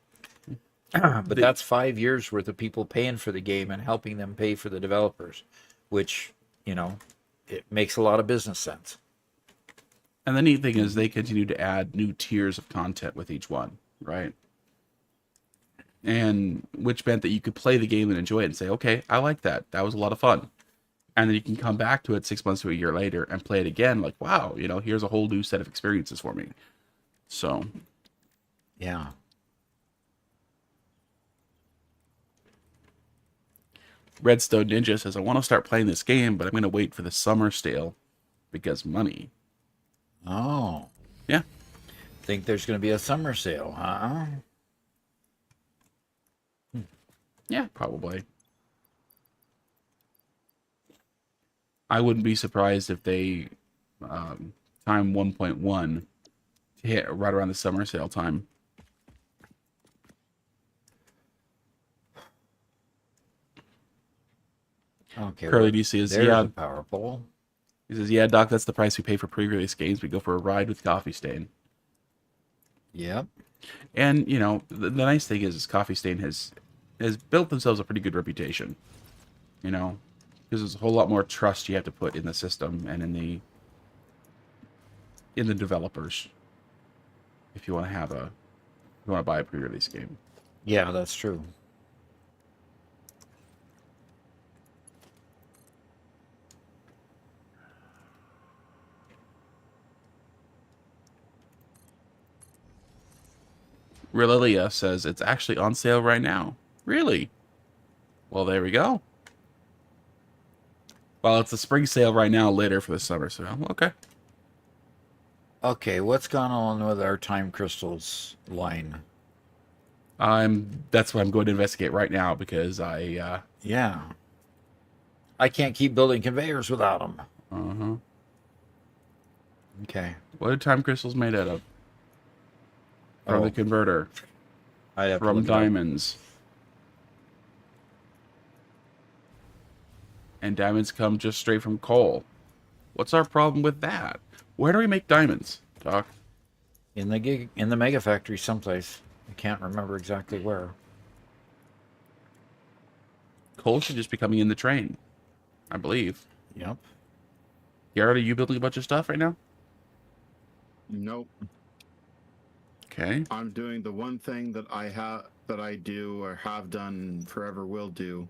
But that's 5 years worth of people paying for the game and helping them pay for the developers, which, it makes a lot of business sense.
And the neat thing is they continue to add new tiers of content with each one, right? And which meant that you could play the game and enjoy it and say, okay, I like that. That was a lot of fun. And then you can come back to it 6 months to a year later and play it again. Like, wow, here's a whole new set of experiences for me. So,
Yeah.
Redstone Ninja says, I want to start playing this game, but I'm going to wait for the summer sale because money.
Oh.
Yeah.
Think there's going to be a summer sale, huh?
Yeah, probably. I wouldn't be surprised if they time 1.1 to hit right around the summer sale time.
Okay.
Curly DC is,
there's
yeah.
a power pole.
He says, yeah, Doc, that's the price we pay for pre-release games. We go for a ride with Coffee Stain.
Yep.
And, the nice thing is Coffee Stain has built themselves a pretty good reputation. Because there's a whole lot more trust you have to put in the system and in the developers if you want to buy a pre-release game.
Yeah, that's true.
Relilia says it's actually on sale right now. Really? Well, there we go. Well, it's a spring sale right now, later for the summer, so okay.
Okay, what's gone on with our time crystals line?
That's what I'm going to investigate right now because
Yeah. I can't keep building conveyors without them.
uh-huh.
Okay.
What are time crystals made out of? From the converter.
I have to
From
look it up.
diamonds. And diamonds come just straight from coal. What's our problem with that? Where do we make diamonds, Doc?
In the Megafactory someplace. I can't remember exactly where.
Coal should just be coming in the train, I believe.
Yep.
Garrett, are you building a bunch of stuff right now?
Nope.
Okay.
I'm doing the one thing that I do or have done and forever will do.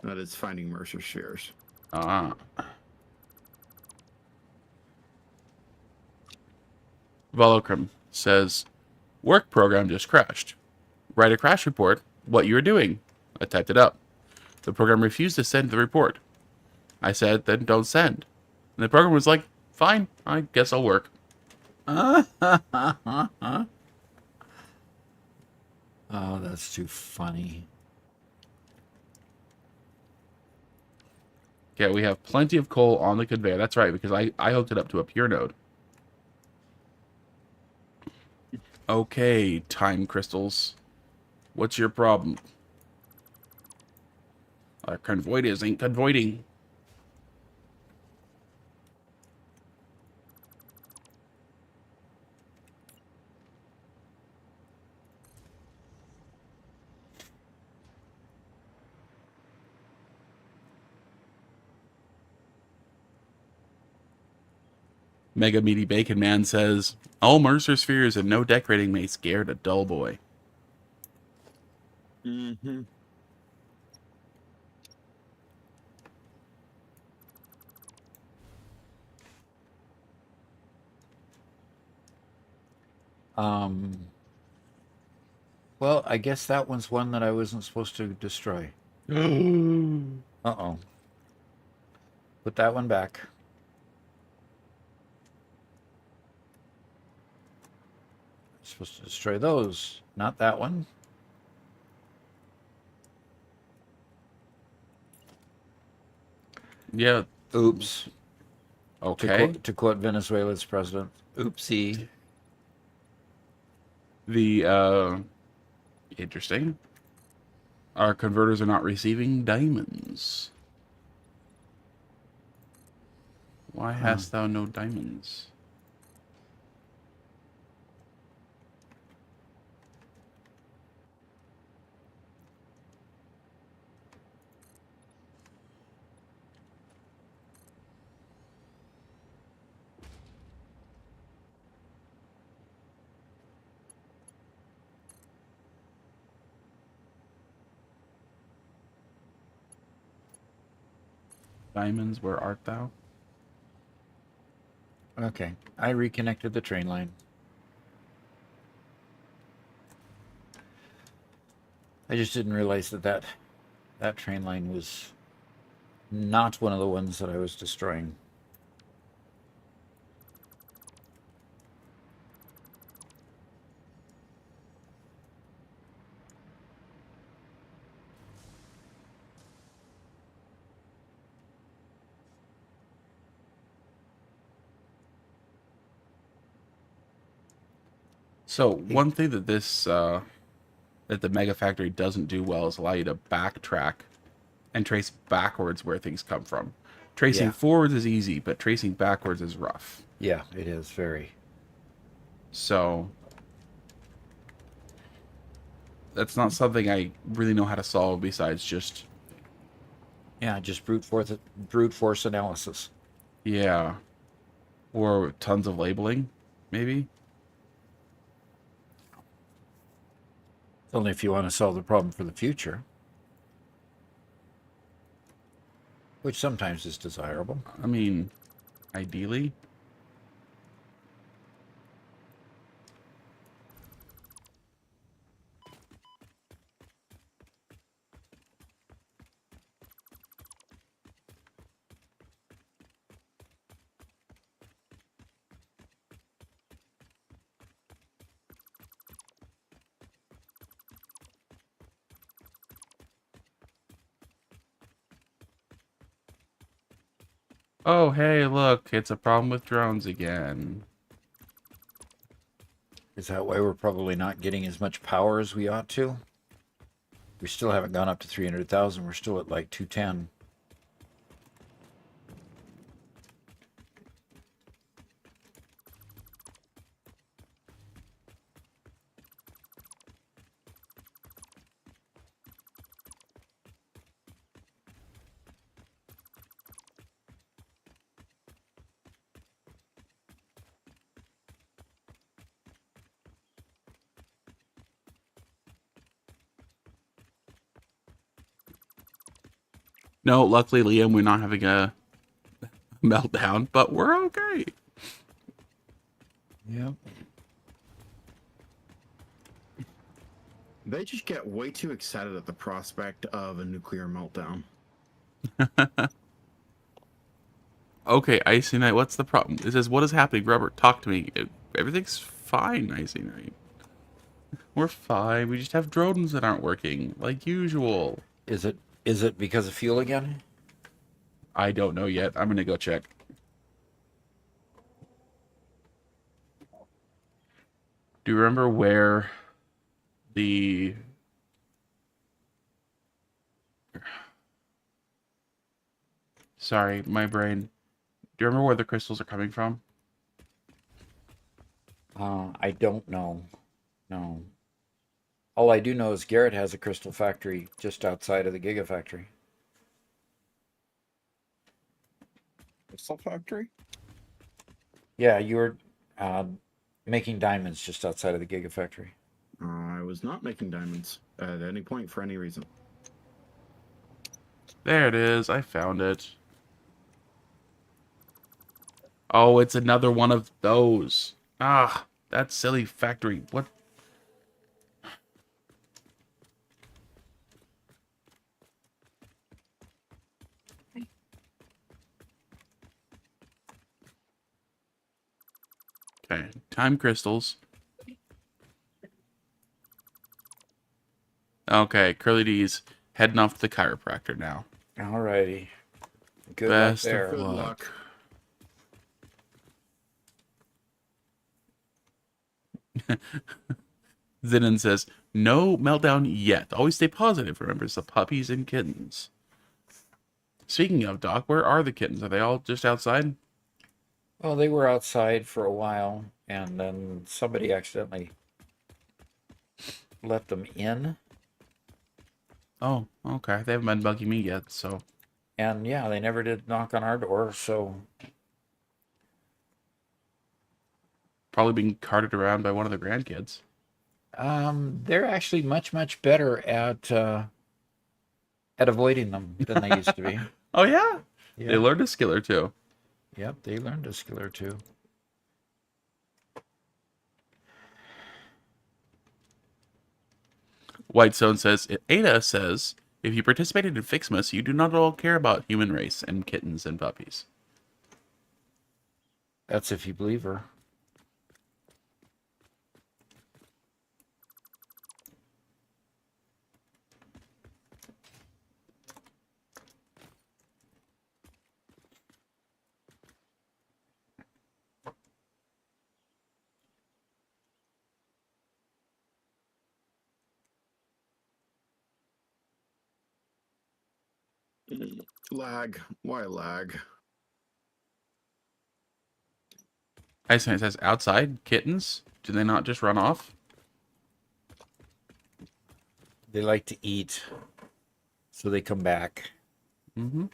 That is finding Mercer spheres.
Ah. Volocrum says, work program just crashed. Write a crash report, what you were doing. I typed it up. The program refused to send the report. I said, then don't send. And the program was like, fine, I guess I'll work.
Oh, that's too funny.
Okay, we have plenty of coal on the conveyor. That's right, because I hooked it up to a pure node. Okay, time crystals. What's your problem? Our convoyers ain't convoying. Mega Meaty Bacon Man says, all Mercer spheres and no decorating may scare a dull boy.
Mm-hmm.
Well, I guess that one's one that I wasn't supposed to destroy. Uh-oh. Put that one back. Supposed to destroy those, not that one.
Yeah.
Oops.
Okay.
To quote Venezuela's president, oopsie.
Interesting. Our converters are not receiving diamonds. Why hast thou no diamonds? Diamonds, where art thou?
Okay, I reconnected the train line. I just didn't realize that train line was not one of the ones that I was destroying.
So one thing that that the Mega Factory doesn't do well is allow you to backtrack and trace backwards where things come from. Tracing
Yeah.
forwards is easy, but tracing backwards is rough.
Yeah, it is very.
So that's not something I really know how to solve besides just
Yeah, just brute force analysis.
yeah, or tons of labeling, maybe.
Only if you want to solve the problem for the future, which sometimes is desirable.
I mean, ideally. Oh, hey, look, it's a problem with drones again.
Is that why we're probably not getting as much power as we ought to? We still haven't gone up to 300,000. We're still at like 210.
No, luckily, Liam, we're not having a meltdown, but we're okay.
Yep.
They just get way too excited at the prospect of a nuclear meltdown.
Okay, Icy Knight, what's the problem? It says, what is happening? Robert, talk to me. Everything's fine, Icy Knight. We're fine. We just have drones that aren't working, like usual.
Is it because of fuel again?
I don't know yet. I'm gonna go check. Do you remember where the... Sorry, my brain. Do you remember where the crystals are coming from?
I don't know. No. All I do know is Garrett has a crystal factory just outside of the Gigafactory.
Crystal factory?
Yeah, you were making diamonds just outside of the Gigafactory.
I was not making diamonds at any point for any reason.
There it is. I found it. Oh, it's another one of those. Ah, that silly factory. What? Okay, time crystals. Okay, Curly D's heading off to the chiropractor now.
Alrighty. Good
Best
luck
of
there.
Good
luck.
luck.
Zinnen says, no meltdown yet. Always stay positive. Remembers the puppies and kittens. Speaking of, Doc, where are the kittens? Are they all just outside?
Well, they were outside for a while, and then somebody accidentally let them in.
Oh, okay. They haven't been bugging me yet, so...
And yeah, they never did knock on our door, so
Probably being carted around by one of the grandkids.
they're actually much better at avoiding them than they used to be.
Oh, yeah? They
Yeah.
learned a skill or two.
Yep, they learned a skill or two.
Whitestone says, Ada says, if you participated in Fixmas, you do not at all care about human race and kittens and puppies.
That's if you believe her.
Lag. Why lag?
Iceman says, outside, kittens? Do they not just run off?
They like to eat, so they come back.
Mm-hmm.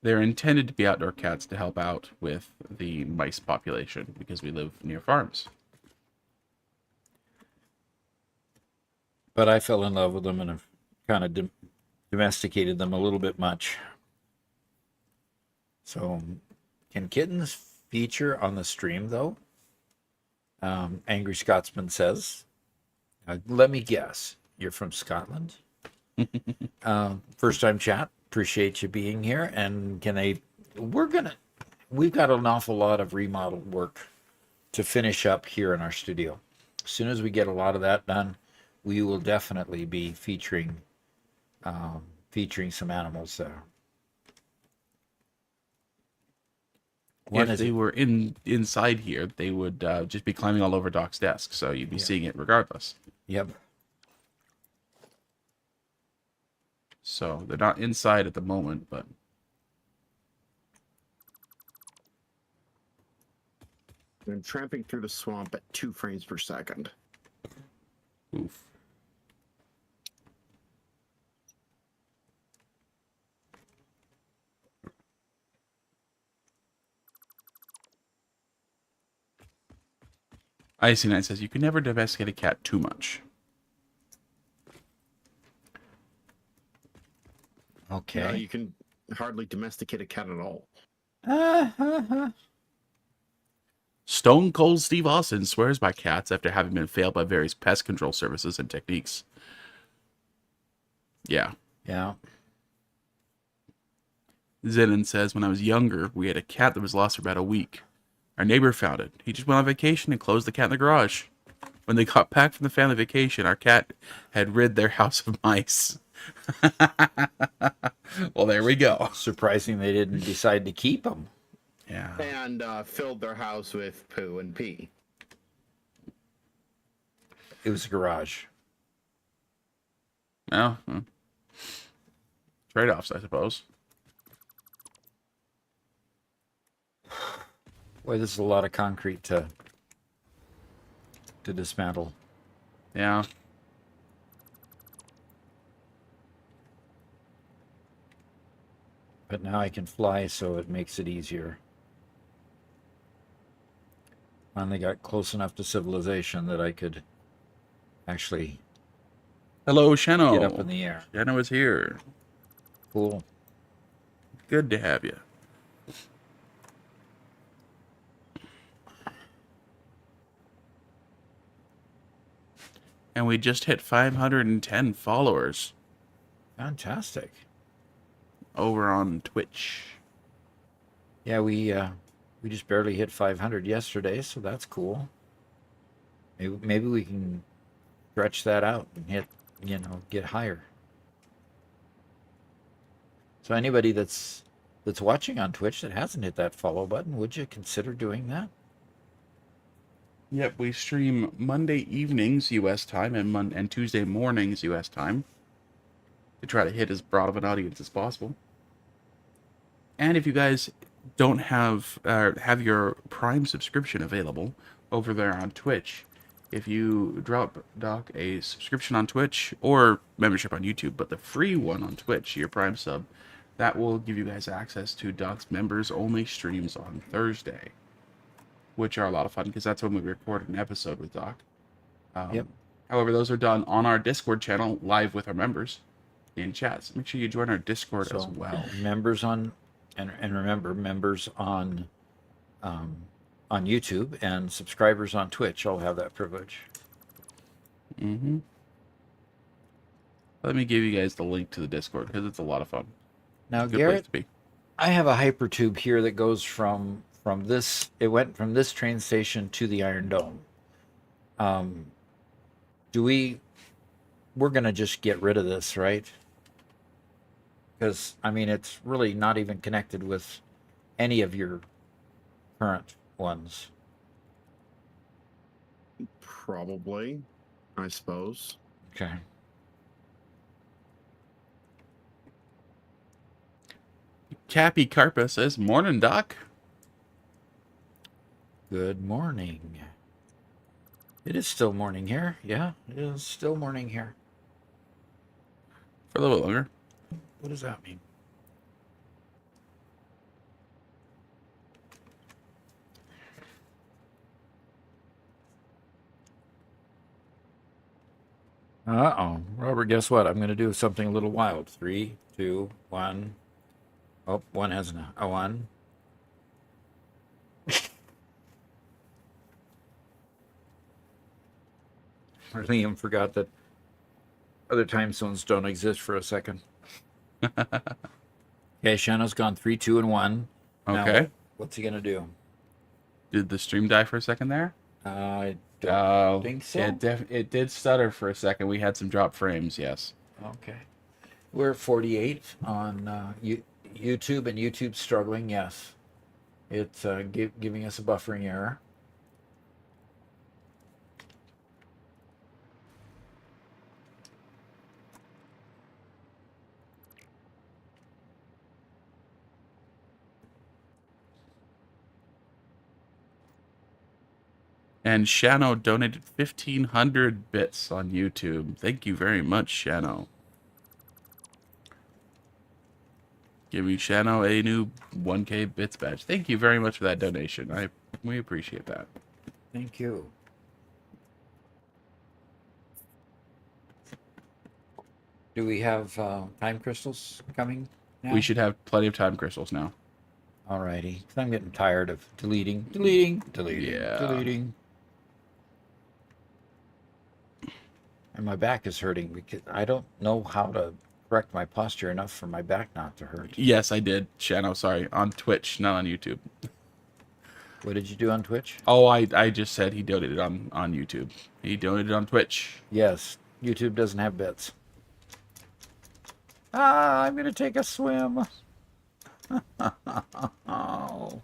They're intended to be outdoor cats to help out with the mice population because we live near farms.
But I fell in love with them and have kind of domesticated them a little bit much. So, can kittens feature on the stream, though? Angry Scotsman says. Let me guess. You're from Scotland? First time chat. Appreciate you being here. And we've got an awful lot of remodel work to finish up here in our studio. As soon as we get a lot of that done, we will definitely be featuring some animals there. One
If
is
they were inside here, they would just be climbing all over Doc's desk, so you'd be seeing it regardless.
Yep.
So they're not inside at the moment, but
I'm tramping through the swamp at 2 frames per second.
oof. Icy Knight says you can never domesticate a cat too much.
Okay.
No, you can hardly domesticate a cat at all.
Stone Cold Steve Austin swears by cats after having been failed by various pest control services and techniques. Yeah.
Yeah.
Zenon says, when I was younger, we had a cat that was lost for about a week. Our neighbor found it. He just went on vacation and closed the cat in the garage. When they got back from the family vacation, our cat had rid their house of mice. Well, there we go.
Surprising they didn't decide to keep them.
Yeah.
And filled their house with poo and pee.
It was a garage.
Well, trade-offs, I suppose.
Boy, this is a lot of concrete to dismantle.
Yeah.
But now I can fly, so it makes it easier. Finally got close enough to civilization that I could actually
Hello, Shano.
get up in the air.
Shano is here.
Cool.
Good to have you. And we just hit 510 followers
Fantastic.
over on Twitch.
Yeah, we just barely hit 500 yesterday, so that's cool. Maybe we can stretch that out and hit, get higher. So anybody that's watching on Twitch that hasn't hit that follow button, would you consider doing that?
Yep, we stream Monday evenings U.S. time and Tuesday mornings U.S. time to try to hit as broad of an audience as possible. And if you guys don't have your Prime subscription available over there on Twitch, if you drop Doc a subscription on Twitch or membership on YouTube, but the free one on Twitch, your Prime sub, that will give you guys access to Doc's members only streams on Thursday, which are a lot of fun because that's when we record an episode with Doc.
Yep.
However, those are done on our Discord channel live with our members in chats. Make sure you join our Discord as well.
Members on, and remember, members on YouTube and subscribers on Twitch all have that privilege.
Mm-hmm. Let me give you guys the link to the Discord because it's a lot of fun.
Now,
Good place
Garrett,
to be.
I have a hypertube here that goes from this. It went from this train station to the Iron Dome. We're gonna just get rid of this, right? Because it's really not even connected with any of your current ones.
Probably, I suppose.
Okay.
Cappy Carpa says, "Morning, Doc."
Good morning. It is still morning here. Yeah, it is still morning here.
For a little bit longer.
What does that mean? Uh-oh. Robert, guess what? I'm going to do something a little wild. 3, 2, 1. Oh, one has a 1. Liam forgot that other time zones don't exist for a second. Okay, Shanna's gone 3, 2, and 1. Now,
Okay.
what's he going to do?
Did the stream die for a second there?
I think so?
It did stutter for a second. We had some drop frames, yes.
Okay. We're at 48 on YouTube, and YouTube's struggling, yes. It's giving us a buffering error.
And Shano donated 1,500 bits on YouTube. Thank you very much, Shano. Giving Shano a new 1K bits badge. Thank you very much for that donation. We appreciate that.
Thank you. Do we have time crystals coming now?
We should have plenty of time crystals now.
Alrighty. I'm getting tired of deleting.
Yeah.
And my back is hurting because I don't know how to correct my posture enough for my back not to hurt.
Yes, I did, Shano. Sorry, on Twitch, not on YouTube.
What did you do on Twitch?
Oh, I just said he donated on YouTube. He donated on Twitch.
Yes, YouTube doesn't have bits. I'm going to take a swim. Oh.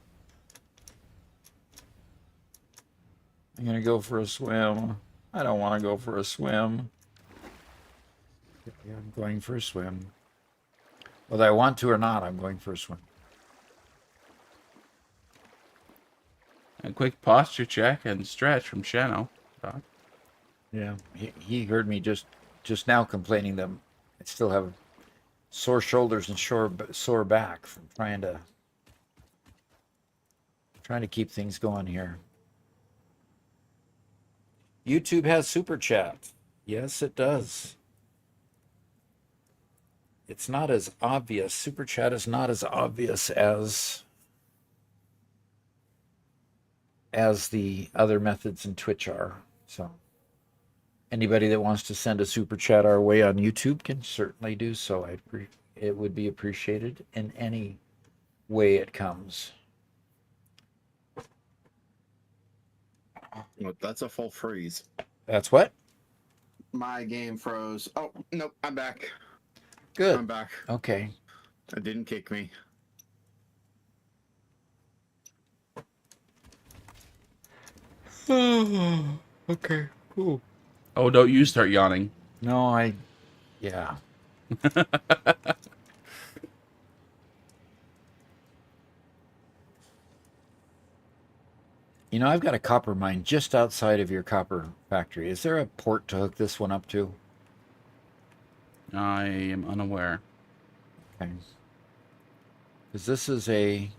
I'm going to go for a swim. I don't want to go for a swim. Yeah, I'm going for a swim. Whether I want to or not, I'm going for a swim.
A quick posture check and stretch from Shano. Doc.
Yeah, he heard me just now complaining that I still have sore shoulders and sore back from trying to keep things going here. YouTube has super chat. Yes, it does. It's not as obvious. Super chat is not as obvious as the other methods in Twitch are. So anybody that wants to send a super chat our way on YouTube can certainly do so. It would be appreciated in any way it comes.
Well, that's a full freeze.
That's what?
My game froze. Oh, nope, I'm back.
Good.
I'm back.
Okay.
It didn't kick me.
Okay, cool.
Oh, don't you start yawning.
No, yeah. You know, I've got a copper mine just outside of your copper factory. Is there a port to hook this one up to?
I am unaware.
Okay. Because this is a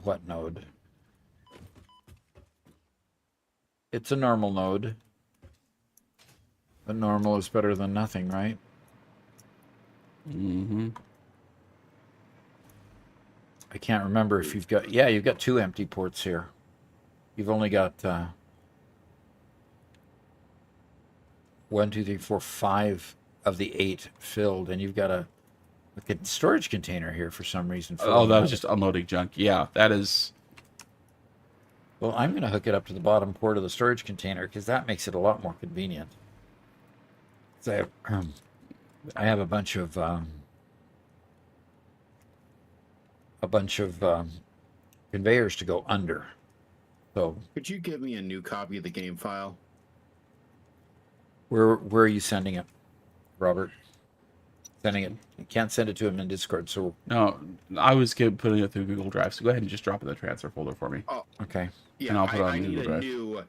what node? It's a normal node. But normal is better than nothing, right?
Mm-hmm.
I can't remember if you've got... Yeah, you've got 2 empty ports here. You've only got 1, 2, 3, 4, 5 of the 8 filled, and you've got a storage container here for some reason.
Oh, that was just unloading junk. Yeah, that is...
Well, I'm going to hook it up to the bottom port of the storage container because that makes it a lot more convenient. So I have a bunch of conveyors to go under. So
Could you give me a new copy of the game file?
where are you sending it, Robert? Sending it. You can't send it to him in Discord. So
No, I was putting it through Google Drive, so go ahead and just drop it in the transfer folder for me.
Oh,
okay.
yeah.
And I'll put it on
I
Google
need a
Drive.
new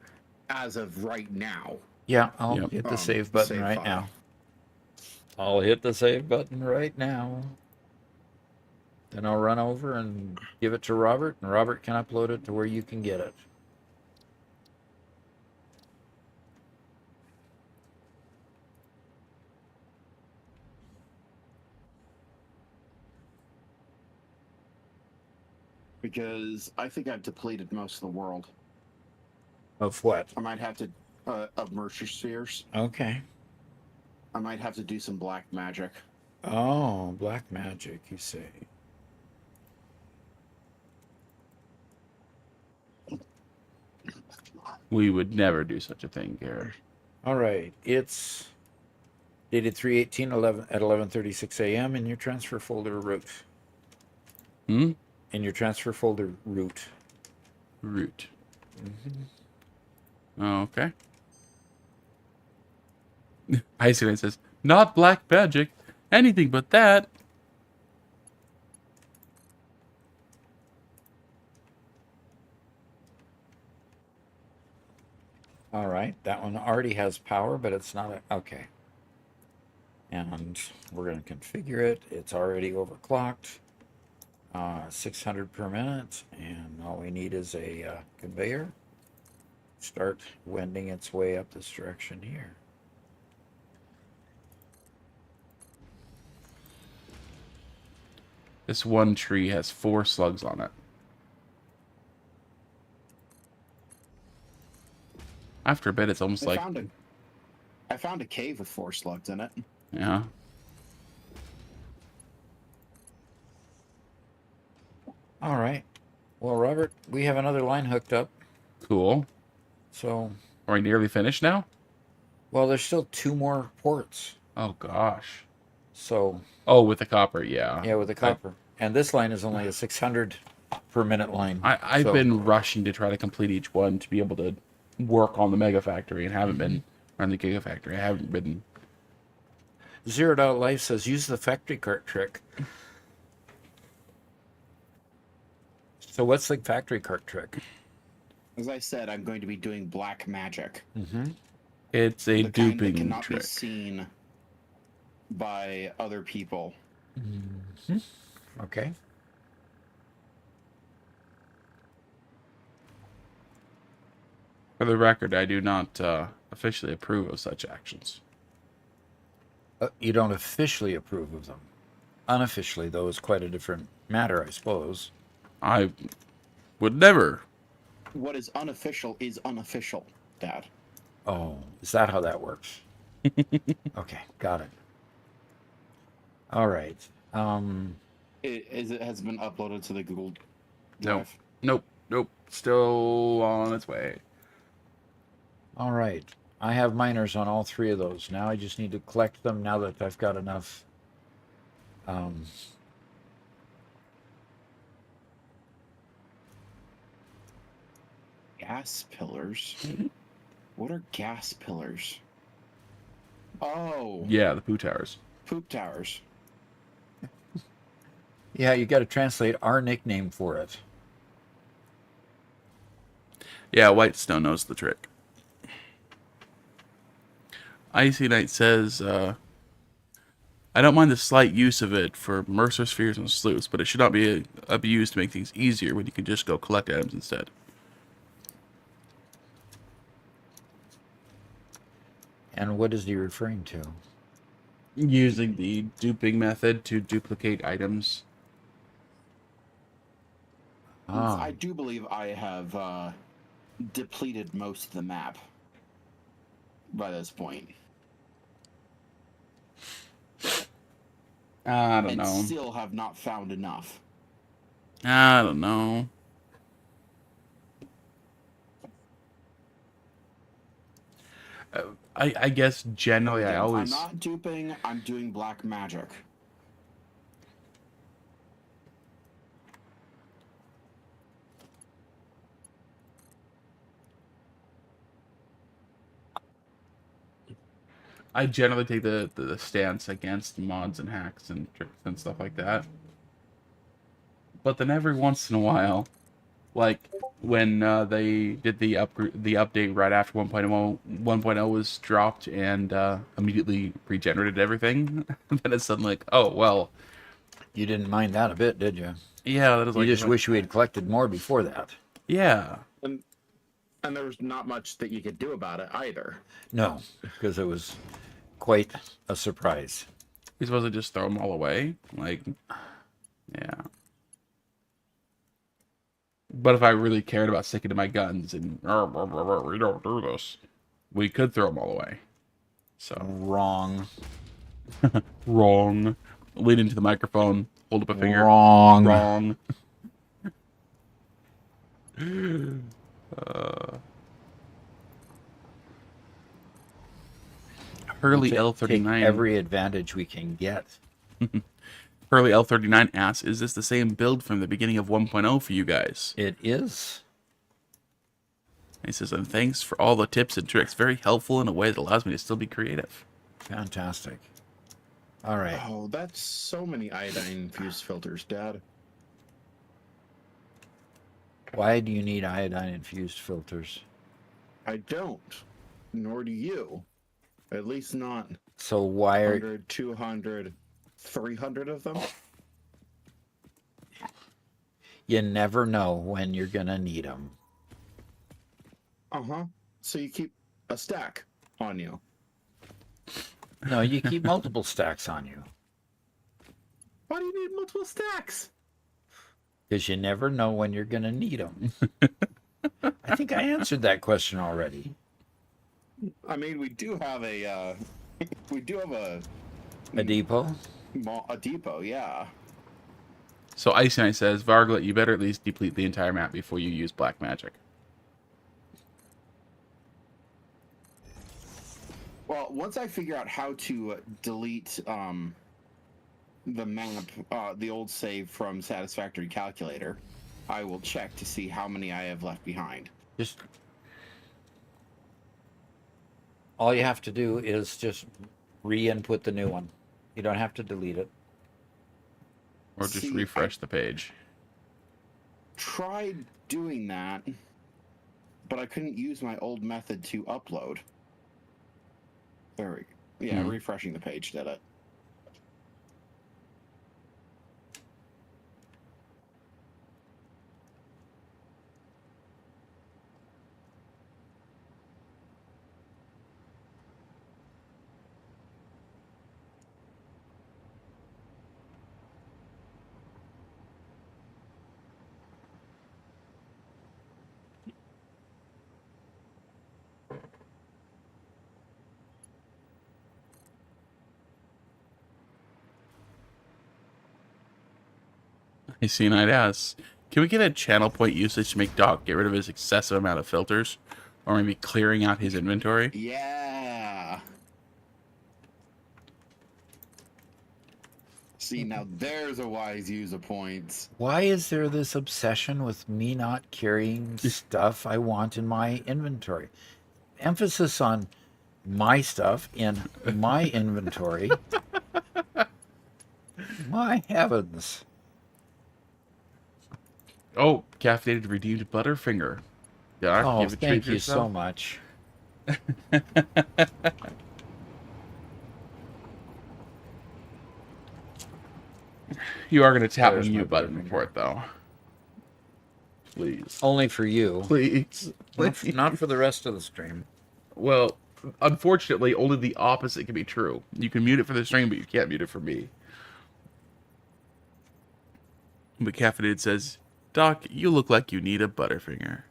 as of right now.
Yeah, I'll
Yep.
hit the save button
save
right
file.
now. I'll hit the save button right now. Then I'll run over and give it to Robert, and Robert can upload it to where you can get it.
Because I think I've depleted most of the world.
Of what?
I might have to of Mercer Spheres.
Okay.
I might have to do some black magic.
Oh, black magic, you say.
We would never do such a thing, Garrett.
All right. It's dated 3/18 at 11:36 a.m. in your transfer folder root.
Hmm?
In your transfer folder root.
Root. Okay. Icy Knight says, not black magic. Anything but that.
All right. That one already has power, but it's not okay. And we're going to configure it. It's already overclocked. 600 per minute, and all we need is a conveyor. Start wending its way up this direction here.
This one tree has 4 slugs on it. After a bit, it's almost like...
I found a cave with 4 slugs in it.
Yeah.
All right. Well, Robert, we have another line hooked up.
Cool.
So,
Are we nearly finished now?
well, there's still 2 more ports.
Oh, gosh.
So,
Oh, with the copper, yeah.
yeah, with the copper. And this line is only a 600 per minute line.
I've
So,
been rushing to try to complete each one to be able to work on the Megafactory and haven't been on the Gigafactory. I haven't been...
Zeroed Out Life says, use the factory cart trick. So what's the factory cart trick?
As I said, I'm going to be doing black magic.
It's a
The kind that
duping
cannot
trick.
be seen by other people.
Okay.
For the record, I do not officially approve of such actions.
You don't officially approve of them. Unofficially, though, is quite a different matter, I suppose.
I would never.
What is unofficial, Dad.
Oh, is that how that works? Okay, got it. All right.
It has been uploaded to the Google
Nope.
Drive.
Nope. Still on its way.
All right. I have miners on all 3 of those. Now I just need to collect them now that I've got enough.
Gas pillars? What are gas pillars? Oh,
Yeah, the poo towers.
poop towers.
Yeah, you got to translate our nickname for it.
Yeah, Whitestone knows the trick. Icy Knight says, I don't mind the slight use of it for Mercer spheres and sleuths, but it should not be abused to make things easier when you can just go collect items instead.
And what is he referring to?
Using the duping method to duplicate items.
Ah,
I do believe I have depleted most of the map by this point.
I don't
And
know.
still have not found enough.
I don't know. I guess generally I
Again,
always...
I'm not duping, I'm doing black magic.
I generally take the stance against mods and hacks and tricks and stuff like that. But then every once in a while, like when they did the update right after 1.0 was dropped and immediately regenerated everything, then it's suddenly like, oh well,
you didn't mind that a bit, did you?
yeah, that is
You
like
just wish we had collected more before that.
yeah.
And there was not much that you could do about it either.
No, because it was quite a surprise.
You're supposed to just throw them all away, like, yeah. But if I really cared about sticking to my guns and we don't do this, we could throw them all away. So
Wrong.
wrong. Lean into the microphone. Hold up a finger.
Wrong.
Hurley
We'll take
L39.
every advantage we can get.
Hurley L39 asks, is this the same build from the beginning of 1.0 for you guys?
It is.
He says, and thanks for all the tips and tricks. Very helpful in a way that allows me to still be creative.
Fantastic. All right.
Oh, that's so many iodine-infused filters, Dad.
Why do you need iodine-infused filters?
I don't. Nor do you. At least not
So why are
100, 200, 300 of them.
you never know when you're gonna need them?
Uh-huh. So you keep a stack on you.
No, you keep multiple stacks on you
Why do you need multiple stacks?
because you never know when you're gonna need them. I think I answered that question already.
I mean, we do have a
A depot?
a depot, yeah.
So Icy Knight says, Varglet, you better at least deplete the entire map before you use black magic.
Well, once I figure out how to delete the map, the old save from Satisfactory Calculator, I will check to see how many I have left behind.
Just all you have to do is just re-input the new one. You don't have to delete it.
Or just
See,
refresh the page.
Tried doing that, but I couldn't use my old method to upload. There we go. Yeah, refreshing the page did it.
Icy Knight asks, can we get a channel point usage to make Doc get rid of his excessive amount of filters? Or maybe clearing out his inventory?
Yeah. See, now there's a wise use of points.
Why is there this obsession with me not carrying stuff I want in my inventory? Emphasis on my stuff in my inventory. My heavens.
Oh, caffeinated redeemed Butterfinger. Doc,
Oh,
give a treat
thank
for
you so
yourself.
much.
You are going to tap
There's
the
my
mute button
Butterfinger.
for it, though. Please.
Only for you.
Please.
Not for the rest of the stream.
Well, unfortunately, only the opposite can be true. You can mute it for the stream, but you can't mute it for me. But Caffeinated says, Doc, you look like you need a Butterfinger.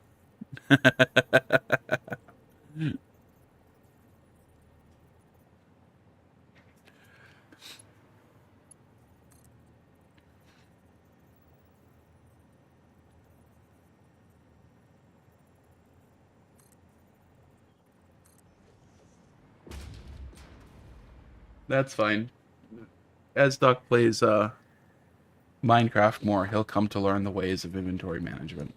That's fine. As Doc plays Minecraft more, he'll come to learn the ways of inventory management.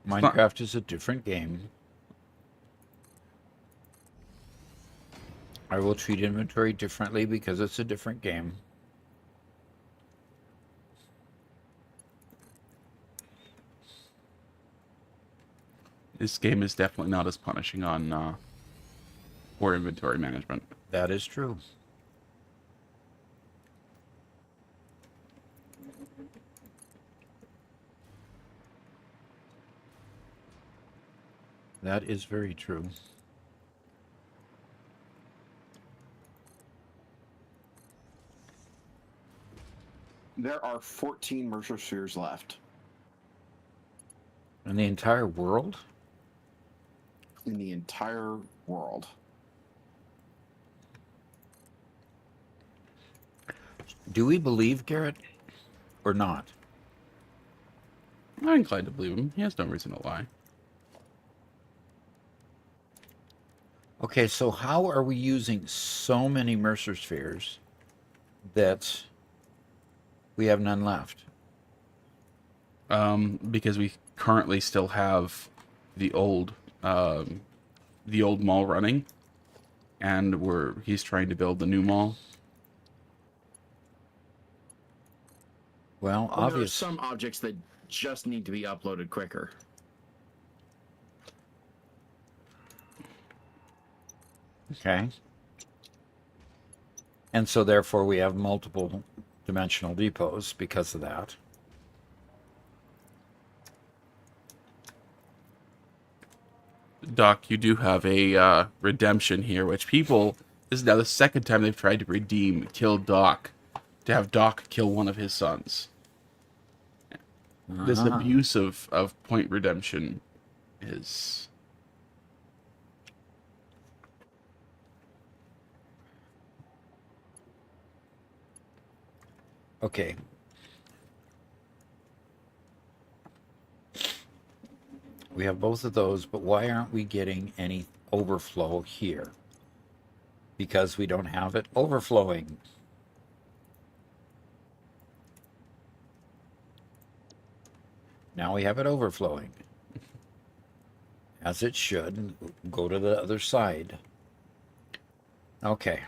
Minecraft is a different game. I will treat inventory differently because it's a different game.
This game is definitely not as punishing on poor inventory management.
That is true. That is very true.
There are 14 Mercer spheres left.
In the entire world?
In the entire world.
Do we believe Garrett or not?
I'm inclined to believe him. He has no reason to lie.
Okay, so how are we using so many Mercer spheres that we have none left?
Because we currently still have the old um, the old mall running, and he's trying to build the new mall.
Well,
Well, there are
obvious.
some objects that just need to be uploaded quicker.
Okay. And so therefore we have multiple dimensional depots because of that.
Doc, you do have a redemption here, which people, this is now the second time they've tried to kill Doc, to have Doc kill one of his sons. This abuse of point redemption is...
Okay. We have both of those, but why aren't we getting any overflow here? Because we don't have it overflowing. Now we have it overflowing. As it should. Go to the other side. Okay.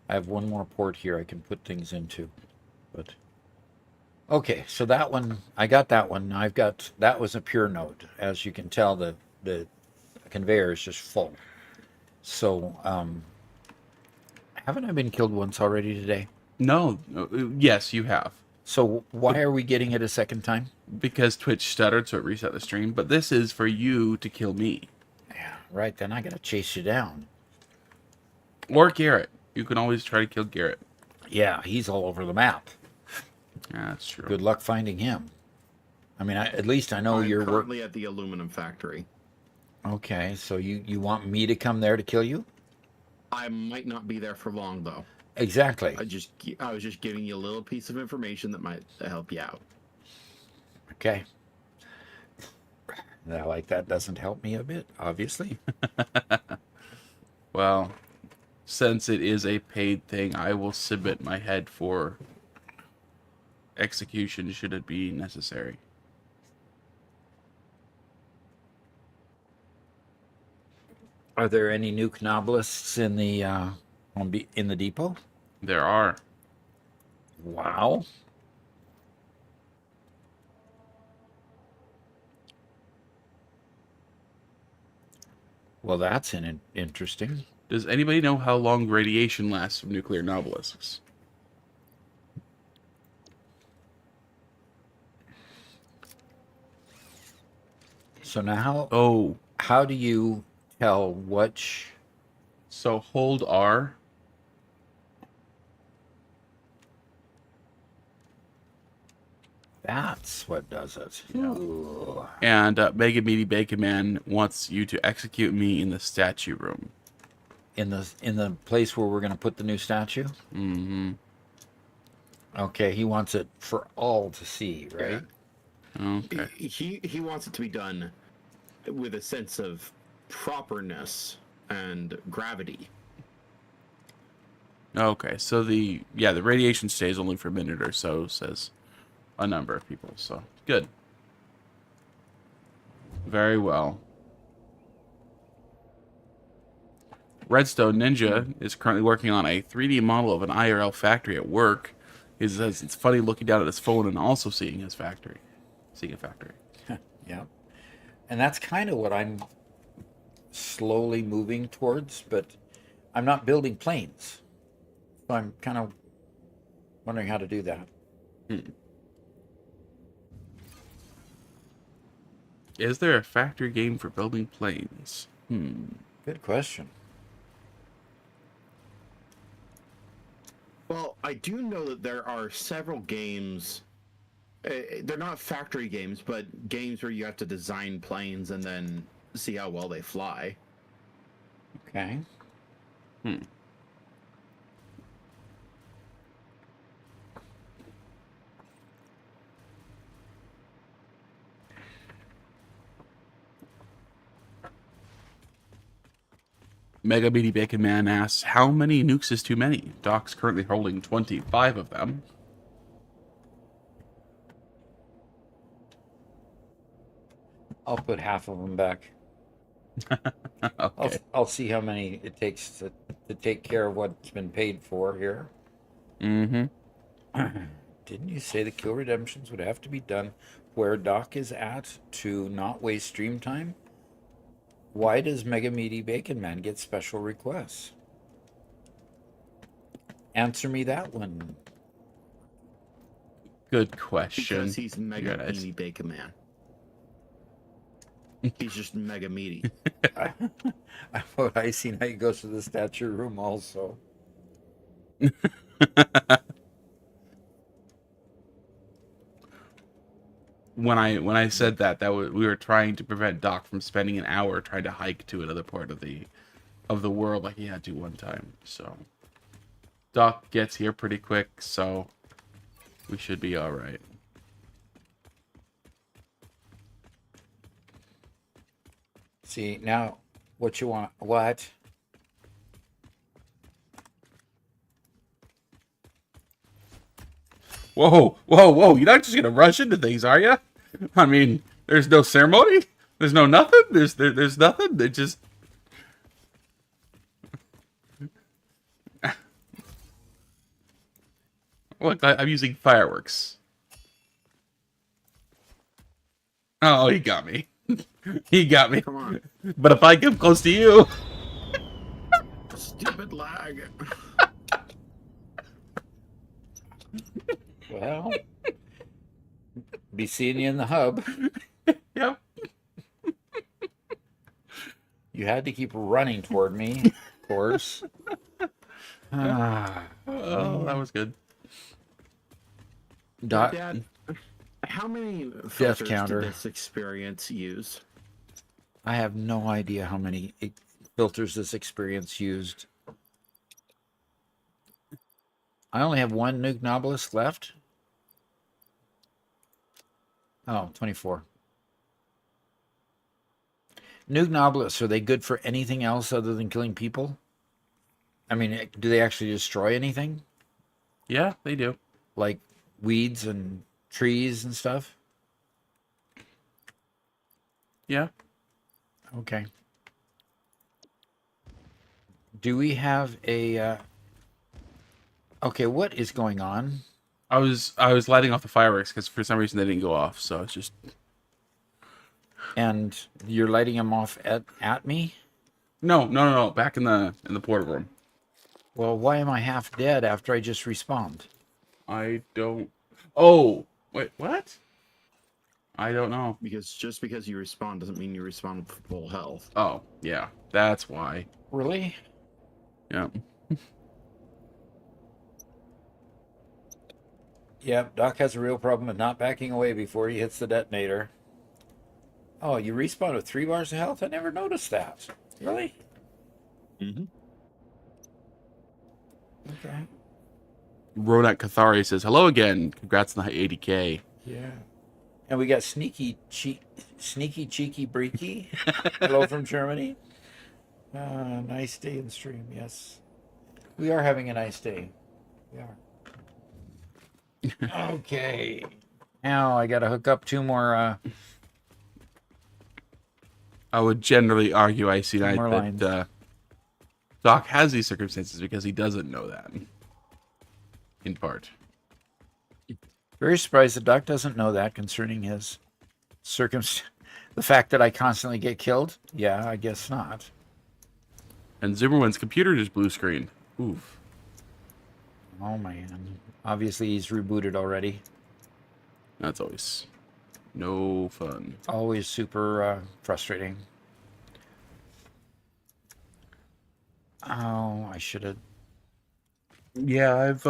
I have one more port here I can put things into. But okay, so that one, I got that one. I've got, that was a pure node. As you can tell, the conveyor is just full. So, haven't I been killed once already today?
No, yes, you have.
So why are we getting it a second time?
Because Twitch stuttered, so it reset the stream. But this is for you to kill me.
Yeah, right, then I gotta chase you down.
Or Garrett. You can always try to kill Garrett.
Yeah, he's all over the map.
Yeah, that's true.
Good luck finding him. I mean, at least I know
I'm
you're
currently at the aluminum factory.
Okay, so you want me to come there to kill you?
I might not be there for long, though.
Exactly.
I was just giving you a little piece of information that might help you out.
Okay. Now, like that doesn't help me a bit, obviously.
Well, since it is a paid thing, I will submit my head for execution should it be necessary.
Are there any nuke noblists in the in the depot?
There are.
Wow. Well, that's interesting.
Does anybody know how long radiation lasts from nuclear nobelisks?
So now,
Oh,
how do you tell which?
so hold R.
That's what does it. Ooh.
And Mega Meaty Bacon Man wants you to execute me in the statue room.
In the place where we're going to put the new statue.
Mm-hmm.
Okay, he wants it for all to see, right?
Okay.
He wants it to be done with a sense of properness and gravity.
Okay, so the radiation stays only for a minute or so, says a number of people. So good. Very well. Redstone Ninja is currently working on a 3D model of an IRL factory at work. He says it's funny looking down at his phone and also seeing his factory. Seeing a factory.
Yeah. And that's kind of what I'm slowly moving towards, but I'm not building planes. So I'm kind of wondering how to do that.
Is there a factory game for building planes?
Good question.
Well, I do know that there are several games. They're not factory games, but games where you have to design planes and then see how well they fly.
Okay.
Mega Meaty Bacon Man asks, how many nukes is too many? Doc's currently holding 25 of them.
I'll put half of them back.
Okay.
I'll see how many it takes to take care of what's been paid for here.
Mm-hmm.
Didn't you say the kill redemptions would have to be done where Doc is at to not waste stream time? Why does Mega Meaty Bacon Man get special requests? Answer me that one.
Good question.
Because he's mega
You're nice.
meaty bacon man. He's just mega meaty.
I seen how he goes to the statue room also.
When I said that was, we were trying to prevent Doc from spending an hour trying to hike to another part of the world like he had to one time. So Doc gets here pretty quick, so we should be all right.
See, now what you want? What?
Whoa, whoa, whoa! You're not just gonna rush into things, are you? I mean, there's no ceremony. There's no nothing. There's nothing. It just. Look, I'm using fireworks. Oh, he got me. He got me.
Come on.
But if I come close to you,
Stupid lag.
Well, be seeing you in the hub.
yep.
You had to keep running toward me, of course.
Oh, that was good.
Dot.
Dad, how many filters
counter.
did this experience use?
I have no idea how many filters this experience used. I only have one Nuke Nobilis left. Oh, 24. Nuke Nobilis, are they good for anything else other than killing people? I mean, do they actually destroy anything?
Yeah, they do.
Like weeds and trees and stuff?
Yeah.
Okay. Do we have a... Okay, what is going on?
I was lighting off the fireworks because for some reason they didn't go off, so it's just.
And you're lighting them off at me?
No. Back in the portal room.
Well, why am I half dead after I just respawned?
I don't. Oh wait, what? I don't know.
Because just because you respawn doesn't mean you respawn with full health.
Oh yeah, that's why.
Really?
Yeah.
Yep, Doc has a real problem with not backing away before he hits the detonator. Oh, you respawn with 3 bars of health? I never noticed that. Really?
Mm-hmm.
Okay.
Ronak Cathari says hello again. Congrats on the 80K.
Yeah. And we got Sneaky Cheeky Breaky. Hello from Germany. Nice day in stream, yes. We are having a nice day. We are. Okay. Now I got to hook up 2 more.
I would generally argue, I see
more
that Doc has these circumstances because he doesn't know that. In part.
Very surprised that Doc doesn't know that concerning his the fact that I constantly get killed. Yeah, I guess not.
And Zimmerman's computer just blue screen. Oof.
Oh man. Obviously he's rebooted already.
That's always no fun.
Always super frustrating. Oh, I should have.
Yeah, I've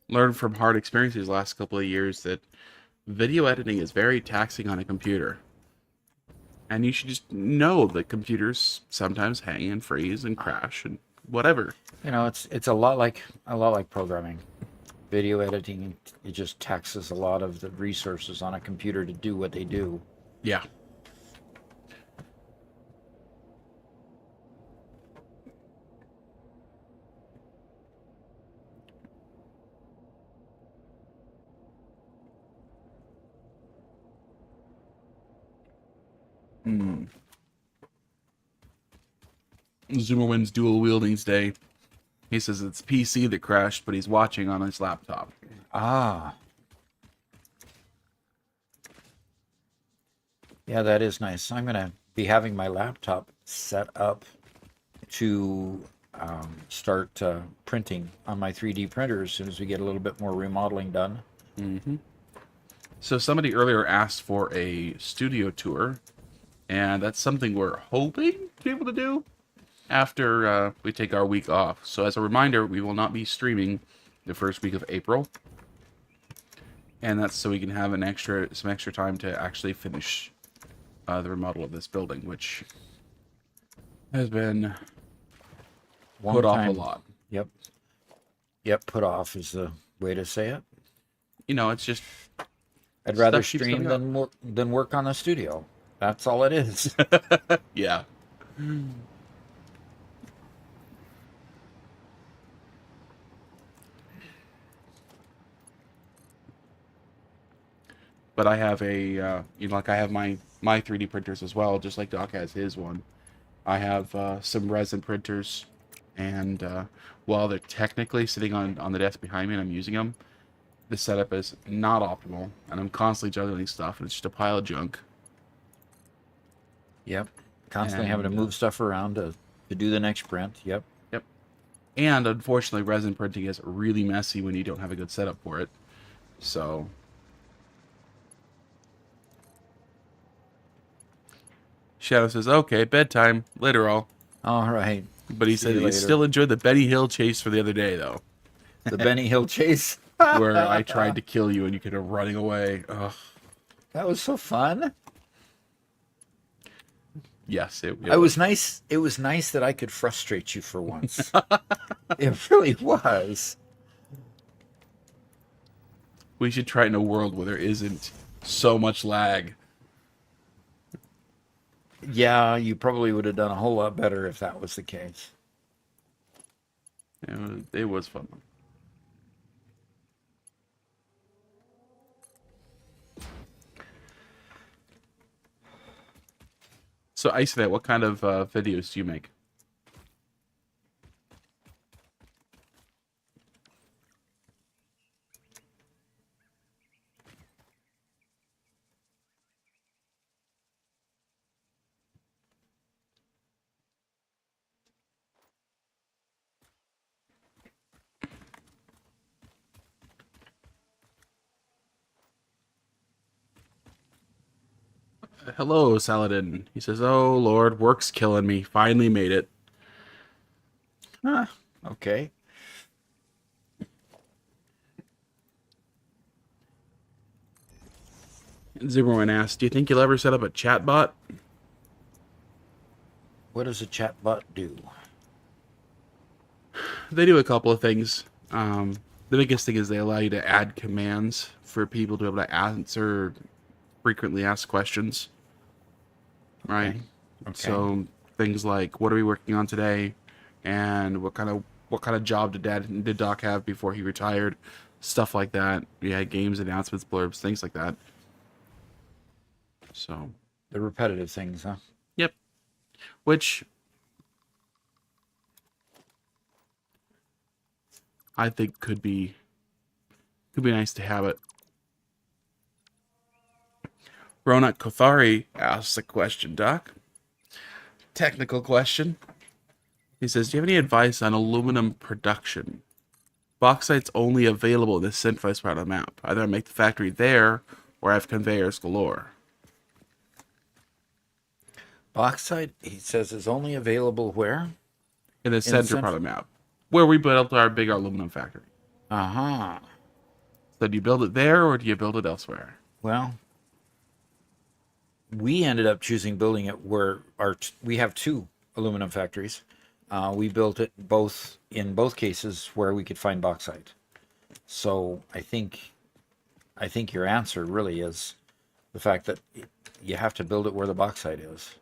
learned from hard experiences the last couple of years that video editing is very taxing on a computer. And you should just know that computers sometimes hang and freeze and crash and whatever.
You know, it's a lot like programming. Video editing, it just taxes a lot of the resources on a computer to do what they do.
Yeah. Zoomerwind's dual wielding's day. He says it's PC that crashed, but he's watching on his laptop.
Ah. Yeah, that is nice. I'm going to be having my laptop set up to start printing on my 3D printer as soon as we get a little bit more remodeling done.
Mm-hmm. So somebody earlier asked for a studio tour, and that's something we're hoping to be able to do after we take our week off. So as a reminder, we will not be streaming the first week of April, and that's so we can have some extra time to actually finish the remodel of this building, which has been put off a lot.
Yep. Yep, put off is the way to say it.
You know, it's just
I'd rather
stuff keeps
stream
coming
than work on the studio. That's all it is.
yeah. But I have like I have my 3D printers as well, just like Doc has his one. I have some resin printers, and while they're technically sitting on the desk behind me and I'm using them, the setup is not optimal, and I'm constantly juggling stuff, and it's just a pile of junk.
Yep. Constantly having to move stuff around to do the next print. Yep.
Yep. And unfortunately, resin printing is really messy when you don't have a good setup for it. So Shadow says, okay, bedtime. Later all.
All right.
But he
See
said
you
he
later.
still enjoyed the Benny Hill chase for the other day, though.
The Benny Hill chase.
Where I tried to kill you and you kept running away. Ugh.
That was so fun.
Yes, it
was nice. It was nice that I could frustrate you for once. It really was.
We should try it in a world where there isn't so much lag.
Yeah, you probably would have done a whole lot better if that was the case.
It was fun. So, Icenet, what kind of videos do you make? Hello, Saladin. He says, oh, Lord, work's killing me. Finally made it.
Huh. Okay.
Zimmerman asked, do you think you'll ever set up a chatbot?
What does a chatbot do?
They do a couple of things. The biggest thing is they allow you to add commands for people to be able to answer frequently asked questions. Right?
Okay.
So things like, what are we working on today? And what kind of job did Doc have before he retired? Stuff like that. Yeah, games, announcements, blurbs, things like that. So
The repetitive things, huh?
yep. Which I think could be nice to have it. Ronak Kothari asks a question, Doc. Technical question. He says, do you have any advice on aluminum production? Bauxite's only available in the centralized part of the map. Either I make the factory there, or I have conveyors galore.
Bauxite, he says, is only available where?
In the center part of the map. Where we built our big aluminum factory.
Uh-huh.
So do you build it there, or do you build it elsewhere?
Well, we ended up choosing building it where we have two aluminum factories. We built it in both cases where we could find bauxite. So I think your answer really is the fact that you have to build it where the bauxite is.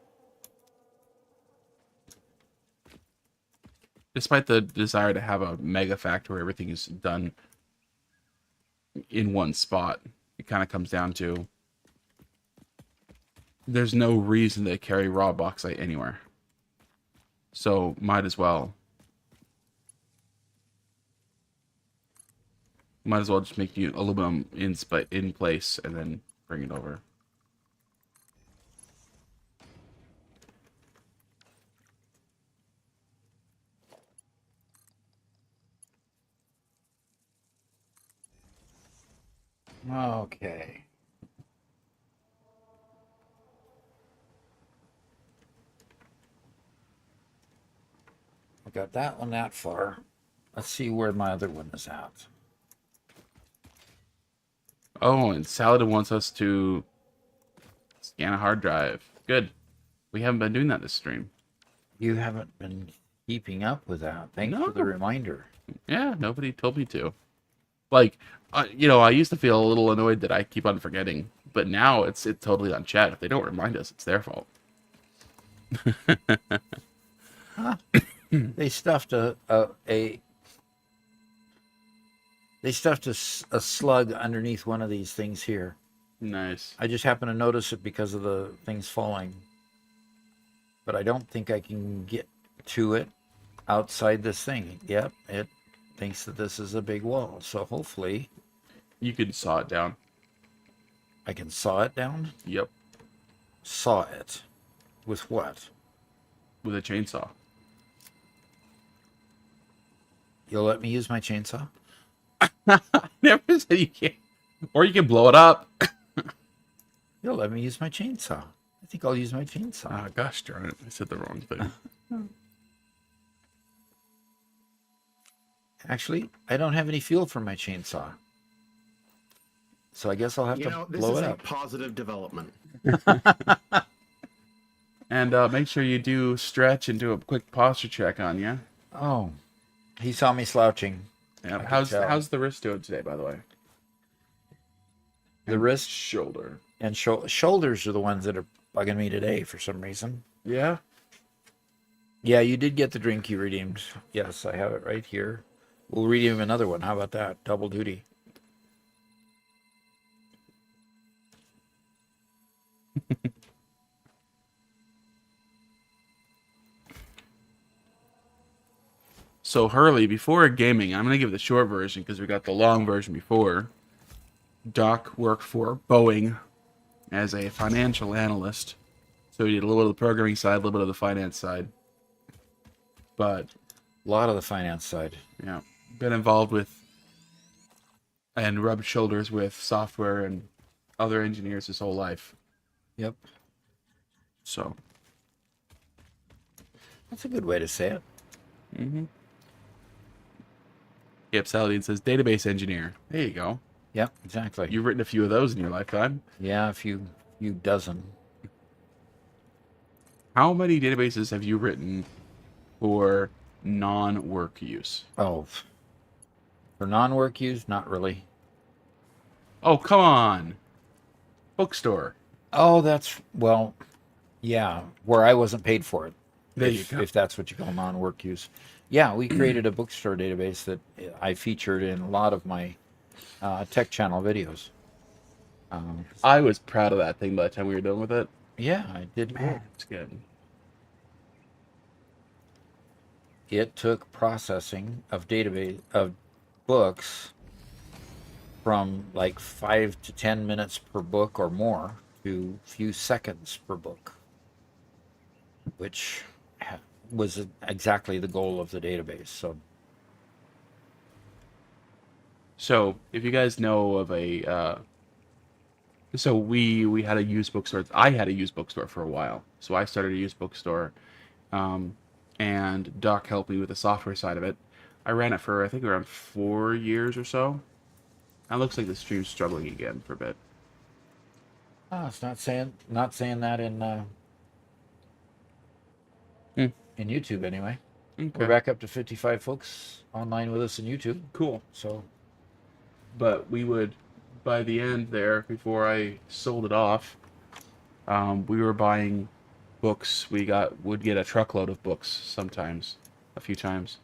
Despite the desire to have a mega factory where everything is done in one spot, it kind of comes down to there's no reason to carry raw bauxite anywhere. So might as well. Might as well just make you aluminum in place and then bring it over.
Okay. I got that one that far. Let's see where my other one is at.
Oh, and Saladin wants us to scan a hard drive. Good. We haven't been doing that this stream.
You haven't been keeping up with that. Thanks for the
No.
reminder.
Yeah, nobody told me to. Like, I used to feel a little annoyed that I keep on forgetting, but now it's totally on chat. If they don't remind us, it's their fault.
Huh. They stuffed a slug underneath one of these things here.
Nice.
I just happened to notice it because of the things falling. But I don't think I can get to it outside this thing. Yep, it thinks that this is a big wall. So hopefully
You could saw it down.
I can saw it down.
Yep.
Saw it. With what?
With a chainsaw.
You'll let me use my chainsaw?
Never said you can't. Or you can blow it up.
You'll let me use my chainsaw. I think I'll use my chainsaw.
Ah, gosh darn it. I said the wrong thing.
Actually, I don't have any fuel for my chainsaw. So I guess I'll have to
This
blow
is
it
a
up.
positive development.
And make sure you do stretch and do a quick posture check on you.
Oh, he saw me slouching.
Yeah.
can
How's
tell.
the wrist doing today, by the way?
The wrist
Shoulder.
and shoulders are the ones that are bugging me today for some reason.
Yeah.
Yeah, you did get the drink you redeemed. Yes, I have it right here. We'll redeem another one. How about that? Double duty.
So Hurley, before gaming, I'm gonna give the short version because we got the long version before. Doc worked for Boeing as a financial analyst, so he did a little of the programming side, a little bit of the finance side. But
A lot of the finance side.
yeah, been involved with and rubbed shoulders with software and other engineers his whole life.
Yep.
So,
That's a good way to say it.
yep, Saladin says database engineer. There you go.
Yep, exactly.
You've written a few of those in your lifetime.
Yeah, a few dozen.
How many databases have you written for non-work use?
Oh, for non-work use, not really.
Oh, come on. Bookstore.
Oh, yeah, where I wasn't paid for it.
There
if,
you go.
if that's what you call non-work use. Yeah, we created a bookstore database that I featured in a lot of my tech channel videos.
I was proud of that thing by the time we were done with it.
Yeah, I did.
Man, it's good.
It took processing of books from like 5 to 10 minutes per book or more to few seconds per book, which was exactly the goal of the database.
So, if you guys know of a, so we had a used bookstore. I had a used bookstore for a while. So I started a used bookstore, and Doc helped me with the software side of it. I ran it for I think around 4 years or so. Now it looks like the stream's struggling again for a bit.
It's not saying that in YouTube anyway.
Okay.
We're back up to 55 folks online with us in YouTube.
Cool.
So
But we would, by the end there, before I sold it off, we were buying books. Would get a truckload of books sometimes, a few times,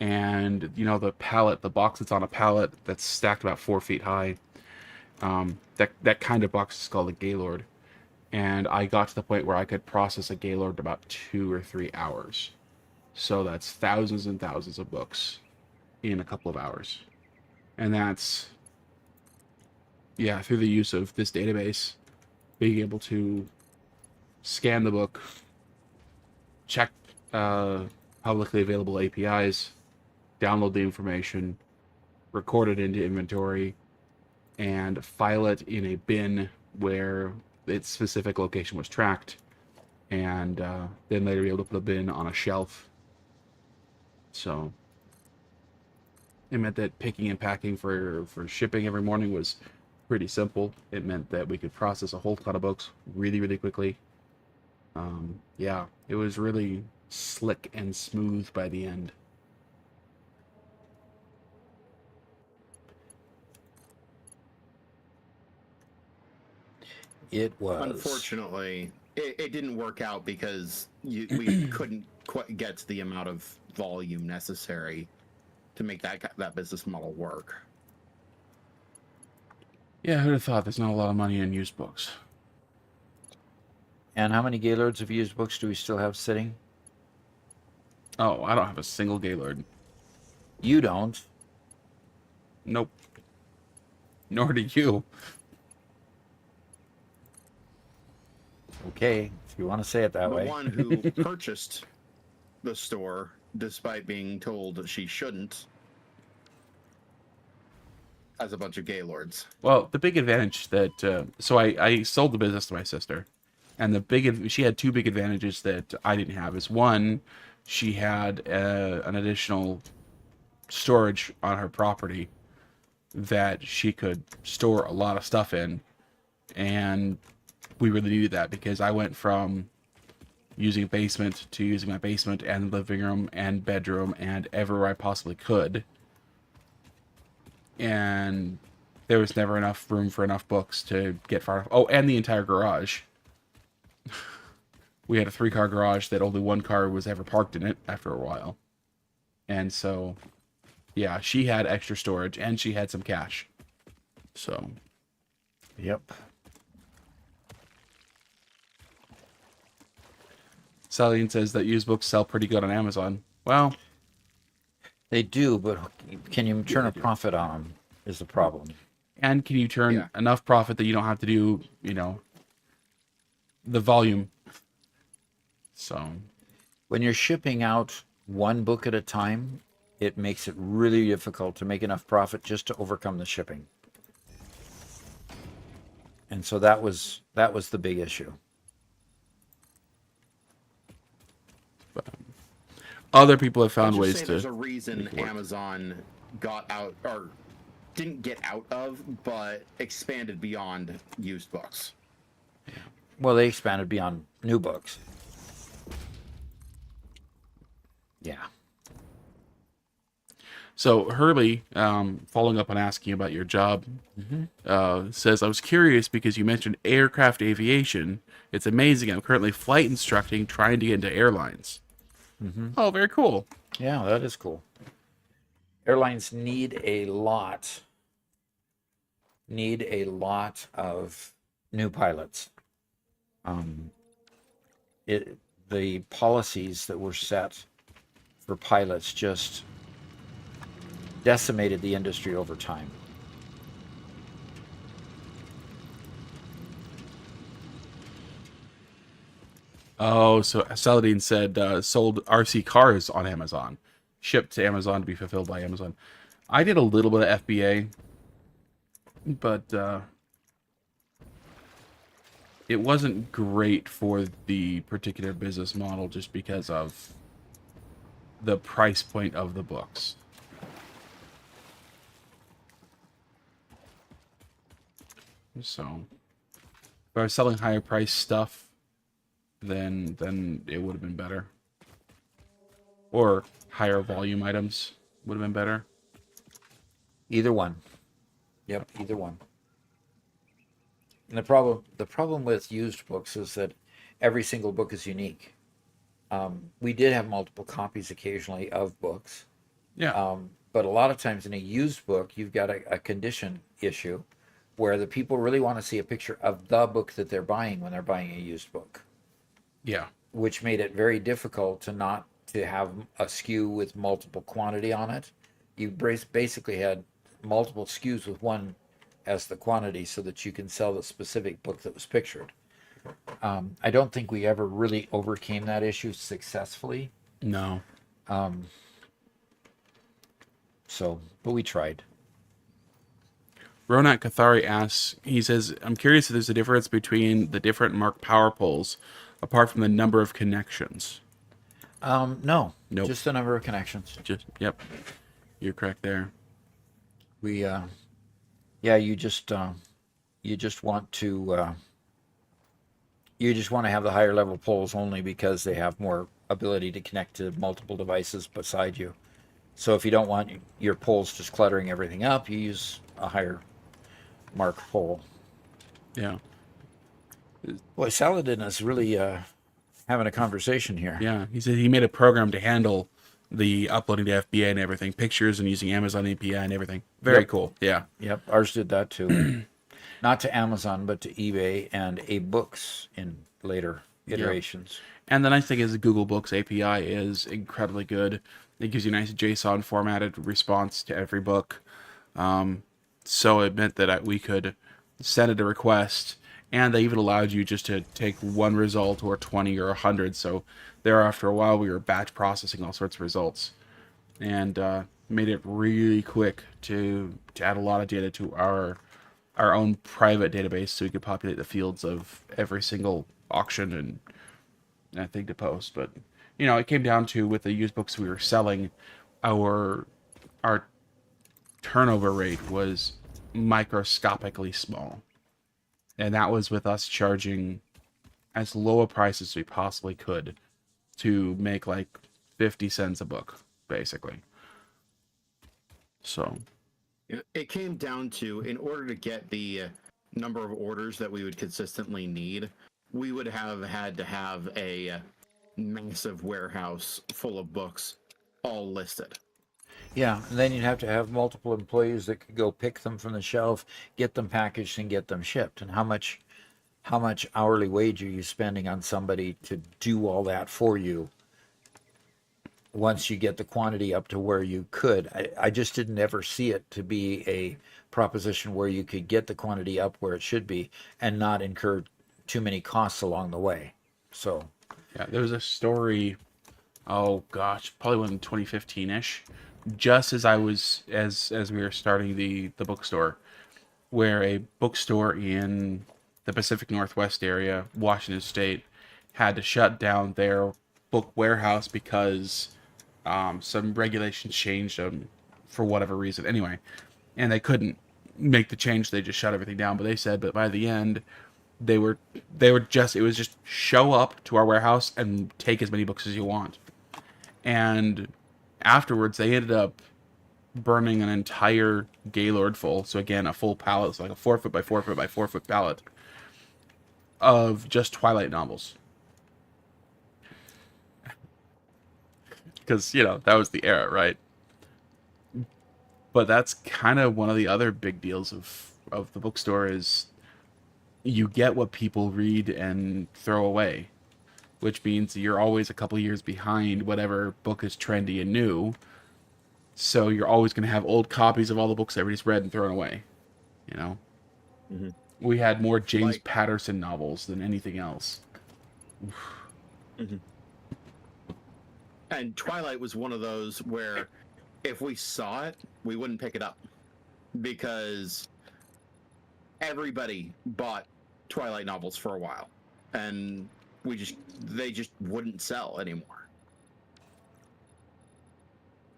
and the box that's on a pallet that's stacked about 4 feet high. That kind of box is called a Gaylord, and I got to the point where I could process a Gaylord in about 2 or 3 hours. So that's thousands and thousands of books in a couple of hours. And that's, yeah, through the use of this database, being able to scan the book, check publicly available APIs, download the information, record it into inventory, and file it in a bin where its specific location was tracked, and then later be able to put a bin on a shelf. So it meant that picking and packing for shipping every morning was pretty simple. It meant that we could process a whole ton of books really, really quickly. Yeah, it was really slick and smooth by the end.
It was.
Unfortunately, it didn't work out because we couldn't quite get to the amount of volume necessary to make that business model work.
Yeah, who'd have thought there's not a lot of money in used books?
And how many Gaylords of used books do we still have sitting?
Oh, I don't have a single Gaylord.
You don't.
Nope. Nor do you.
Okay, if you want to say it that
The
way.
one who purchased the store, despite being told she shouldn't, has a bunch of Gaylords.
Well, the big advantage that so I sold the business to my sister, and she had two big advantages that I didn't have. Is one, she had an additional storage on her property that she could store a lot of stuff in, and we really needed that because I went from using a basement to using my basement and living room and bedroom and everywhere I possibly could. And there was never enough room for enough books to get far enough. Oh, and the entire garage. We had a 3-car garage that only one car was ever parked in it after a while. And so, yeah, she had extra storage and she had some cash. So,
Yep.
Saline says that used books sell pretty good on Amazon. Well,
They do, but can you turn a profit on them is the problem.
and can you turn
Yeah.
enough profit that you don't have to do, the volume? So,
When you're shipping out one book at a time, it makes it really difficult to make enough profit just to overcome the shipping. And so that was the big issue.
other people have
Let's
found
just
ways
say
to.
there's a reason
make it work.
Amazon got out or didn't get out of, but expanded beyond used books.
Well, they expanded beyond new books. Yeah.
So Hurley, following up on asking about your job, says, I was curious because you mentioned aircraft aviation. It's amazing. I'm currently flight instructing, trying to get into airlines. Oh, very cool.
Yeah, that is cool. Airlines need a lot of new pilots. The policies that were set for pilots just decimated the industry over time.
Oh, so Saladin said sold RC cars on Amazon, shipped to Amazon to be fulfilled by Amazon. I did a little bit of FBA, but it wasn't great for the particular business model just because of the price point of the books. So, if I was selling higher price stuff, then it would have been better. Or higher volume items would have been better.
Either one. Yep, either one. And the problem with used books is that every single book is unique. We did have multiple copies occasionally of books,
Yeah.
but a lot of times in a used book, you've got a condition issue where the people really want to see a picture of the book that they're buying when they're buying a used book,
Yeah.
which made it very difficult to not to have a SKU with multiple quantity on it. You basically had multiple SKUs with one as the quantity so that you can sell the specific book that was pictured. I don't think we ever really overcame that issue successfully.
No.
So, but we tried.
Ronak Kathari asks, he says, I'm curious if there's a difference between the different Mark power poles, apart from the number of connections.
No,
Nope.
just the number of connections.
Yep. You're correct there.
We, yeah, you just want to, you just want to have the higher level poles only because they have more ability to connect to multiple devices beside you. So if you don't want your poles just cluttering everything up, you use a higher Mark pole.
Yeah.
Boy, Saladin is really having a conversation here.
Yeah. He said he made a program to handle the uploading to FBA and everything, pictures and using Amazon API and everything. Very
Yep.
cool. Yeah.
Yep, ours did that too. Not to Amazon, but to eBay and eBooks in later iterations.
And the nice thing is the Google Books API is incredibly good. It gives you a nice JSON formatted response to every book. So it meant that we could send it a request, and they even allowed you just to take one result or 20 or 100. So there, after a while, we were batch processing all sorts of results, and made it really quick to add a lot of data to our own private database, so we could populate the fields of every single auction and thing to post. But it came down to, with the used books we were selling, our turnover rate was microscopically small, and that was with us charging as low a price as we possibly could to make like 50 cents a book, basically. So
It came down to, in order to get the number of orders that we would consistently need, we would have had to have a massive warehouse full of books all listed.
Yeah, and then you'd have to have multiple employees that could go pick them from the shelf, get them packaged, and get them shipped. And how much hourly wage are you spending on somebody to do all that for you? Once you get the quantity up to where you could, I just didn't ever see it to be a proposition where you could get the quantity up where it should be and not incur too many costs along the way. So,
yeah, there was a story, oh gosh, probably when 2015-ish, just as we were starting the bookstore, where a bookstore in the Pacific Northwest area, Washington State, had to shut down their book warehouse because some regulations changed for whatever reason. Anyway, and they couldn't make the change. They just shut everything down. But they said, but by the end, it was just show up to our warehouse and take as many books as you want. And afterwards, they ended up burning an entire Gaylord full. So again, a full pallet, it's like a 4 foot by 4 foot by 4 foot pallet of just Twilight novels. Because, that was the era, right? But that's kind of one of the other big deals of the bookstore is you get what people read and throw away, which means you're always a couple years behind whatever book is trendy and new. So you're always going to have old copies of all the books everybody's read and thrown away.
Mm-hmm.
We had more James
Like-
Patterson novels than anything else.
Mm-hmm. And Twilight was one of those where if we saw it, we wouldn't pick it up because everybody bought Twilight novels for a while, and they just wouldn't sell anymore.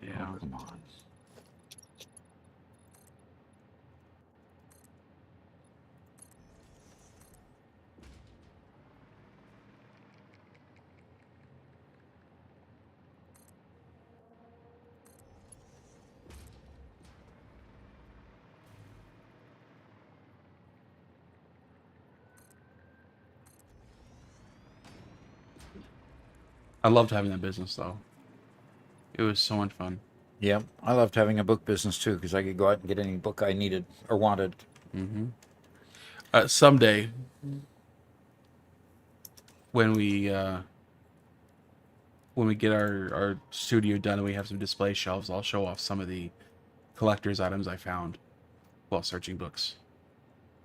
Yeah.
oh, come on.
I loved having that business, though. It was so much fun.
Yeah, I loved having a book business too because I could go out and get any book I needed or wanted.
Someday, when we when we get our studio done and we have some display shelves, I'll show off some of the collector's items I found while searching books,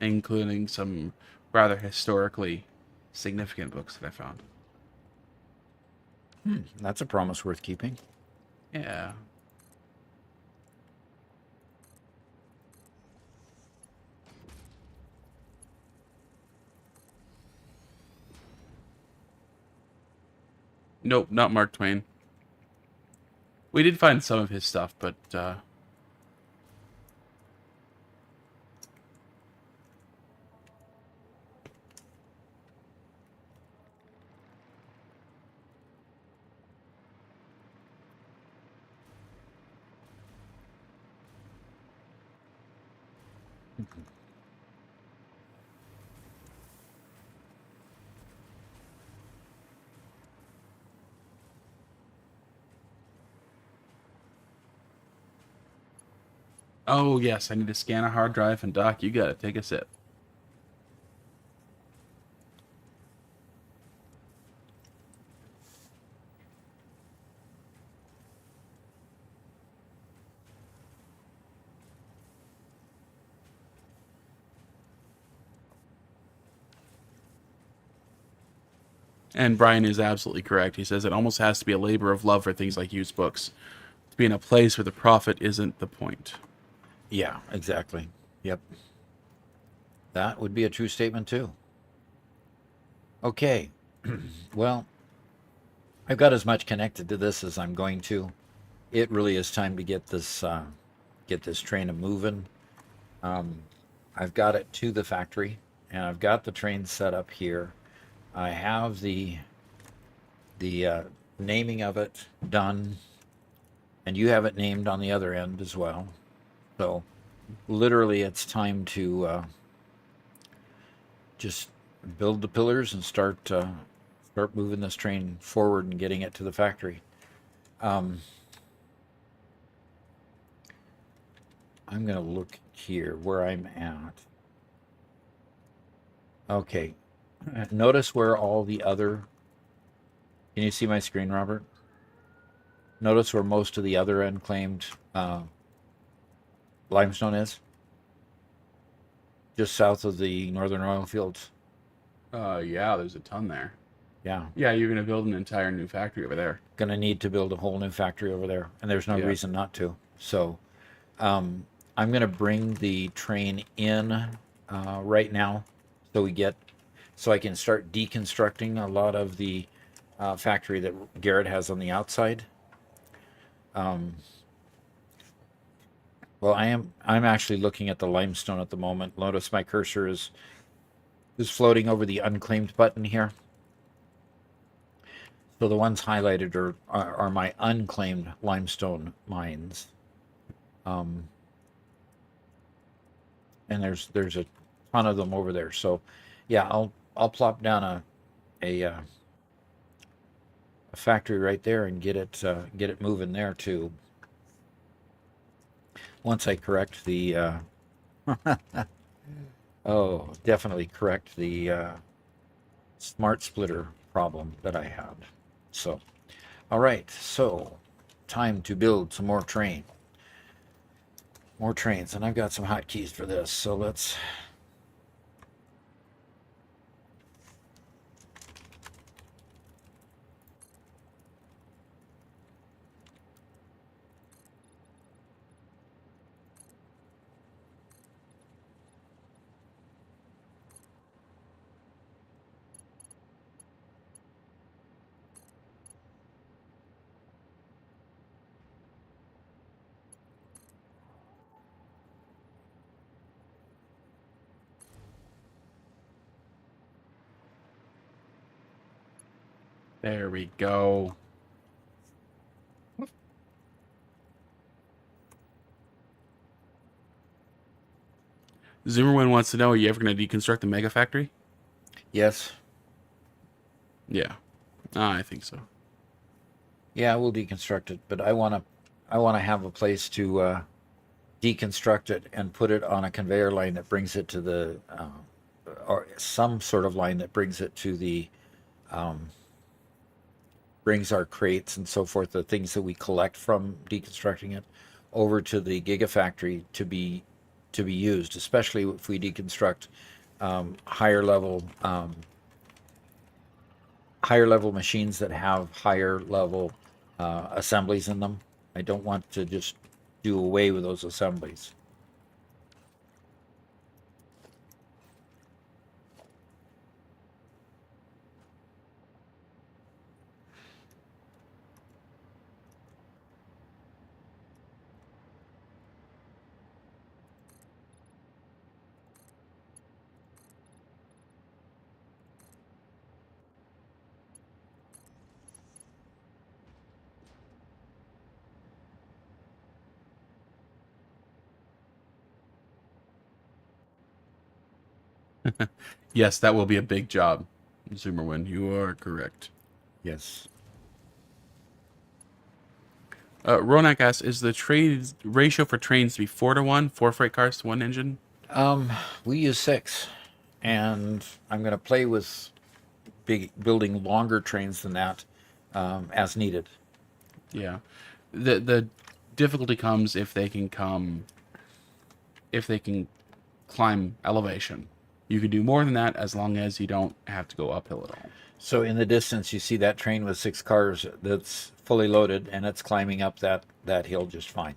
including some rather historically significant books that I found.
That's a promise worth keeping.
Yeah. Nope, not Mark Twain. We did find some of his stuff, but oh yes, I need to scan a hard drive, and Doc, you gotta take a sip. And Brian is absolutely correct. He says it almost has to be a labor of love for things like used books. To be in a place where the profit isn't the point.
Yeah, exactly. Yep. That would be a true statement too. Okay. Well, I've got as much connected to this as I'm going to. It really is time to get this train a moving. I've got it to the factory, and I've got the train set up here. I have the naming of it done, and you have it named on the other end as well. So, literally, it's time to just build the pillars and start moving this train forward and getting it to the factory. I'm going to look here where I'm at. Okay. Notice where all the other... Can you see my screen, Robert? Notice where most of the other unclaimed limestone is? Just south of the northern oil fields.
Yeah, there's a ton there.
Yeah.
Yeah, you're gonna build an entire new factory over there.
Going to need to build a whole new factory over there, and there's no reason not to. So I'm going to bring the train in right now so I can start deconstructing a lot of the factory that Garrett has on the outside. Well, I'm actually looking at the limestone at the moment. Notice my cursor is floating over the unclaimed button here. So the ones highlighted are my unclaimed limestone mines. And there's a ton of them over there. So yeah, I'll plop down a factory right there and get it moving there too. Once I correct the definitely correct the smart splitter problem that I had. So, all right, so time to build some more trains, and I've got some hotkeys for this. So let's.
There we go. Zimmerman wants to know, are you ever going to deconstruct the mega factory?
Yes.
Yeah. I think so.
Yeah, we'll deconstruct it, but I want to have a place to deconstruct it and put it on a conveyor line that brings it to the or some sort of line that brings it to the brings our crates and so forth, the things that we collect from deconstructing it, over to the Gigafactory to be used, especially if we deconstruct higher level machines that have higher level assemblies in them. I don't want to just do away with those assemblies.
Yes, that will be a big job. Zoomerwin, you are correct.
Yes.
Ronak asks, is the trade ratio for trains to be 4-to-1, 4 freight cars to 1 engine?
We use 6, and I'm going to play with building longer trains than that as needed.
Yeah. The difficulty comes if they can climb elevation. You can do more than that as long as you don't have to go uphill at all.
So in the distance, you see that train with 6 cars that's fully loaded, and it's climbing up that hill just fine.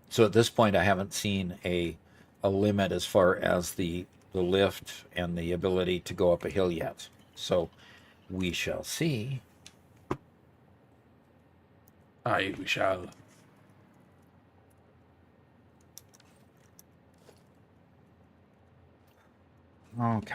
So at this point, I haven't seen a limit as far as the lift and the ability to go up a hill yet. So we shall see.
Aye, we shall.
Okay.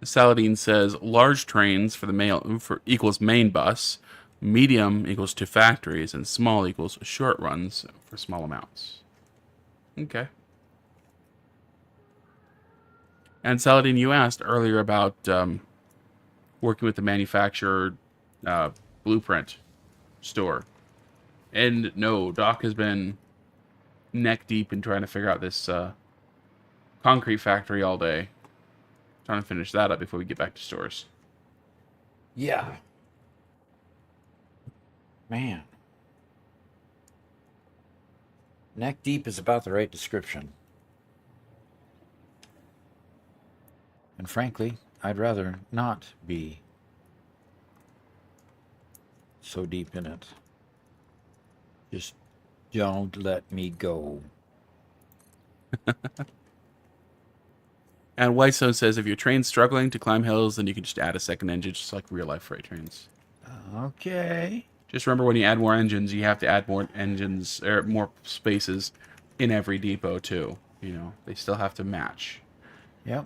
Saladin says large trains for equals main bus, medium equals to factories, and small equals short runs for small amounts. Okay. And Saladin, you asked earlier about working with the manufacturer blueprint store. And no, Doc has been neck deep in trying to figure out this concrete factory all day. Trying to finish that up before we get back to stores.
Yeah. Man. Neck deep is about the right description. And frankly, I'd rather not be so deep in it. Just don't let me go.
And Whitestone says if your train's struggling to climb hills, then you can just add a second engine, just like real life freight trains.
Okay.
Just remember, when you add more engines, you have to add more engines or more spaces in every depot too. You know, they still have to match.
Yep.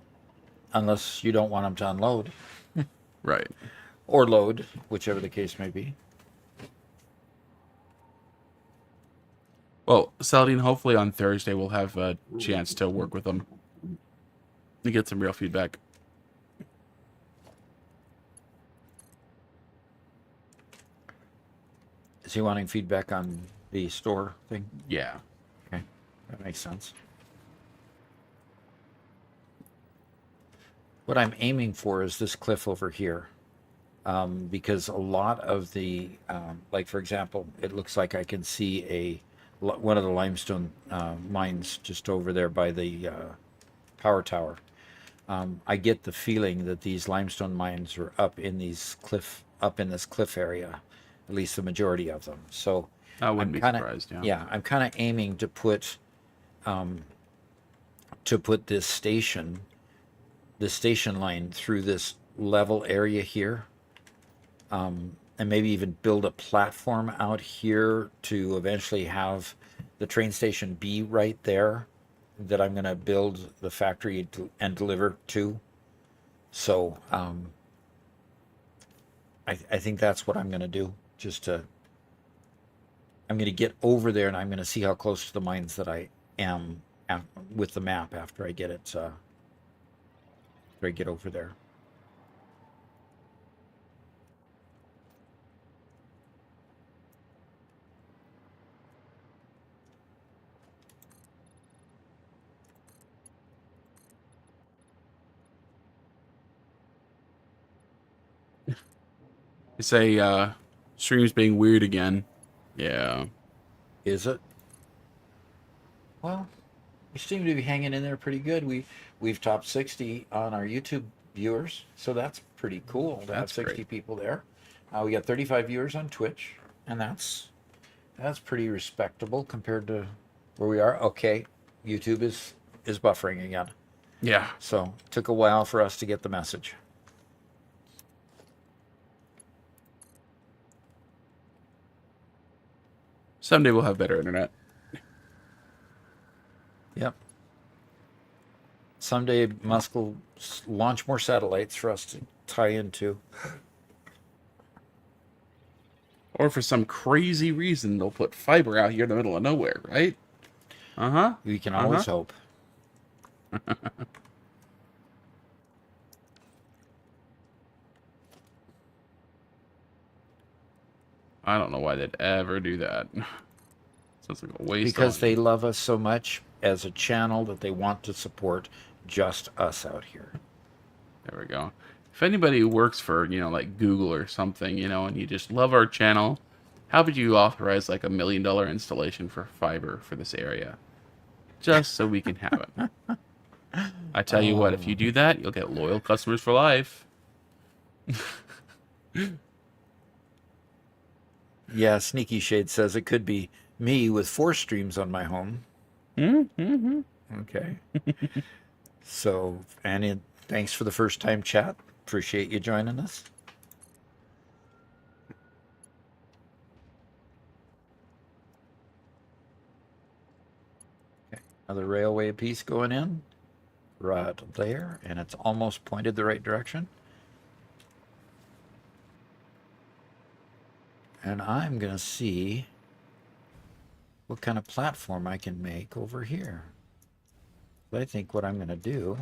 Unless you don't want them to unload.
Right.
Or load, whichever the case may be.
Well, Saladin, hopefully on Thursday we'll have a chance to work with them and get some real feedback.
Is he wanting feedback on the store thing?
Yeah.
Okay, that makes sense. What I'm aiming for is this cliff over here. Because a lot of the, like for example, it looks like I can see one of the limestone mines just over there by the power tower. I get the feeling that these limestone mines are up in this cliff area, at least the majority of them. So
I wouldn't be
kinda,
surprised. Yeah.
Yeah, I'm kind of aiming to put this station line through this level area here. And maybe even build a platform out here to eventually have the train station be right there that I'm going to build the factory and deliver to. So I think that's what I'm going to do, just to I'm going to get over there and I'm going to see how close to the mines that I am with the map after I get it. After I get over there.
They say stream's being weird again. Yeah.
Is it? Well, we seem to be hanging in there pretty good. We've topped 60 on our YouTube viewers, so that's pretty cool to have
That's
60
great.
people there. We got 35 viewers on Twitch, and that's pretty respectable compared to where we are. Okay, YouTube is buffering again,
Yeah.
so it took a while for us to get the message.
Someday we'll have better internet.
Yep. Someday Musk will launch more satellites for us to tie into.
Or for some crazy reason, they'll put fiber out here in the middle of nowhere, right? Uh-huh.
We can always hope.
I don't know why they'd ever do that. Sounds like a waste.
Because they love us so much as a channel that they want to support just us out here.
There we go. If anybody who works for, like Google or something, and you just love our channel, how would you authorize like $1 million installation for fiber for this area? Just so we can have it. I tell you what, if you do that, you'll get loyal customers for life.
Yeah, Sneaky Shade says it could be me with 4 streams on my home.
Mm-hmm.
Okay. So, Annie, thanks for the first time chat. Appreciate you joining us. Okay. Another railway piece going in. Right there. And it's almost pointed the right direction. And I'm going to see what kind of platform I can make over here. I think what I'm going to do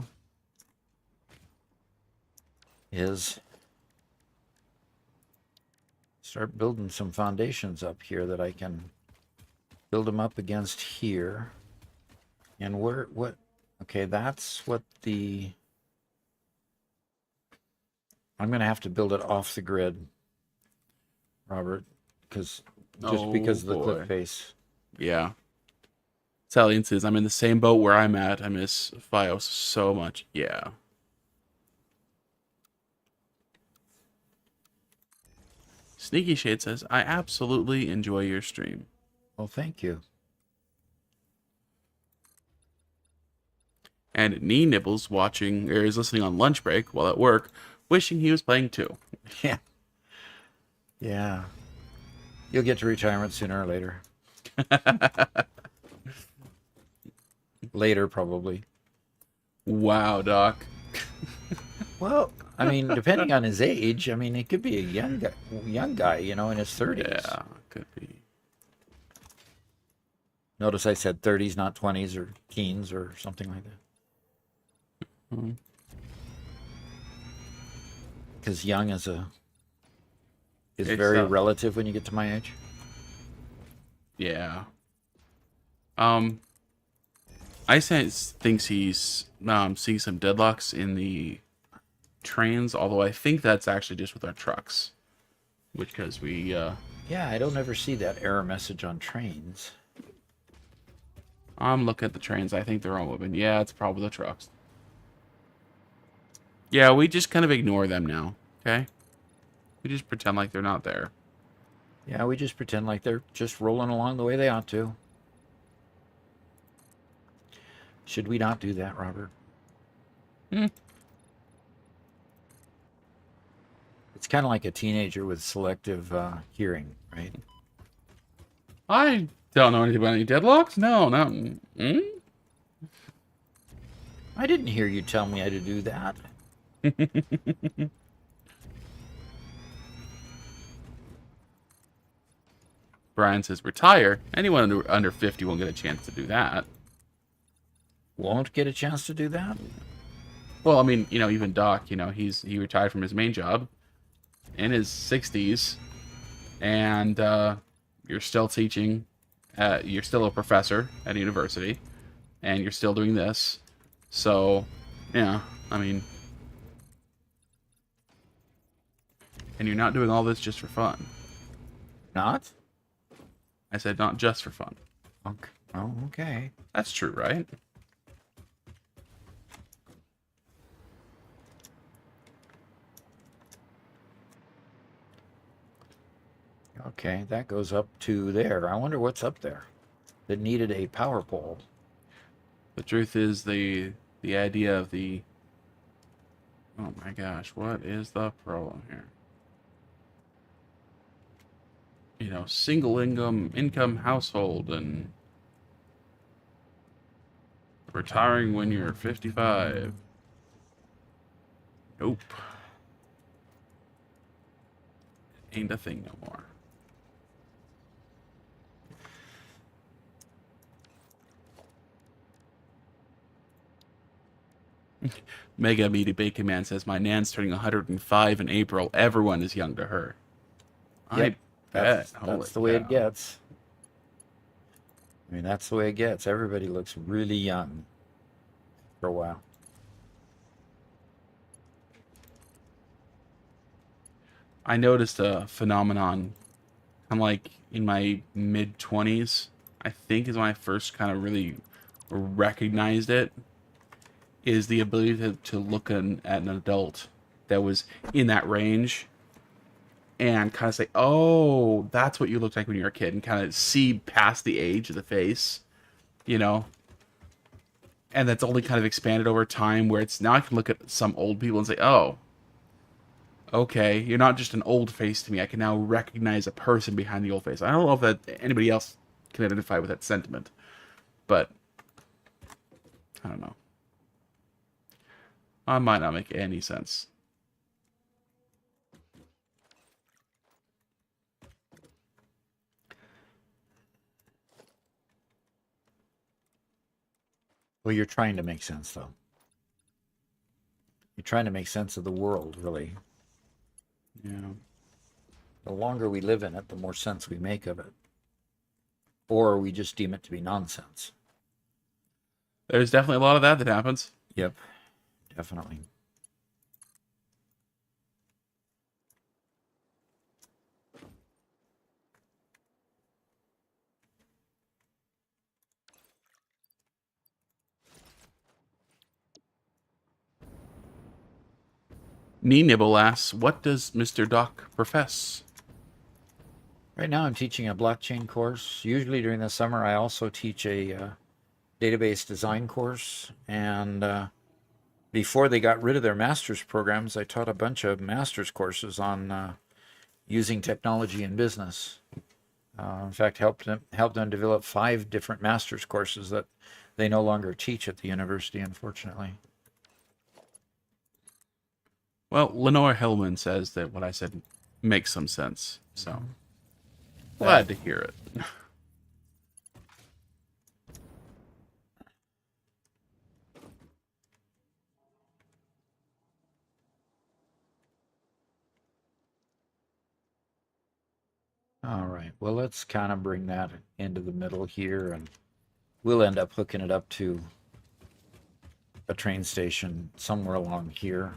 is start building some foundations up here that I can build them up against here. And okay, that's what I'm going to have to build it off the grid, Robert, because of the cliff face.
Yeah. Sally says, I'm in the same boat where I'm at. I miss Fios so much. Yeah. Sneaky Shade says, I absolutely enjoy your stream.
Well, thank you.
And Knee Nibbles watching, or is listening on lunch break while at work, wishing he was playing too.
Yeah. Yeah. You'll get to retirement sooner or later. Later, probably.
Wow, Doc.
Well, I mean, depending on his age, I mean, it could be a young guy, in his 30s.
Yeah, could be.
Notice I said 30s, not 20s or teens or something like that. Because young is very relative when you get to my age.
Yeah. Ice thinks he's seeing some deadlocks in the trains, although I think that's actually just with our trucks. Because we
Yeah, I don't ever see that error message on trains.
I'm looking at the trains. I think they're all moving. Yeah, it's probably the trucks. Yeah, we just kind of ignore them now, okay? We just pretend like they're not there.
Yeah, we just pretend like they're just rolling along the way they ought to. Should we not do that, Robert? It's kind of like a teenager with selective hearing, right?
I don't know anything about any deadlocks. No, no.
I didn't hear you tell me I to do that.
Brian says retire. Anyone under 50 won't get a chance to do that.
Won't get a chance to do that?
Well, I mean, even Doc, he retired from his main job in his 60s, and you're still teaching. You're still a professor at a university, and you're still doing this. So, yeah, I mean, and you're not doing all this just for fun.
Not?
I said not just for fun.
Okay. Oh, okay.
That's true, right?
Okay, that goes up to there. I wonder what's up there that needed a power pole.
The truth is the idea of the... Oh my gosh, what is the problem here? Single income household and retiring when you're 55. Nope. Ain't a thing no more. Mega Meaty Bacon Man says, my nan's turning 105 in April. Everyone is young to her.
Yep,
That's
that's the way it gets. I mean, that's the way it gets. Everybody looks really young for a while.
I noticed a phenomenon. I'm like in my mid 20s, I think is when I first kind of really recognized it. Is the ability to look at an adult that was in that range and kind of say, oh, that's what you looked like when you were a kid, and kind of see past the age of the face, And that's only kind of expanded over time, where it's now I can look at some old people and say, oh, okay, you're not just an old face to me. I can now recognize a person behind the old face. I don't know if that anybody else can identify with that sentiment, but I don't know. It might not make any sense.
Well, you're trying to make sense, though. You're trying to make sense of the world, really.
Yeah.
The longer we live in it, the more sense we make of it. Or we just deem it to be nonsense.
There's definitely a lot of that happens.
Yep, definitely.
Knee Nibble asks, what does Mr. Doc profess?
Right now I'm teaching a blockchain course. Usually during the summer I also teach a database design course. And before they got rid of their master's programs, I taught a bunch of master's courses on using technology in business. In fact, helped them develop 5 different master's courses that they no longer teach at the university, unfortunately.
Well, Lenore Hellman says that what I said makes some sense. So, glad to hear it.
All right, well, let's kind of bring that into the middle here, and we'll end up hooking it up to a train station somewhere along here.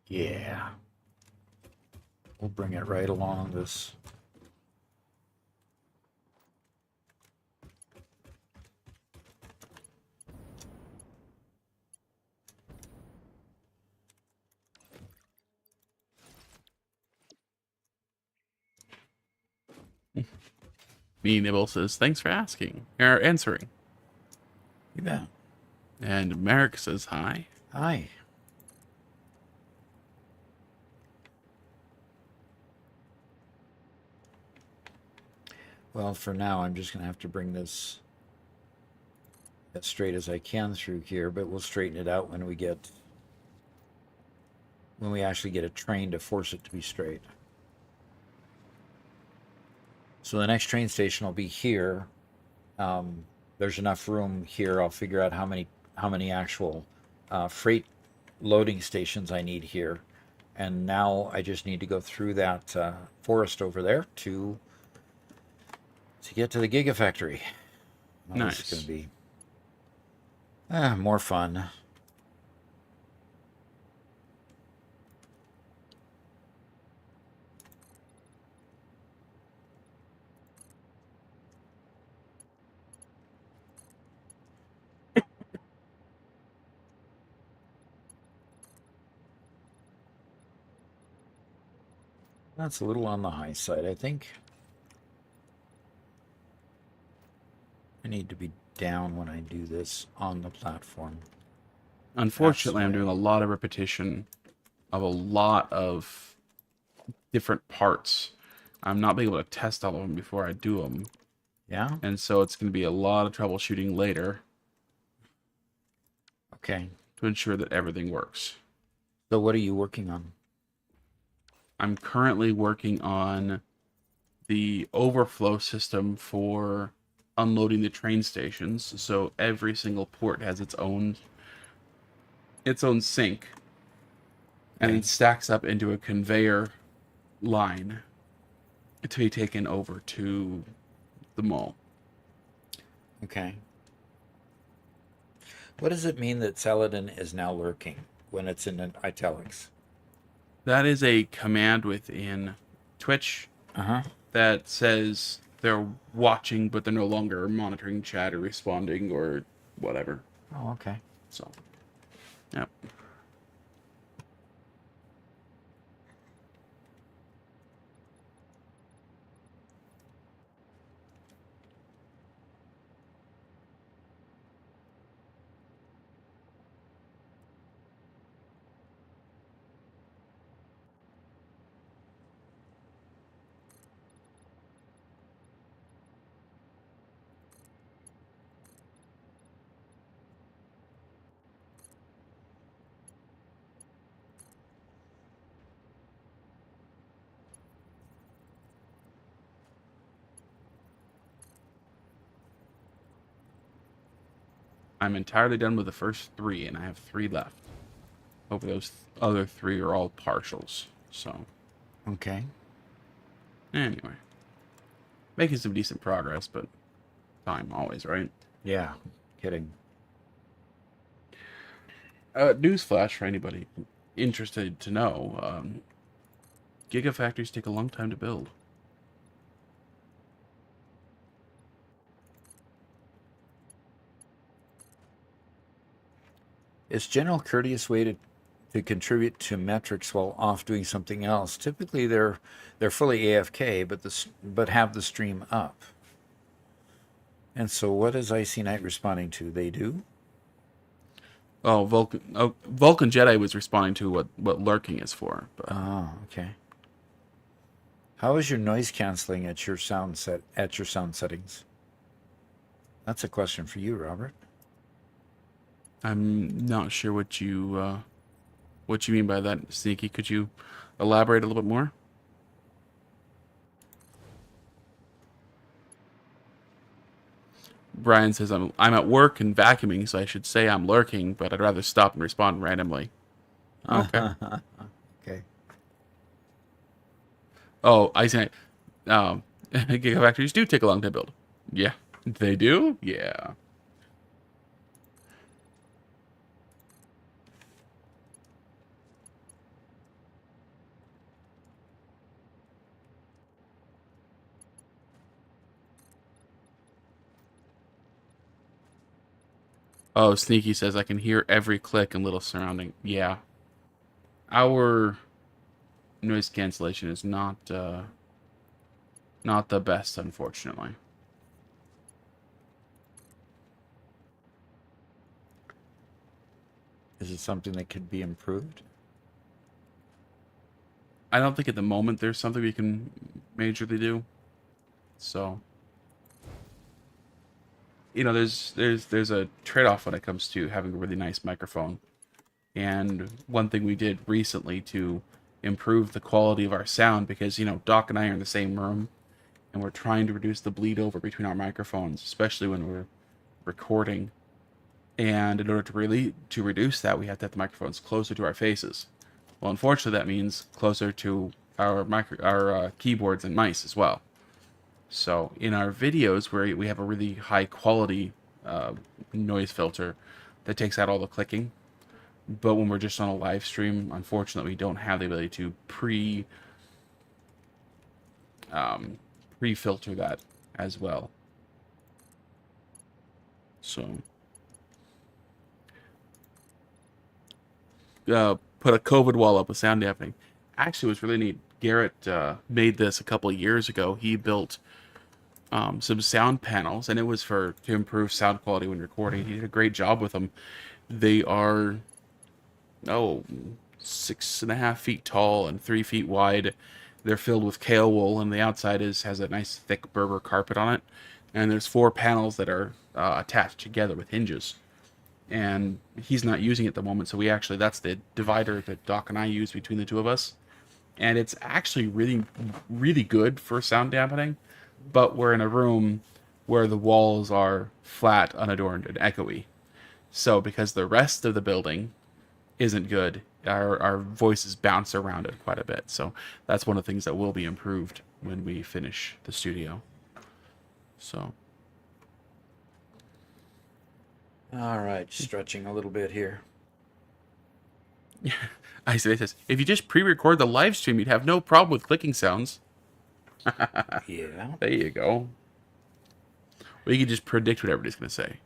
Yeah. We'll bring it right along this.
Me Nibble says, thanks for asking, or answering.
You bet.
And Merrick says, hi.
Hi. Well, for now, I'm just going to have to bring this as straight as I can through here, but we'll straighten it out when we actually get a train to force it to be straight. So the next train station will be here. There's enough room here. I'll figure out how many actual freight loading stations I need here. And now I just need to go through that forest over there to get to the Gigafactory. Well,
Nice.
this is going to be more fun. That's a little on the high side, I think. I need to be down when I do this on the platform.
Unfortunately, I'm
That's
doing a lot of repetition of a lot of different parts. I'm not being able to test all of them before I do them.
Yeah?
And so it's going to be a lot of troubleshooting later
Okay.
to ensure that everything works.
So what are you working on?
I'm currently working on the overflow system for unloading the train stations. So every single port has its own sink, and
Okay.
it stacks up into a conveyor line to be taken over to the mall.
Okay. What does it mean that Saladin is now lurking when it's in italics?
That is a command within Twitch
Uh-huh.
that says they're watching, but they're no longer monitoring chat or responding or whatever.
Oh, okay.
So, yep. I'm entirely done with the first 3, and I have 3 left. Hopefully those other 3 are all partials. So,
Okay.
anyway. Making some decent progress, but time always, right?
Yeah. Kidding.
Newsflash for anybody interested to know. Gigafactories take a long time to build.
It's general courteous way to contribute to metrics while off doing something else. Typically they're fully AFK, but have the stream up. And so what is Icy Knight responding to? They do?
Oh, Vulcan Jedi was responding to what lurking is for. But
Oh, okay. How is your noise canceling at your sound settings? That's a question for you, Robert.
I'm not sure what you mean by that, Sneaky. Could you elaborate a little bit more? Brian says I'm at work and vacuuming, so I should say I'm lurking, but I'd rather stop and respond randomly. Okay.
Okay.
Oh, I say, Gigafactories do take a long time to build. Yeah, they do. Yeah. Oh, Sneaky says I can hear every click and little surrounding. Yeah. Our noise cancellation is not the best, unfortunately.
Is it something that could be improved?
I don't think at the moment there's something we can majorly do. So, there's a trade-off when it comes to having a really nice microphone. And one thing we did recently to improve the quality of our sound, because Doc and I are in the same room, and we're trying to reduce the bleed over between our microphones, especially when we're recording. And in order to reduce that, we have to have the microphones closer to our faces. Well, unfortunately, that means closer to our keyboards and mice as well. So in our videos, where we have a really high quality noise filter that takes out all the clicking, but when we're just on a live stream, unfortunately, we don't have the ability to pre-filter that as well. So put a COVID wall up with sound dampening. Actually, it was really neat. Garrett made this a couple of years ago. He built some sound panels, and it was to improve sound quality when recording. He did a great job with them. They are 6.5 feet tall and 3 feet wide. They're filled with kale wool, and the outside has a nice thick Berber carpet on it. And there's 4 panels that are attached together with hinges. And he's not using it at the moment, so that's the divider that Doc and I use between the two of us. And it's actually really, really good for sound dampening, but we're in a room where the walls are flat, unadorned, and echoey. So because the rest of the building isn't good, our voices bounce around it quite a bit. So that's one of the things that will be improved when we finish the studio. So.
All right, stretching a little bit here.
I say this: if you just pre-record the live stream, you'd have no problem with clicking sounds.
Yeah.
There you go. Or you can just predict what everybody's going to say.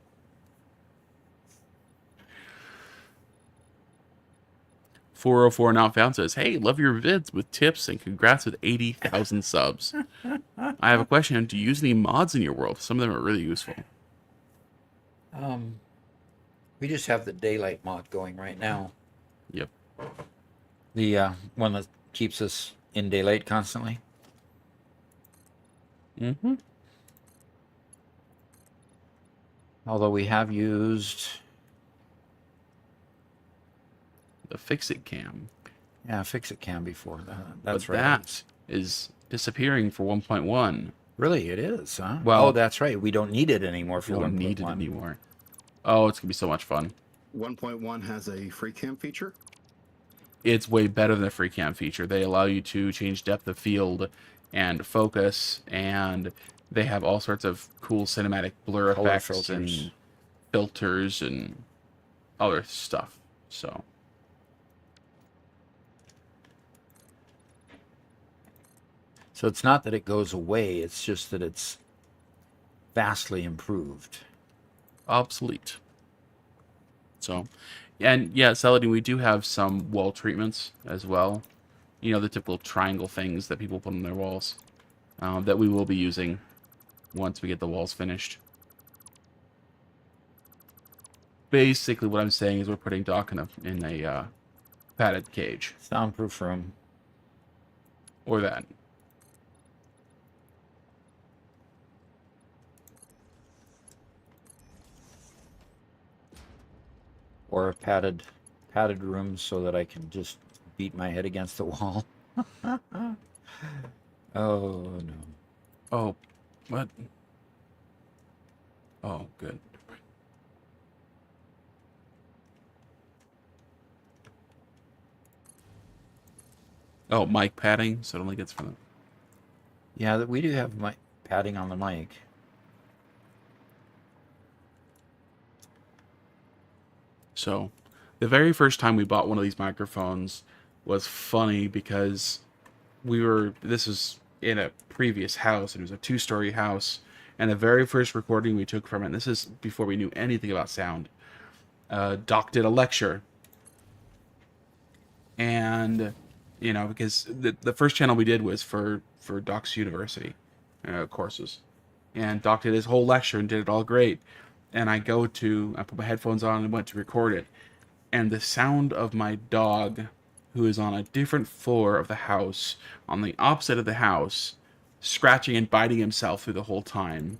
"404 Not Found" says, "Hey, love your vids with tips and congrats with 80,000 subs. I have a question. Do you use any mods in your world? Some of them are really useful."
We just have the daylight mod going right now.
Yep.
The one that keeps us in daylight constantly.
Mm-hmm.
Although we have used
The Fix-It Cam.
Fix-It Cam before. That's
But
right.
that is disappearing for 1.1.
Really, it is, huh?
Well,
that's right. We don't need it anymore for
We don't
1.1.
need it anymore. Oh, it's going to be so much fun.
1.1 has a free cam feature.
It's way better than the free cam feature. They allow you to change depth of field and focus, and they have all sorts of cool cinematic blur
Color
effects
filters.
and filters and other stuff. So
So it's not that it goes away, it's just that it's vastly improved.
obsolete. So, and yeah, Celadine, we do have some wall treatments as well. The typical triangle things that people put on their walls that we will be using once we get the walls finished. Basically, what I'm saying is we're putting Doc in a padded cage,
Soundproof room.
or that.
Or a padded room so that I can just beat my head against the wall. Oh, no.
Oh, what? Oh, good. Oh, mic padding, so it only gets from the...
Yeah, we do have padding on the mic.
So, the very first time we bought one of these microphones was funny because this was in a previous house, and it was a 2-story house, and the very first recording we took from it, and this is before we knew anything about sound, Doc did a lecture. And, because the first channel we did was for Doc's university courses. And Doc did his whole lecture and did it all great. And I put my headphones on and went to record it. And the sound of my dog, who is on a different floor of the house, on the opposite of the house, scratching and biting himself through the whole time,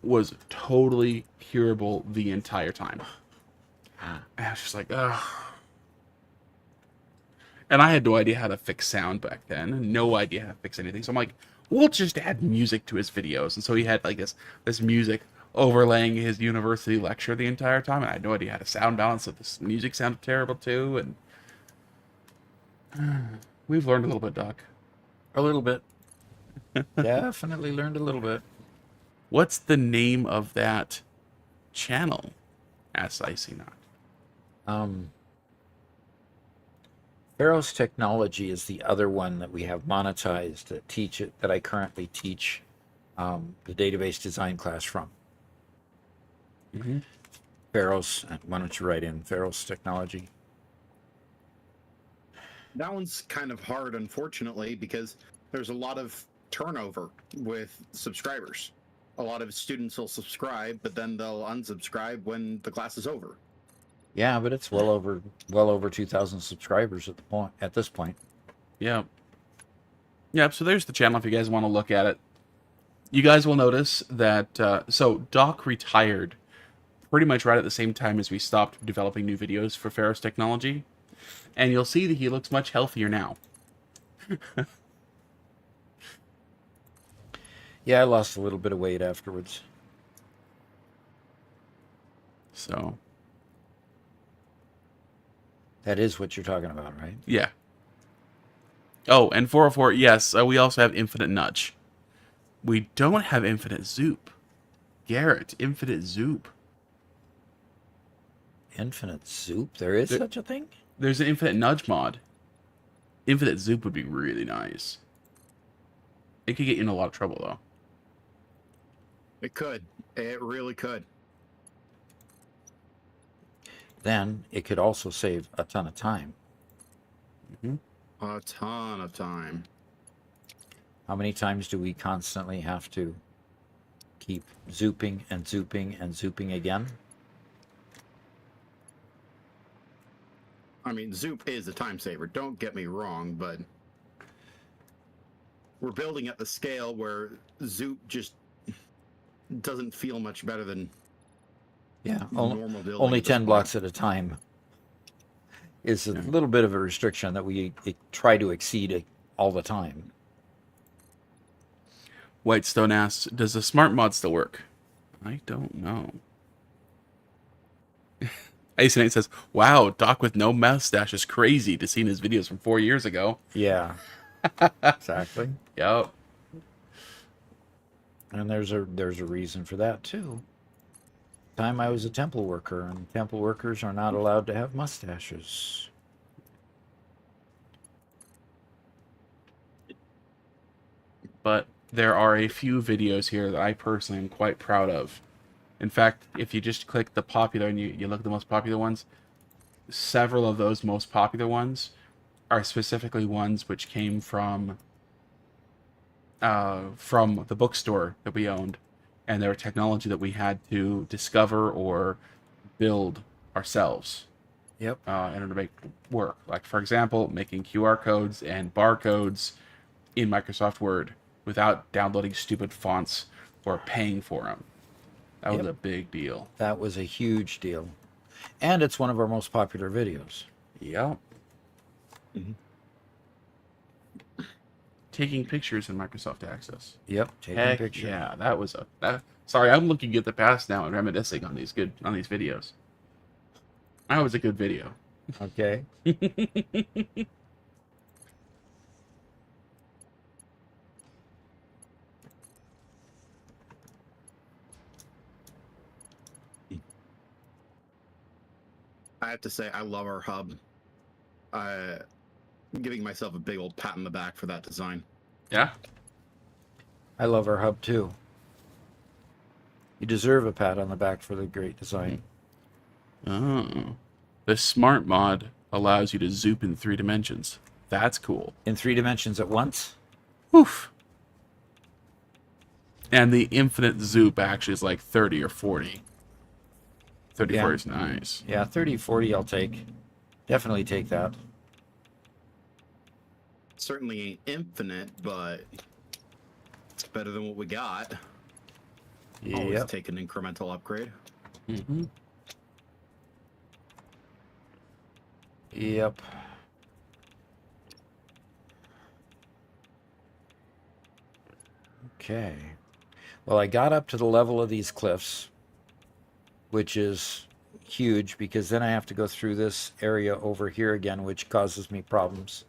was totally hearable the entire time. And I was just like, ugh. And I had no idea how to fix sound back then, and no idea how to fix anything. So I'm like, we'll just add music to his videos. And so he had like this music overlaying his university lecture the entire time, and I had no idea how to sound balance, so this music sounded terrible too. And we've learned a little bit, Doc.
A little bit. Definitely learned a little bit.
What's the name of that channel? Asked Icy Not.
Pharaoh's Technology is the other one that we have monetized that I currently teach the database design class from.
Mm-hmm.
Pharaoh's, why don't you write in Pharaoh's Technology?
That one's kind of hard, unfortunately, because there's a lot of turnover with subscribers. A lot of students will subscribe, but then they'll unsubscribe when the class is over.
Yeah, but it's well over 2,000 subscribers at this point.
Yeah. Yeah, so there's the channel if you guys want to look at it. You guys will notice that, so Doc retired pretty much right at the same time as we stopped developing new videos for Pharaoh's Technology. And you'll see that he looks much healthier now.
Yeah, I lost a little bit of weight afterwards.
So,
That is what you're talking about, right?
yeah. Oh, and 404, yes, we also have Infinite Nudge. We don't have Infinite Zoop. Garrett, Infinite Zoop.
Infinite Zoop? There is such a thing?
There's an Infinite Nudge mod. Infinite Zoop would be really nice. It could get you in a lot of trouble, though.
It could. It really could.
Then it could also save a ton of time.
A ton of time.
How many times do we constantly have to keep zooping and zooping and zooping again?
I mean, Zoop is a time saver, don't get me wrong, but we're building at the scale where Zoop just doesn't feel much better than normal building.
Only
at this
10
point.
blocks at a time is a little bit of a restriction that we try to exceed all the time.
Whitestone asks, does the smart mod still work? I don't know. Ace Nate says, wow, Doc with no mustache is crazy to see in his videos from 4 years ago.
Yeah, exactly.
Yep.
And there's a reason for that too. Time I was a temple worker, and temple workers are not allowed to have mustaches.
But there are a few videos here that I personally am quite proud of. In fact, if you just click the popular and you look at the most popular ones, several of those most popular ones are specifically ones which came from the bookstore that we owned, and they were technology that we had to discover or build ourselves.
Yep.
In order to make work. Like, for example, making QR codes and barcodes in Microsoft Word without downloading stupid fonts or paying for them. That was a big deal.
That was a huge deal. And it's one of our most popular videos.
Yep. Taking pictures in Microsoft Access.
Yep, taking
Heck
pictures.
yeah, that was sorry, I'm looking at the past now and reminiscing on these videos. That was a good video.
Okay.
I have to say, I love our hub. I'm giving myself a big old pat on the back for that design.
Yeah.
I love our hub too. You deserve a pat on the back for the great design.
Oh. The smart mod allows you to zoop in 3 dimensions. That's cool.
In 3 dimensions at once?
Oof. And the infinite zoop actually is like 30 or 40. 34 is nice.
Yeah, 30, 40 I'll take. Definitely take that.
Certainly ain't infinite, but it's better than what we got. Always
Yep.
take an incremental upgrade.
Mm-hmm.
Yep. Okay. Well, I got up to the level of these cliffs, which is huge because then I have to go through this area over here again, which causes me problems.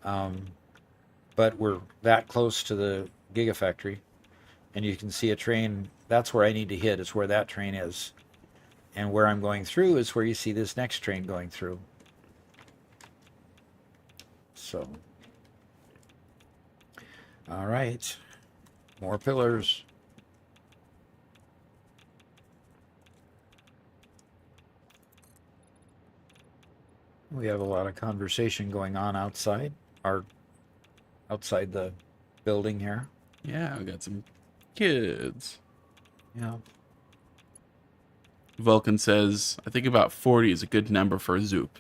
But we're that close to the Gigafactory, and you can see a train. That's where I need to hit, is where that train is. And where I'm going through is where you see this next train going through. So, all right. More pillars. We have a lot of conversation going on outside outside the building here.
Yeah, we got some kids.
Yeah.
Vulcan says, I think about 40 is a good number for a Zoop.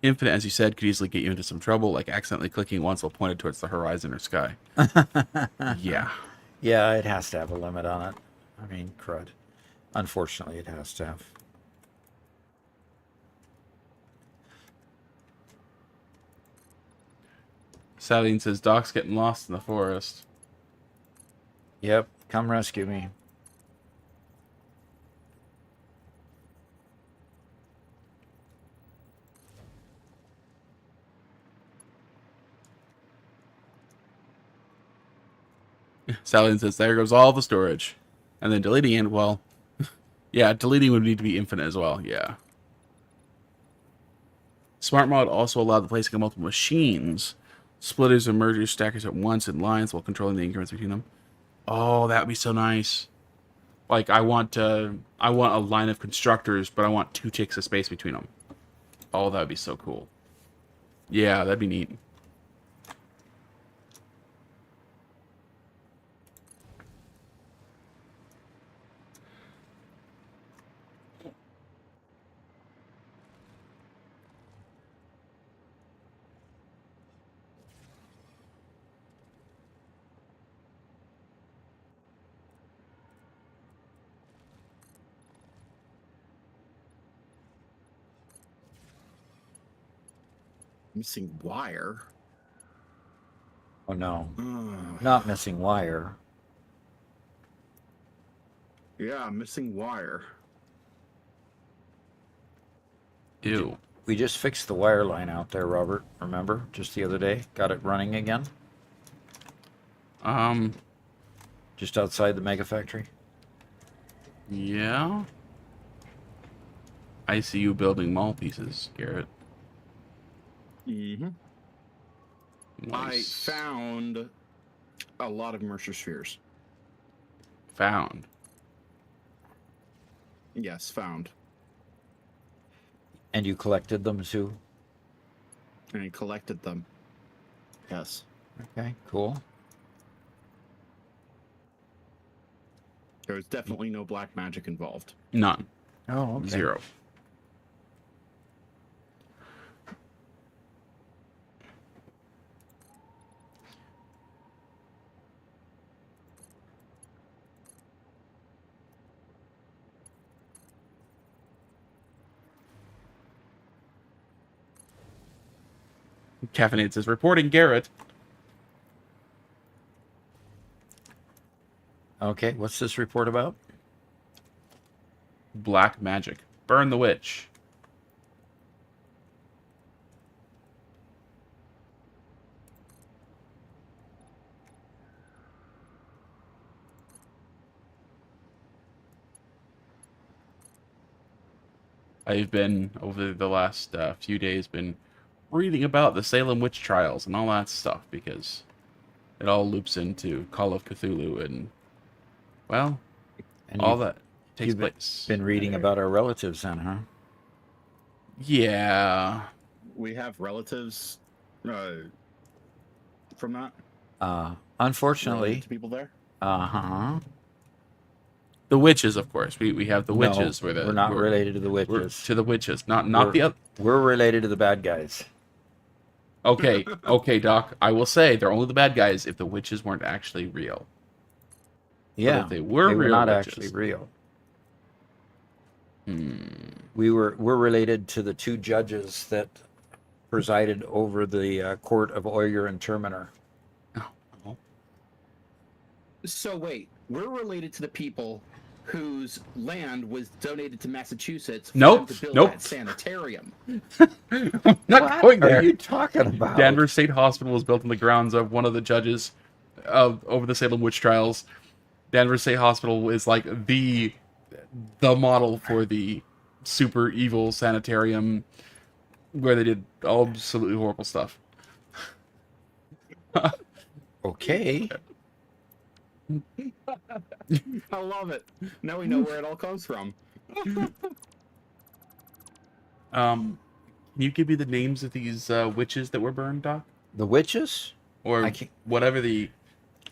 Infinite, as you said, could easily get you into some trouble, like accidentally clicking once while pointed towards the horizon or sky. Yeah.
Yeah, it has to have a limit on it. I mean, crud. Unfortunately, it has to have.
Saline says, Doc's getting lost in the forest.
Yep, come rescue me.
Saline says, there goes all the storage. And then deleting it, well, yeah, deleting would need to be infinite as well, yeah. Smart mod also allowed the placing of multiple machines. Splitters and mergers, stackers at once in lines while controlling the increments between them. Oh, that would be so nice. Like, I want a line of constructors, but I want 2 ticks of space between them. Oh, that would be so cool. Yeah, that'd be neat.
Missing wire.
Oh no,
Ugh.
not missing wire.
Yeah, missing wire.
Ew.
We just fixed the wire line out there, Robert. Remember? Just the other day. Got it running again. Just outside the mega factory.
Yeah. I see you building mall pieces, Garrett.
Mm-hmm. I
Nice.
found a lot of Mercer spheres.
Found.
Yes, found.
And you collected them too?
And I collected them. Yes.
Okay, cool.
There was definitely no black magic involved.
None.
Oh, okay.
0. Caffeinated says, reporting Garrett.
Okay, what's this report about?
Black magic. Burn the witch. I've been, over the last few days, been reading about the Salem witch trials and all that stuff because it all loops into Call of Cthulhu and, well,
And
all that takes
you've
place.
been reading about our relatives then, huh?
Yeah.
We have relatives from that.
Unfortunately,
Related to people there.
uh-huh.
The witches, of course. We have the
No,
witches.
we're not related to the
we're
witches.
to the witches. Not
We're-
the other.
We're related to the bad guys.
Okay, okay, Doc. I will say they're only the bad guys if the witches weren't actually real.
Yeah,
if they were real
not
witches.
actually real.
Hmm.
We're related to the two judges that presided over the court of Oyer and Terminer.
Oh.
So wait, we're related to the people whose land was donated to Massachusetts for
Nope,
them to build
nope.
that sanitarium.
I'm not going
What
there.
are you talking about?
Danvers State Hospital was built on the grounds of one of the judges over the Salem witch trials. Danvers State Hospital is like the model for the super evil sanitarium where they did absolutely horrible stuff.
Okay.
I love it. Now we know where it all comes from.
Can you give me the names of these witches that were burned, Doc?
The witches?
Or
I can't-
whatever the...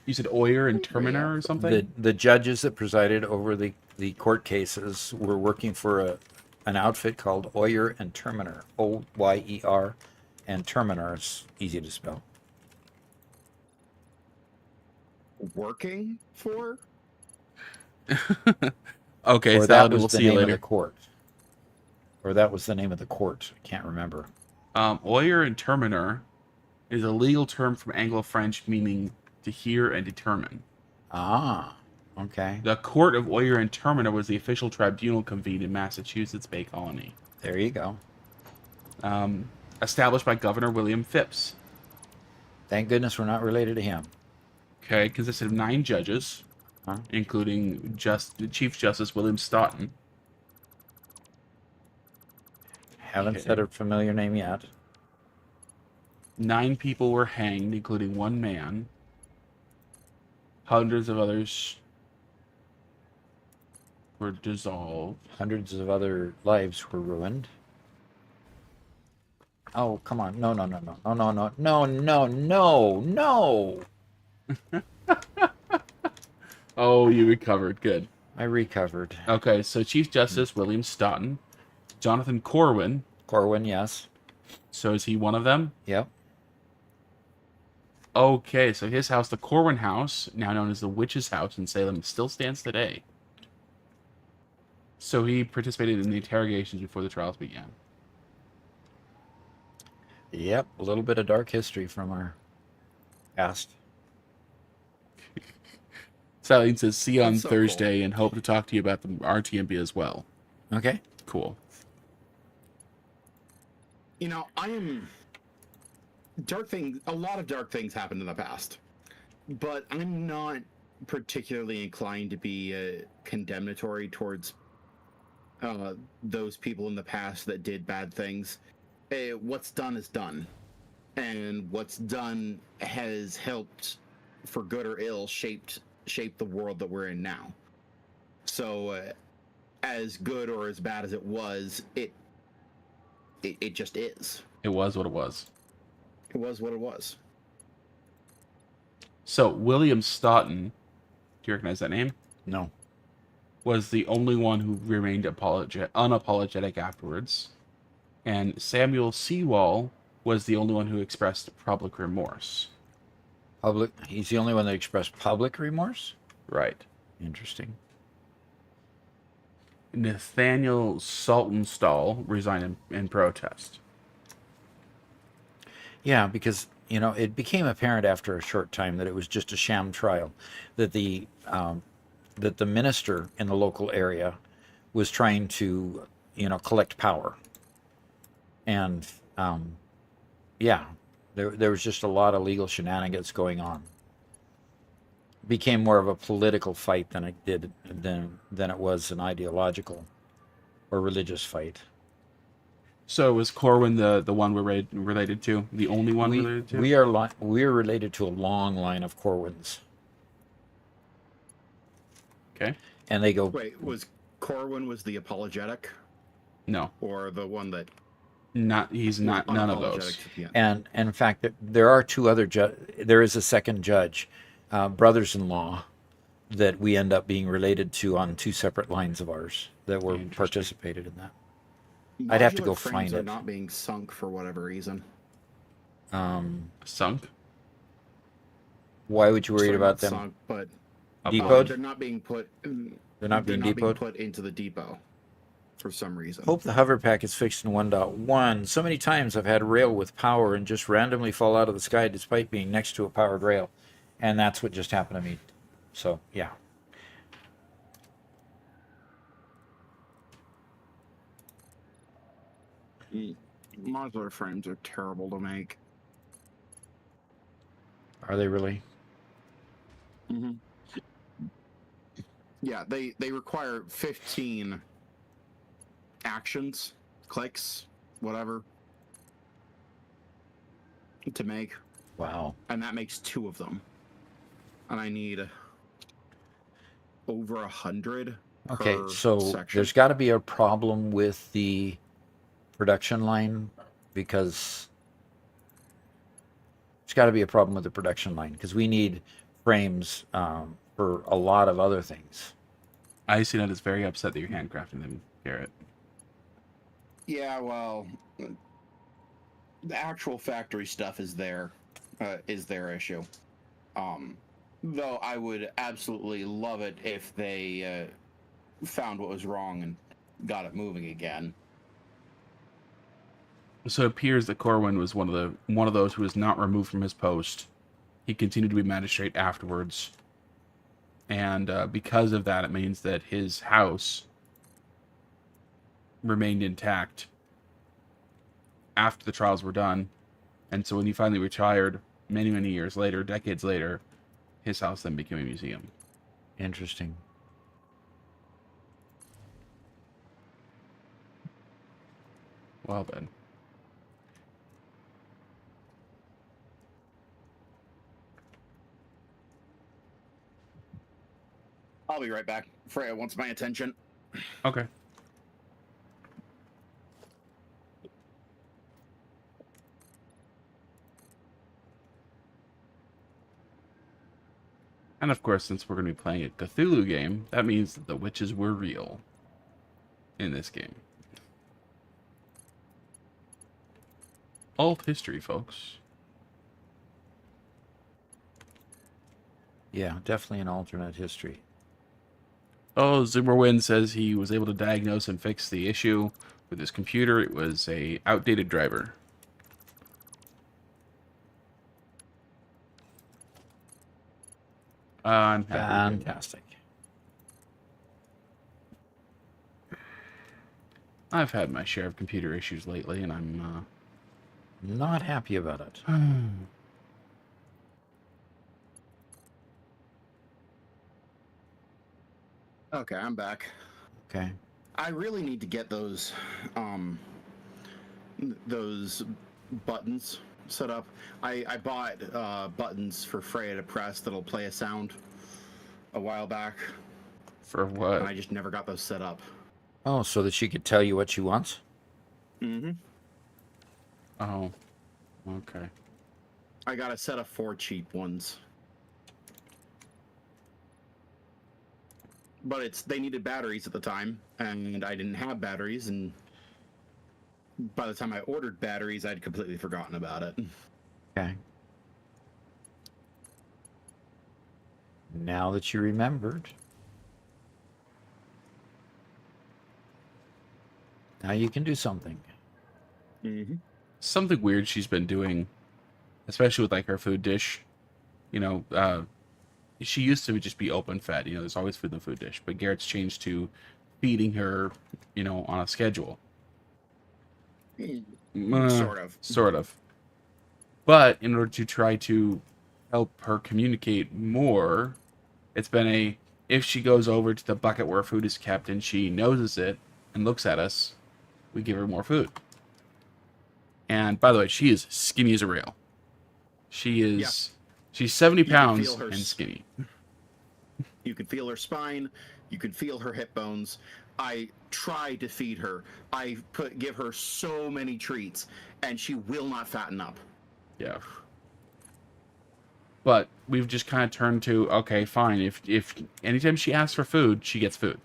You said Oyer and Terminer or something?
The judges that presided over the court cases were working for an outfit called Oyer and Terminer. Oyer, and Terminer is easy to spell.
Working for?
Okay,
Or that
Salad,
was
we'll
the
see you
name of
later.
the court. Or that was the name of the court. I can't remember.
Oyer and Terminer is a legal term from Anglo-French meaning to hear and determine.
Ah, okay.
The court of Oyer and Terminer was the official tribunal convened in Massachusetts Bay Colony.
There you go.
Established by Governor William Phipps.
Thank goodness we're not related to him.
Okay, it consisted of 9 judges,
Huh?
including Chief Justice William Stoughton.
Haven't
Okay.
said a familiar name yet.
9 people were hanged, including 1 man. Hundreds of others were dissolved.
Hundreds of other lives were ruined. Oh, come on. No, no, no, no. No, no, no. No, no, no, no.
Oh, you recovered. Good.
I recovered.
Okay, so Chief Justice William Stoughton. Jonathan Corwin.
Corwin, yes.
So is he one of them?
Yep.
Okay, so his house, the Corwin House, now known as the Witch's House in Salem, still stands today. So he participated in the interrogations before the trials began.
Yep. A little bit of dark history from our past.
Salene says, see you on
That's so
Thursday and hope to talk to you about the RTMB as well.
Okay.
Cool.
You know, a lot of dark things happened in the past, but I'm not particularly inclined to be condemnatory towards those people in the past that did bad things. What's done is done, and what's done has helped, for good or ill, shape the world that we're in now. So, as good or as bad as it was, it just is.
It was what it was.
It was what it was.
So, William Stoughton, do you recognize that name?
No.
Was the only one who remained unapologetic afterwards. And Samuel Sewall was the only one who expressed public remorse.
He's the only one that expressed public remorse?
Right.
Interesting.
Nathaniel Saltonstall resigned in protest.
Yeah, because, it became apparent after a short time that it was just a sham trial, that the minister in the local area was trying to, collect power. And, there was just a lot of legal shenanigans going on. Became more of a political fight than it was an ideological or religious fight.
So was Corwin the one we're related to? The only one related to?
We are related to a long line of Corwins.
Okay.
And they go...
Wait, was Corwin the apologetic,
No.
or the one that?
He's not none of
unapologetic
those.
to the end?
And in fact, there are 2 other there is a second judge, brothers-in-law, that we end up being related to on 2 separate lines of ours that were participated in that. I'd have to
Modular
go
frames
find
are
it.
not being sunk for whatever reason.
Sunk?
Why would you worry
Sorry,
about
not
them?
sunk, but
Depot?
They're not being put.
They're not being depoted?
put into the depot for some reason.
Hope the hover pack is fixed in 1.1. So many times I've had rail with power and just randomly fall out of the sky despite being next to a powered rail. And that's what just happened to me. So, yeah.
Modular frames are terrible to make.
Are they really?
Mm-hmm. Yeah, they require 15 actions, clicks, whatever, to make.
Wow.
And that makes 2 of them. And I need over 100.
Okay,
per
so
section.
there's got to be a problem with the production line because there's got to be a problem with the production line because we need frames for a lot of other things.
Icinut is very upset that you're handcrafting them, Garrett.
Yeah, well, the actual factory stuff is their issue. Though I would absolutely love it if they found what was wrong and got it moving again.
So it appears that Corwin was one of those who was not removed from his post. He continued to be magistrate afterwards, and because of that, it means that his house remained intact after the trials were done. And so when he finally retired, many years later, decades later, his house then became a museum.
Interesting.
Well then.
I'll be right back. Freya wants my attention.
Okay. And of course, since we're going to be playing a Cthulhu game, that means that the witches were real in this game. Alt history, folks.
Yeah, definitely an alternate history.
Oh, Zimmerwin says he was able to diagnose and fix the issue with his computer. It was a outdated driver. I'm happy.
Fantastic.
I've had my share of computer issues lately, and I'm
Not happy about it.
Okay, I'm back.
Okay.
I really need to get those buttons set up. I bought buttons for Freya to press that'll play a sound a while back,
For what?
and I just never got those set up.
Oh, so that she could tell you what she wants?
Mm-hmm.
Oh, okay.
I got a set of 4 cheap ones. But they needed batteries at the time, and I didn't have batteries, and by the time I ordered batteries, I'd completely forgotten about it.
Okay. Now that you remembered. Now you can do something.
Mm-hmm.
Something weird she's been doing, especially with like her food dish. You know, she used to just be open fed. You know, there's always food in the food dish. But Garrett's changed to feeding her, you know, on a schedule.
Sort of.
Sort of. But in order to try to help her communicate more, it's been if she goes over to the bucket where food is kept and she notices it and looks at us, we give her more food. And by the way, she is skinny as a rail. She is... Yeah. She's 70 pounds and skinny.
You can feel her spine. You can feel her hip bones. I try to feed her. I give her so many treats, and she will not fatten up.
Yeah. But we've just kind of turned to, okay, fine. If anytime she asks for food, she gets food.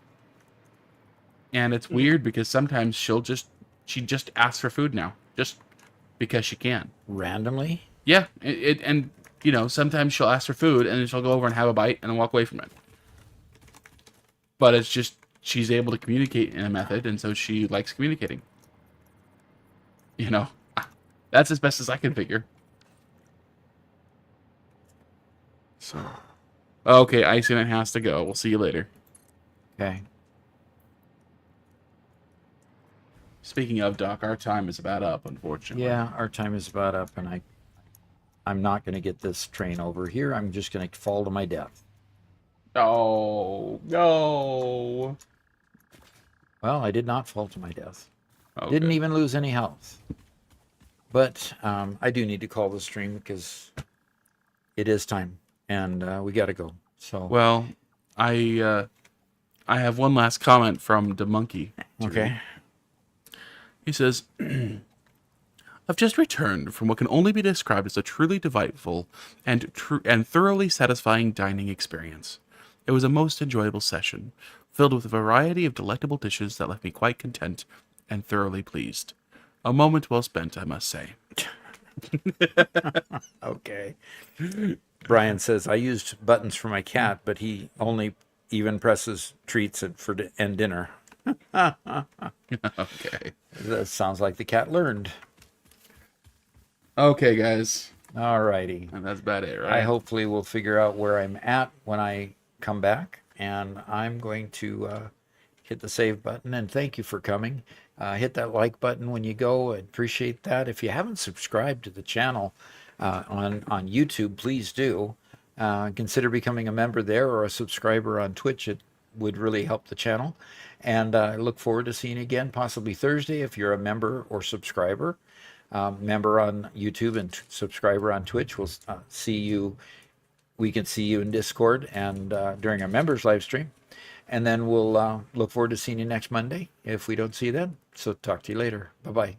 And it's weird because sometimes she just asks for food now, just because she can.
Randomly?
Yeah, and you know, sometimes she'll ask for food, and then she'll go over and have a bite, and then walk away from it. but it's just she's able to communicate in a method, and so she likes communicating. You know, that's as best as I can figure. So, okay, Icing has to go. We'll see you later.
Okay.
Speaking of, Doc, our time is about up, unfortunately.
Yeah, our time is about up, and I'm not going to get this train over here. I'm just going to fall to my death.
Oh, no.
Well, I did not fall to my death.
Okay.
Didn't even lose any health. But I do need to call the stream because it is time, and we got to go. So
Well, I have one last comment from the monkey.
okay.
He says, I've just returned from what can only be described as a truly delightful and thoroughly satisfying dining experience. It was a most enjoyable session, filled with a variety of delectable dishes that left me quite content and thoroughly pleased. A moment well spent, I must say.
Okay. Brian says I used buttons for my cat, but he only even presses treats and dinner.
Okay.
That sounds like the cat learned.
Okay, guys.
All righty.
And that's about it, right?
I hopefully will figure out where I'm at when I come back, and I'm going to hit the save button. And thank you for coming. Hit that like button when you go. I appreciate that. If you haven't subscribed to the channel on YouTube, please do. Consider becoming a member there or a subscriber on Twitch. It would really help the channel. And I look forward to seeing you again, possibly Thursday if you're a member or subscriber. Member on YouTube and subscriber on Twitch. We'll see you. We can see you in Discord and during our members live stream. And then we'll look forward to seeing you next Monday if we don't see you then. So talk to you later. Bye-bye.